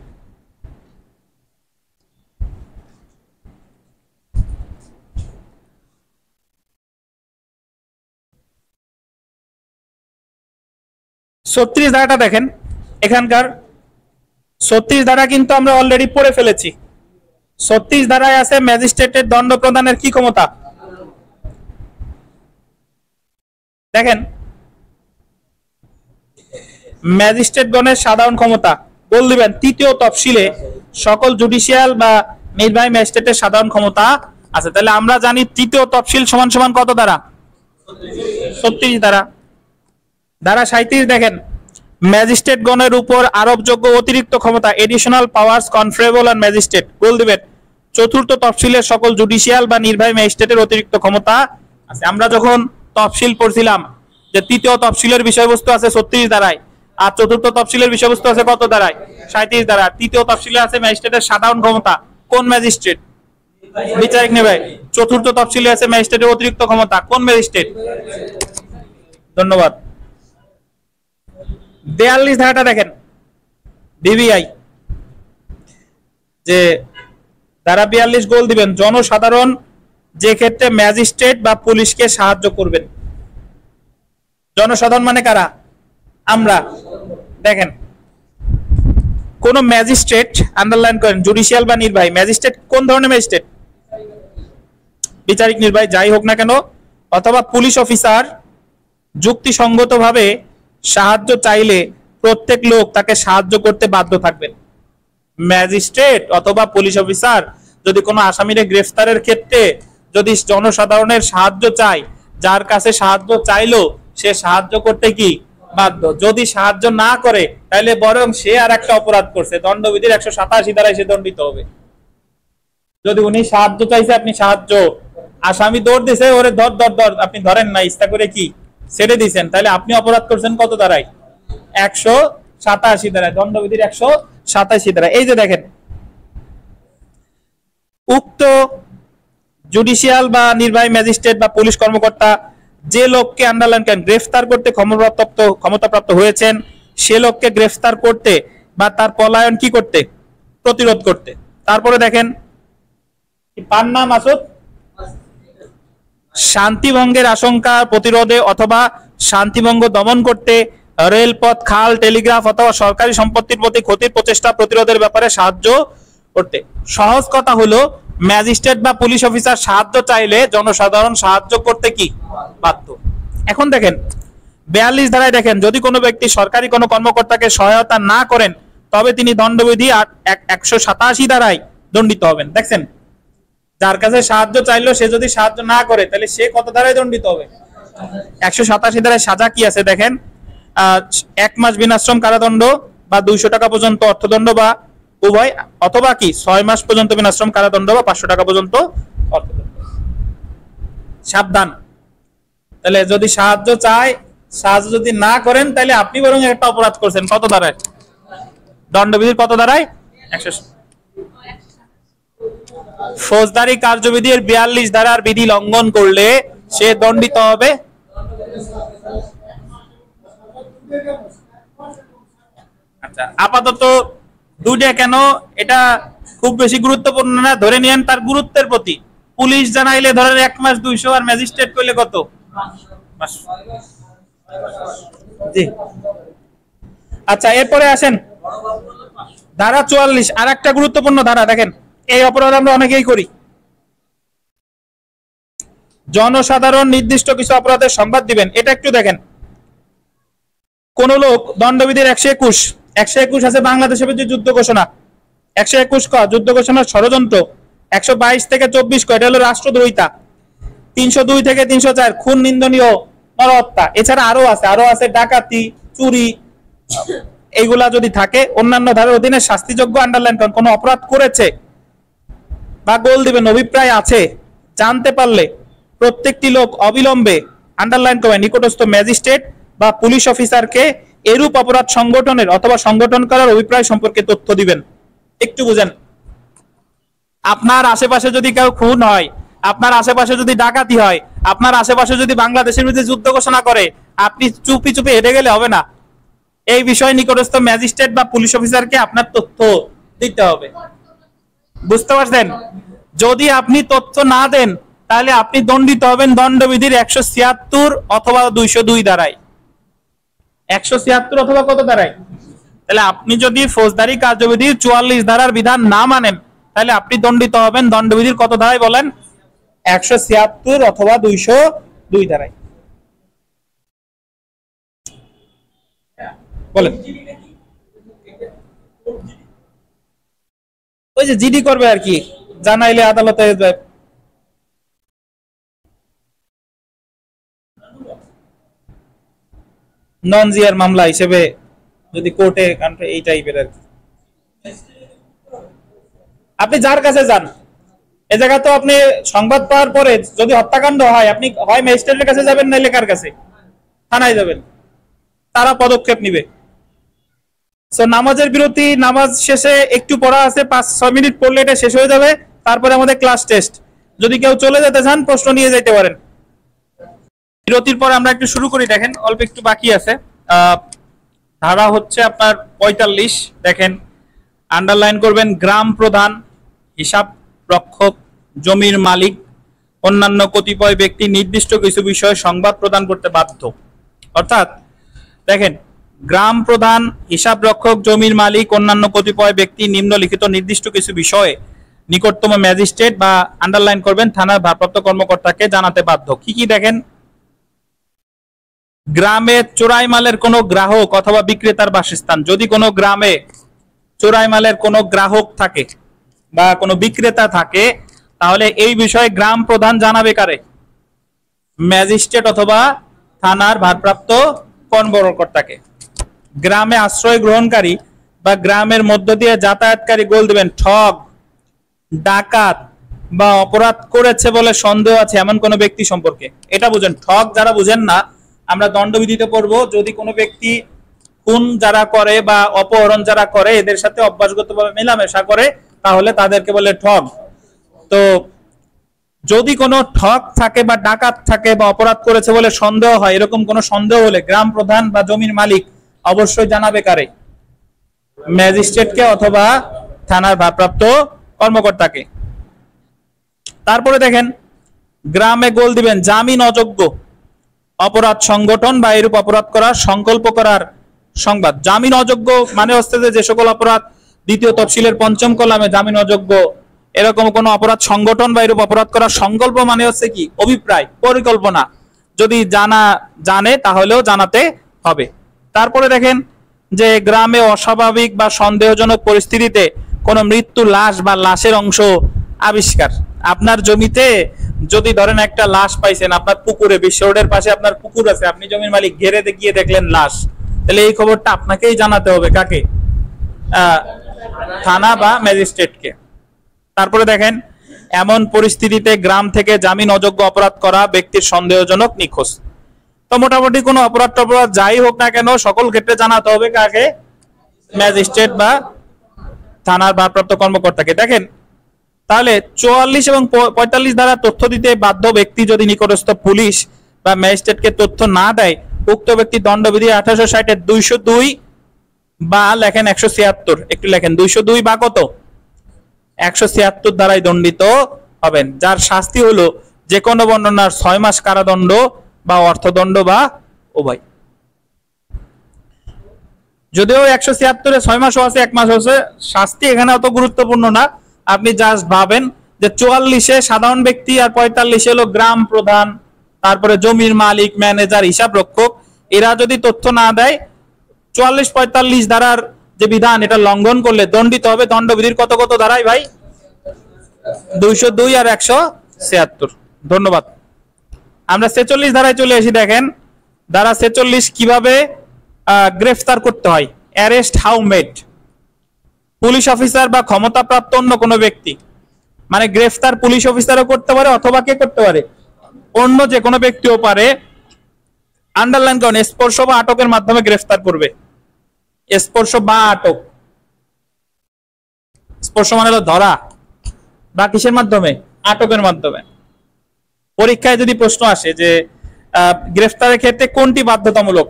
ছত্রিশ ধারাটা দেখেন, এখানকার 36 ধারা কিন্তু আমরা অলরেডি পড়ে ফেলেছি। 36 ধারায় আছে ম্যাজিস্ট্রেটের দণ্ড প্রদানের কি ক্ষমতা, দেখেন ম্যাজিস্ট্রেটগণের সাধারণ ক্ষমতা বল দিবেন 3য় তফসিলে সকল জুডিশিয়াল বা নির্বাহী ম্যাজিস্ট্রেটের সাধারণ ক্ষমতা আছে। তাহলে আমরা জানি 3য় তফসিল সমান সমান কত ধারা, 36 ধারা। ধারা 37 দেখেন ম্যাজিস্ট্রেটগণের উপর আরোপযোগ্য অতিরিক্ত ক্ষমতা, এডিশনাল পাওয়ারস কনফারেবল অন ম্যাজিস্ট্রেট বল দিবেন 4র্থ তফসিলের সকল জুডিশিয়াল বা নির্বাহী ম্যাজিস্ট্রেটের অতিরিক্ত ক্ষমতা আছে। আমরা যখন তফসিল পড়ছিলাম যে 3য় তফসিলের বিষয়বস্তু আছে 36 ধারায় আর 4র্থ তফসিলের বিষয়বস্তু আছে কত ধারায়, 37 ধারা। 3য় তফসিলে আছে ম্যাজিস্ট্রেটের সাধারণ ক্ষমতা, কোন ম্যাজিস্ট্রেট, বিচারিক নির্বাহী। 4র্থ তফসিলে আছে ম্যাজিস্ট্রেটের অতিরিক্ত ক্ষমতা, কোন ম্যাজিস্ট্রেট। ধন্যবাদ। 42 ধারাটা দেখেন বিবিআই, যে ধারা 42 গোল দিবেন জনসাধারণ যে ক্ষেত্রে ম্যাজিস্ট্রেট বা পুলিশকে সাহায্য করবেন। জনসাধারণ মানে কারা, আমরা। দেখেন কোন ম্যাজিস্ট্রেট আন্ডারলাইন করেন জুডিশিয়াল বা নির্বাহী, ম্যাজিস্ট্রেট কোন ধরনের ম্যাজিস্ট্রেট, বিচারিক নির্বাহী যাই হোক না কেন, অথবা পুলিশ অফিসার যুক্তিসঙ্গতভাবে সাহায্য চাইলে প্রত্যেক লোক তাকে সাহায্য করতে বাধ্য থাকবেন। ম্যাজিস্ট্রেট অথবা পুলিশ অফিসার যদি কোনো আসামিরে গ্রেফতারের ক্ষেত্রে যদি জনসাধারণের সাহায্য চায়, যার কাছে সাহায্য চাইলো সে সাহায্য করতে কি বাধ্য। যদি সাহায্য না করে তাহলে বরং সে আর একটা অপরাধ করছে, দণ্ডবিধির 187 ধারায় সে দণ্ডিত হবে। যদি উনি সাহায্য চাইছে, আপনি সাহায্য, আসামি দৌড় দিছে ওরে ধর ধর ধর, আপনি ধরেন না, ইচ্ছা করে কি ছেড়ে দিয়েছেন, তাহলে আপনি অপরাধ করছেন কত ধারায়, 187 ধারায়, দণ্ডবিধির 187 ধারায়। এই যে দেখেন উক্ত জুডিশিয়াল বা নির্বাহী ম্যাজিস্ট্রেট বা পুলিশ কর্মকর্তা যে লোককে আন্ডারলাইন করেন গ্রেফতার করতে ক্ষমতাপ্রাপ্ত হয়েছেন, সে লোককে গ্রেফতার করতে বা তার পলায়ন কি করতে, প্রতিরোধ করতে। তারপরে দেখেন পান্না মাসুদ, শান্তিভঙ্গের আশঙ্কা প্রতিরোধে অথবা শান্তিভঙ্গ দমন করতে রেলপথ, খাল, টেলিগ্রাফ অথবা সরকারি সম্পত্তির প্রতি ক্ষতির প্রচেষ্টা প্রতিরোধের ব্যাপারে সাহায্য করতে। সহজ কথা হলো ম্যাজিস্ট্রেট বা পুলিশ অফিসার সাহায্য চাইলে জনসাধারণ সাহায্য করতে কি বাধ্য। এখন দেখেন 42 ধারায় দেখেন যদি কোনো ব্যক্তি সরকারি কোনো কর্মকর্তাকে সহায়তা না করেন তবে তিনি দণ্ডবিধি 187 ধারায় দণ্ডিত হবেন। দেখছেন যার কাছে সাহায্য চাইলো সে যদি সাহায্য না করে তাহলে সে কত ধারায় দণ্ডিত হবে, 187 ধারায়। সাজা কি আছে দেখেন, 1 মাস বিনাশ্রম কারাদণ্ড বা 200 টাকা পর্যন্ত অর্থদণ্ড বা উভয়, অথবা কি 6 মাস পর্যন্ত বিনাশ্রম কারাদণ্ড বা 500 টাকা পর্যন্ত অর্থদণ্ড। সাবধান, তাহলে যদি সাহায্য চায়, সাহায্য যদি না করেন তাহলে আপনি বরং একটা অপরাধ করছেন কত ধারায়, দণ্ডবিধির কত ধারায়, 100। ফৌজদারি কার্যবিধির 42 ধারার বিধি লঙ্ঘন করলে সে দণ্ডিত হবে। আচ্ছা আপাতত দুইটা কেন, এটা খুব বেশি গুরুত্বপূর্ণ না, ধরে নিয়েন তার গুরুত্বের প্রতি। পুলিশ জানাইলে ধরেন 1 মাস 200 আর ম্যাজিস্ট্রেট করলে কত, জি। আচ্ছা এরপরে আসেন ধারা 44 আর একটা গুরুত্বপূর্ণ ধারা, দেখেন এই অপরাধ আমরা অনেকেই করি। জনসাধারণ নির্দিষ্ট কিছু অপরাধের সংবাদ দিবেন, এটা একটু দেখেন। কোন লোক দণ্ডবিধির 121 আছে বাংলাদেশের বিরুদ্ধে যুদ্ধ ঘোষণা, 121 ক যুদ্ধ ঘোষণার ষড়যন্ত্র, 122 থেকে 24 ক এটা হলো রাষ্ট্রদ্রোহিতা, 302 থেকে 304 খুন নিন্দনীয় নরহত্যা। এছাড়া আরো আছে ডাকাতি, চুরি, এইগুলা যদি থাকে অন্যান্য ধারার অধীনে শাস্তিযোগ্য। আন্ডারলাইন করেন, কোন অপরাধ করেছে বা গোল দিবেন অভিপ্রায় আছে জানতে পারলে প্রত্যেকটি লোক অবিলম্বে আন্ডারলাইন করবেন নিকটস্থ ম্যাজিস্ট্রেট বা পুলিশ অফিসারকে এরূপ অপরাধ সংগঠনের অথবা সংগঠন করার অভিপ্রায় সম্পর্কে তথ্য দিবেন। একটু বুঝেন, আপনার আশেপাশে যদি কেউ খুন হয়, আপনার আশেপাশে যদি ডাকাতি হয়, আপনার আশেপাশে যদি বাংলাদেশের বিরুদ্ধে যুদ্ধ ঘোষণা করে, আপনি চুপি চুপি হেঁটে গেলে হবে না। এই বিষয়ে নিকটস্থ ম্যাজিস্ট্রেট বা পুলিশ অফিসারকে আপনার তথ্য দিতে হবে। বুঝতে পারছেন? যদি আপনি তথ্য না দেন তাহলে আপনি দণ্ডিত হবেন দণ্ডবিধির 176 অথবা 202 ধারায়। 176 অথবা কত ধারায়? তাহলে আপনি যদি ফৌজদারি কার্যবিধির 44 ধারার বিধান না মানেন তাহলে আপনি দণ্ডিত হবেন দণ্ডবিধির কত ধারায় বলেন? 176 অথবা 202 ধারায়। বলেন। ওই যে জিডি করবে আর কি, জানাইলে আদালতে নন জিআর মামলা হিসেবে যদি কোর্টে এই টাইপের আর কি। আপনি যার কাছে যান, এ জায়গা তো আপনি সংবাদ পাওয়ার পরে যদি হত্যাকাণ্ড হয় আপনি হয় ম্যাজিস্ট্রেটের কাছে যাবেন না লেখার কাছে, থানায় যাবেন, তারা পদক্ষেপ নিবে। সো নামাজের বিরতি, নামাজ শেষে একটু পড়া আছে, 5-6 মিনিট পড়লে এটা শেষ হয়ে যাবে। তারপরে আমাদের ক্লাস টেস্ট। যদি কেউ চলে যেতে চান প্রশ্ন নিয়ে যেতে পারেন। বিরতির পর আমরা একটু শুরু করি। দেখেন অল্প একটু বাকি আছে। ধারা হচ্ছে আপনার 45। দেখেন আন্ডারলাইন করবেন, গ্রাম প্রধান, হিসাব রক্ষক, জমির মালিক, অন্যান্য কতিপয় ব্যক্তি নির্দিষ্ট কিছু বিষয়ে সংবাদ প্রদান করতে বাধ্য। অর্থাৎ দেখেন গ্রাম প্রধান, হিসাব রক্ষক, জমির মালিক, অন্যান্য কতিপয় ব্যক্তি নিম্নলিখিত নির্দিষ্ট কিছু বিষয়ে নিকটতম ম্যাজিস্ট্রেট বা আন্ডারলাইন করবেন থানার ভারপ্রাপ্ত কর্মকর্তাকে জানাতে বাধ্য। কি কি দেখেন? গ্রামে চোরাই মালের কোনো গ্রাহক অথবা বিক্রেতার বাসস্থান, যদি কোনো গ্রামে চোরাই মালের কোনো গ্রাহক থাকে বা কোনো বিক্রেতা থাকে তাহলে এই বিষয়ে গ্রাম প্রধান জানাবে কারে? ম্যাজিস্ট্রেট অথবা থানার ভারপ্রাপ্ত কর্মকর্তাকে। গ্রামে আশ্রয় গ্রহণকারী বা গ্রামের মধ্য দিয়ে যাতায়াতকারী গোল দিবেন ঠগ, ডাকাত বা অপরাধ করেছে বলে সন্দেহ আছে এমন কোন ব্যক্তি সম্পর্কে। এটা বুঝেন। ঠগ যারা বুঝেন না, আমরা দণ্ডবিধিতে পড়বো, যদি কোনো ব্যক্তি খুন যারা করে বা অপহরণ যারা করে এদের সাথে অভ্যাসগতভাবে মেলামেশা করে তাহলে তাদেরকে বলে ঠগ। তো যদি কোনো ঠগ থাকে বা ডাকাত থাকে বা অপরাধ করেছে বলে সন্দেহ হয়, এরকম কোনো সন্দেহ হলে গ্রাম প্রধান বা জমির মালিক অবশ্যই জানাবে কারে? ম্যাজিস্ট্রেটকে অথবা থানার ভারপ্রাপ্ত কর্মকর্তাকে। তারপরে দেখেন গ্রামে গোল দিবেন জামিন অযোগ্য অপরাধ সংগঠন বা এরূপ অপরাধ করার সংকল্প করার সংবাদ। জামিন অযোগ্য মানে হচ্ছে যে সকল অপরাধ দ্বিতীয় তফসিলের 5ম কলামে জামিন অযোগ্য এরকম কোন অপরাধ সংগঠন বা এরূপ অপরাধ করার সংকল্প মানে হচ্ছে কি? অভিপ্রায়, পরিকল্পনা। যদি জানে তাহলেও জানাতে হবে। তারপরে দেখেন যে গ্রামে অস্বাভাবিক বা সন্দেহজনক পরিস্থিতিতে কোনো মৃত্যু লাশ বা লাশের অংশ আবিষ্কার। আপনার জমিতে যদি ধরেন একটা লাশ পাইছেন আপনার পুকুরে, বিশ্ব রোডের পাশে আপনার পুকুর আছে, আপনি জমির মালিক, ঘেরে গিয়ে দেখলেন লাশ, তাহলে এই খবরটা আপনাকেই জানাতে হবে। কাকে? থানা বা ম্যাজিস্ট্রেটকে। তারপরে দেখেন এমন পরিস্থিতিতে গ্রাম থেকে জামিন অযোগ্য অপরাধ করা ব্যক্তির সন্দেহজনক নিখোঁজ। তো মোটামুটি কোনো অপরাধ যাই হোক না কেন সকল ক্ষেত্রে জানাতে হবে কাকে? ম্যাজিস্ট্রেট বা থানার ভারপ্রাপ্ত কর্মকর্তাকে। দেখেন তাহলে 44 এবং 45 ধারা তথ্য দিতে বাধ্য ব্যক্তি যদি নিকটস্থ পুলিশ বা ম্যাজিস্ট্রেটকে তথ্য না দেয় উক্ত ব্যক্তি দণ্ডবিধি 1860 202 বা লেখেন 176, একটু লেখেন 202 বা কত? 176 দ্বারাই দণ্ডিত হবেন, যার শাস্তি হলো যে কোনো বর্ণনার 6 মাস কারাদণ্ড বা অর্থদণ্ড বা উভয়। যদিও 176-এ 6 মাসও আছে 1 মাস আছে, শাস্তি এখানে অত গুরুত্বপূর্ণ না। আপনি জাস্ট ভাবেন যে 44-এ সাধারণ ব্যক্তি আর 45-এ হলো গ্রাম প্রধান, তারপরে জমির মালিক, ম্যানেজার, হিসাব রক্ষক, এরা যদি তথ্য না দেয় 44-45 ধারার যে বিধান এটা লঙ্ঘন করলে দণ্ডিত হবে। দণ্ডবিধির কত কত ধারায় ভাই? 202 আর 176। ধন্যবাদ। আমরা 46 ধারায় চলে আসি। দেখেন ধারা 46 কিভাবে গ্রেফতার করতে হয়। Arrest how made. Police officer বা ক্ষমতাপ্রাপ্ত অন্য কোনো ব্যক্তি, মানে গ্রেফতার পুলিশ অফিসারও করতে পারে অথবা কে করতে পারে? অন্য যে কোনো ব্যক্তিও পারে। আন্ডারলাইন করুন, স্পর্শ বা আটকের মাধ্যমে গ্রেফতার করবে। স্পর্শ বা আটক। স্পর্শ মানে হলো ধরা, বা কিসের মাধ্যমে? আটকের মাধ্যমে। পরীক্ষায় যদি প্রশ্ন আসে যে গ্রেফতারের ক্ষেত্রে কোনটি বাধ্যতামূলক,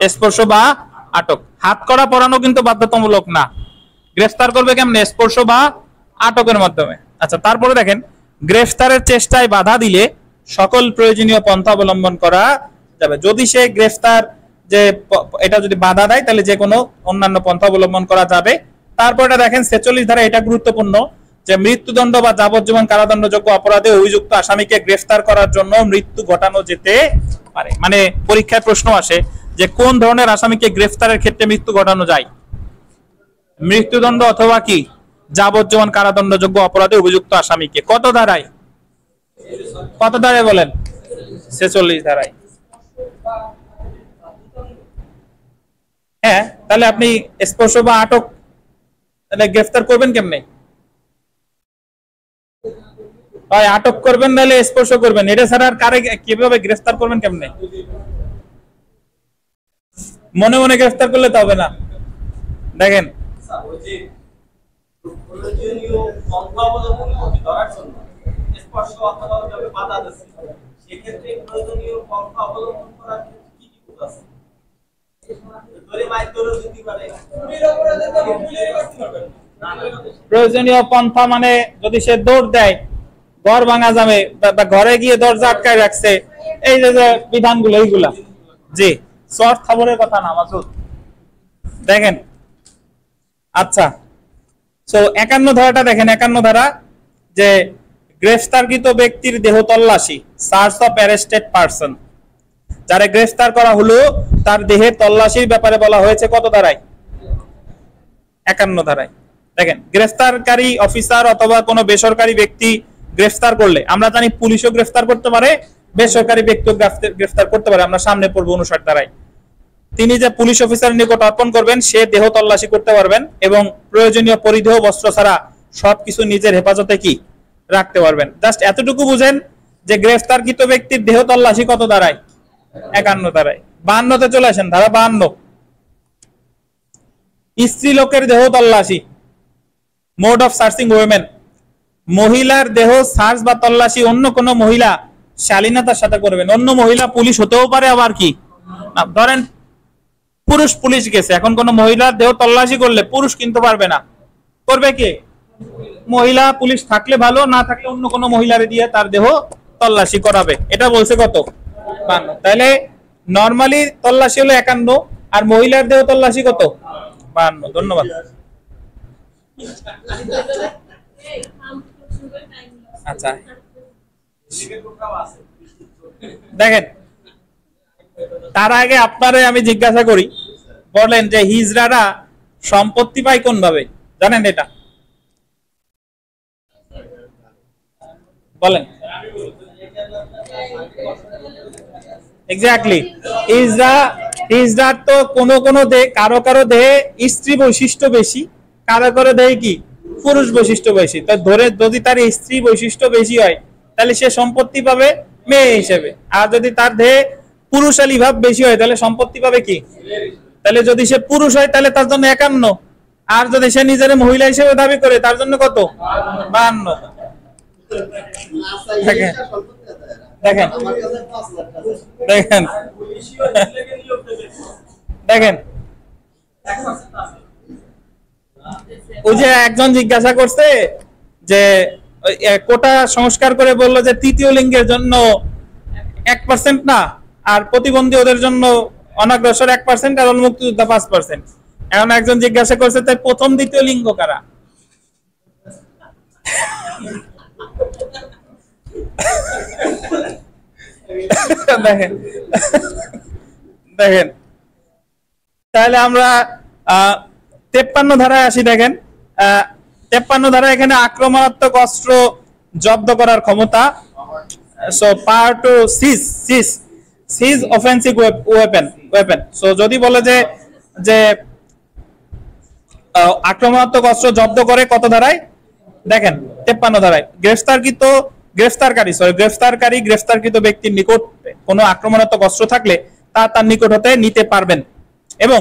স্পর্শ বা আটক। হাত করা পরানো কিন্তু বাধ্যতামূলক না। গ্রেফতার করবে কেমনে? স্পর্শ বা আটকের মাধ্যমে। আচ্ছা, তারপরে দেখেন গ্রেফতারের চেষ্টায় বাধা দিলে সকল প্রয়োজনীয় পন্থা অবলম্বন করা যাবে। যদি সে গ্রেফতার যে এটা যদি বাধা দেয় তাহলে যে কোনো অন্যান্য পন্থা অবলম্বন করা যাবে। তারপরে দেখেন 46 ধারা, এটা গুরুত্বপূর্ণ, যে মৃত্যুদণ্ড বা যাবজ্জীবন কারাদণ্ডযোগ্য অপরাধে অভিযুক্ত আসামিকে গ্রেফতার করার জন্য মৃত্যু ঘটানো যেতে পারে। মানে পরীক্ষায় প্রশ্ন আসে যে কোন ধরনের আসামিকে গ্রেফতারের ক্ষেত্রে মৃত্যু ঘটানো যায়? মৃত্যুদণ্ড অথবা কি যাবজ্জীবন কারাদণ্ডযোগ্য অপরাধে অভিযুক্ত আসামিকে। কত ধারায়? কত ধারায় বলেন? 46 ধারায়। হ্যাঁ, তাহলে আপনি স্পর্শ বা আটক তাহলে গ্রেফতার করবেন কেমনে? হয় আটক করবেন নাহলে স্পর্শ করবেন, এটা ছাড়া আর কারে কিভাবে গ্রেফতার করবেন কেমনে? মনে মনে গ্রেফতার করলে তো হবে না। দেখেন প্রয়োজনীয় পন্থা মানে যদি সে দৌড় দেয়, ঘর ভাঙা যাবে, বা ঘরে গিয়ে দরজা আটকায় রাখছে, এই যে বিধানগুলো এইগুলা। জি, শর্ট খবরের কথা না মাসুদ। দেখেন আচ্ছা, সো 51 ধারাটা দেখেন। 51 ধারা যে গ্রেফতারকৃত ব্যক্তির দেহ তল্লাশি, সার্চ অফ অ্যারেস্টেড পারসন। যারা গ্রেফতার করা হলো তার দেহের তল্লাশির ব্যাপারে বলা হয়েছে কত ধারায়? 51 ধারায়। দেখেন গ্রেফতারকারী অফিসার অথবা কোনো বেসরকারি ব্যক্তি গ্রেফতার করলে, আমরা জানি পুলিশও গ্রেফতার করতে পারে, বেসরকারি ব্যক্তিও গ্রেফতার করতে পারে। আমরা সামনে পড়বো 59 ধারায়। তিনি যে পুলিশ অফিসারের নিকট অর্পণ করবেন সে দেহ তল্লাশি করতে পারবেন এবং প্রয়োজনীয় পরিধেয় বস্ত্র ছাড়া সবকিছু নিজের হেফাজতে কি রাখতে পারবেন। জাস্ট এতটুকু বুঝেন যে গ্রেফতারকৃত ব্যক্তির দেহ তল্লাশি কত ধারায়? 51 ধারায়। 52তে চলে আসেন, ধারা 52। স্ত্রী লোকের দেহ তল্লাশি, মোড অফ সার্চিং ওমেন। মহিলার দেহ সার্চ বা তল্লাশি অন্য কোনো মহিলা শালীনতার সাথে করবেন। অন্য মহিলা পুলিশ হতেও পারে, আবার কি ধরেন পুরুষ পুলিশ গেছে, এখন কোন মহিলার দেহ তল্লাশি করলে পুরুষ কিন্তু পারবে না, করবে কে? মহিলা পুলিশ থাকলে ভালো, না থাকলে অন্য কোনো মহিলারে দিয়ে তার দেহ তল্লাশি করাবে। এটা বলছে কত? 52। তাহলে নরমালি তল্লাশি হলো 51 আর মহিলার দেহ তল্লাশি কত? 52। ধন্যবাদ। আচ্ছা দেখেন, তার আগে আপনারে আমি জিজ্ঞাসা করি, বলেন যে হিজড়ারা সম্পত্তি পায় কোন ভাবে? জানেন এটা? বলেন। এক্স্যাক্টলি। হিজড়ার তো কোন কোন কারো কারো দেহে স্ত্রী বৈশিষ্ট্য বেশি, কারো কারো দেহে কি পুরুষ বৈশিষ্ট্য বেশি। তো ধরে যদি তার স্ত্রী বৈশিষ্ট্য বেশি হয় তাহলে সে সম্পত্তি পাবে মেয়ে হিসেবে, আর যদি তার দেহে পুরুষালী ভাব বেশি হয় তাহলে সম্পত্তি পাবে কি? তাহলে যদি সে পুরুষ হয় তাহলে তার জন্য 51, আর যদি সে নিজের মহিলা হিসেবে দাবি করে তার জন্য কত? 52। দেখেন দেখেন দেখেন দেখেন ওই যে একজন জিজ্ঞাসা করছে যে কোটা সংস্কার করে বললো যে তৃতীয় লিঙ্গের জন্য 1% না, আর প্রতিবন্ধী ওদের জন্য অনগ্রসর 1% আর মুক্তিযোদ্ধা 5%। এখন একজন জিজ্ঞাসা করছে তাই প্রথম দ্বিতীয় লিঙ্গ কারা? দেখেন দেখেন তাহলে আমরা 53 ধারায় আসি। দেখেন 53 ধারায় এখানে আক্রমণাত্মক অস্ত্র জব্দ করার ক্ষমতা। সো পাওয়ার টু সিজ অফেন্সিভ ওয়েপন। সো যদি বলে যে আক্রমণাত্মক অস্ত্র জব্দ করে কত ধারায়? দেখেন 53 ধারায় গ্রেফতারকৃত ব্যক্তির নিকট কোনো আক্রমণাত্মক অস্ত্র থাকলে তা তার নিকট হতে নিতে পারবেন এবং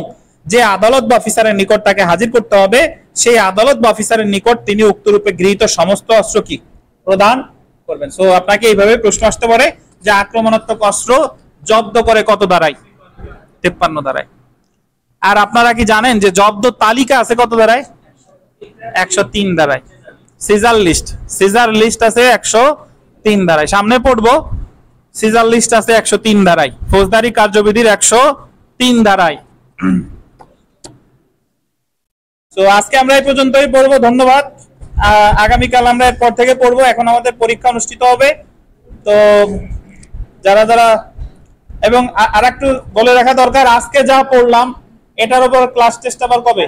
যে আদালত বা অফিসারের নিকট তাকে হাজির করতে হবে সেই আদালত বা অফিসারের নিকট তিনি উক্তরূপে গৃহীত সমস্ত অস্ত্র কি প্রদান করবেন। সো আপনাকে এইভাবে প্রশ্ন আসতে পারে যে আক্রমণাত্মক অস্ত্র জব্দ করে কত ধারায়? 53 ধারায়। আর আপনারা কি জানেন যে জব্দ তালিকা আছে কত ধারায়? 103 ধারায়। সিজার লিস্ট আছে 103 ধারায়। সামনে পড়বো, সিজার লিস্ট আছে 103 ধারায়, ফৌজদারি কার্যবিধির 103 ধারায়। তো আজকে আমরা এই পর্যন্তই পড়বো, ধন্যবাদ। আগামীকাল আমরা এরপর থেকে পড়বো। এখন আমাদের পরীক্ষা অনুষ্ঠিত হবে। তো যারা এবং আর একটু বলে রাখা দরকার, আজকে যা পড়লাম এটার উপর ক্লাস টেস্ট আবার কবে?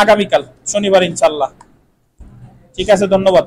আগামীকাল শনিবার ইনশাআল্লাহ। ঠিক আছে, ধন্যবাদ।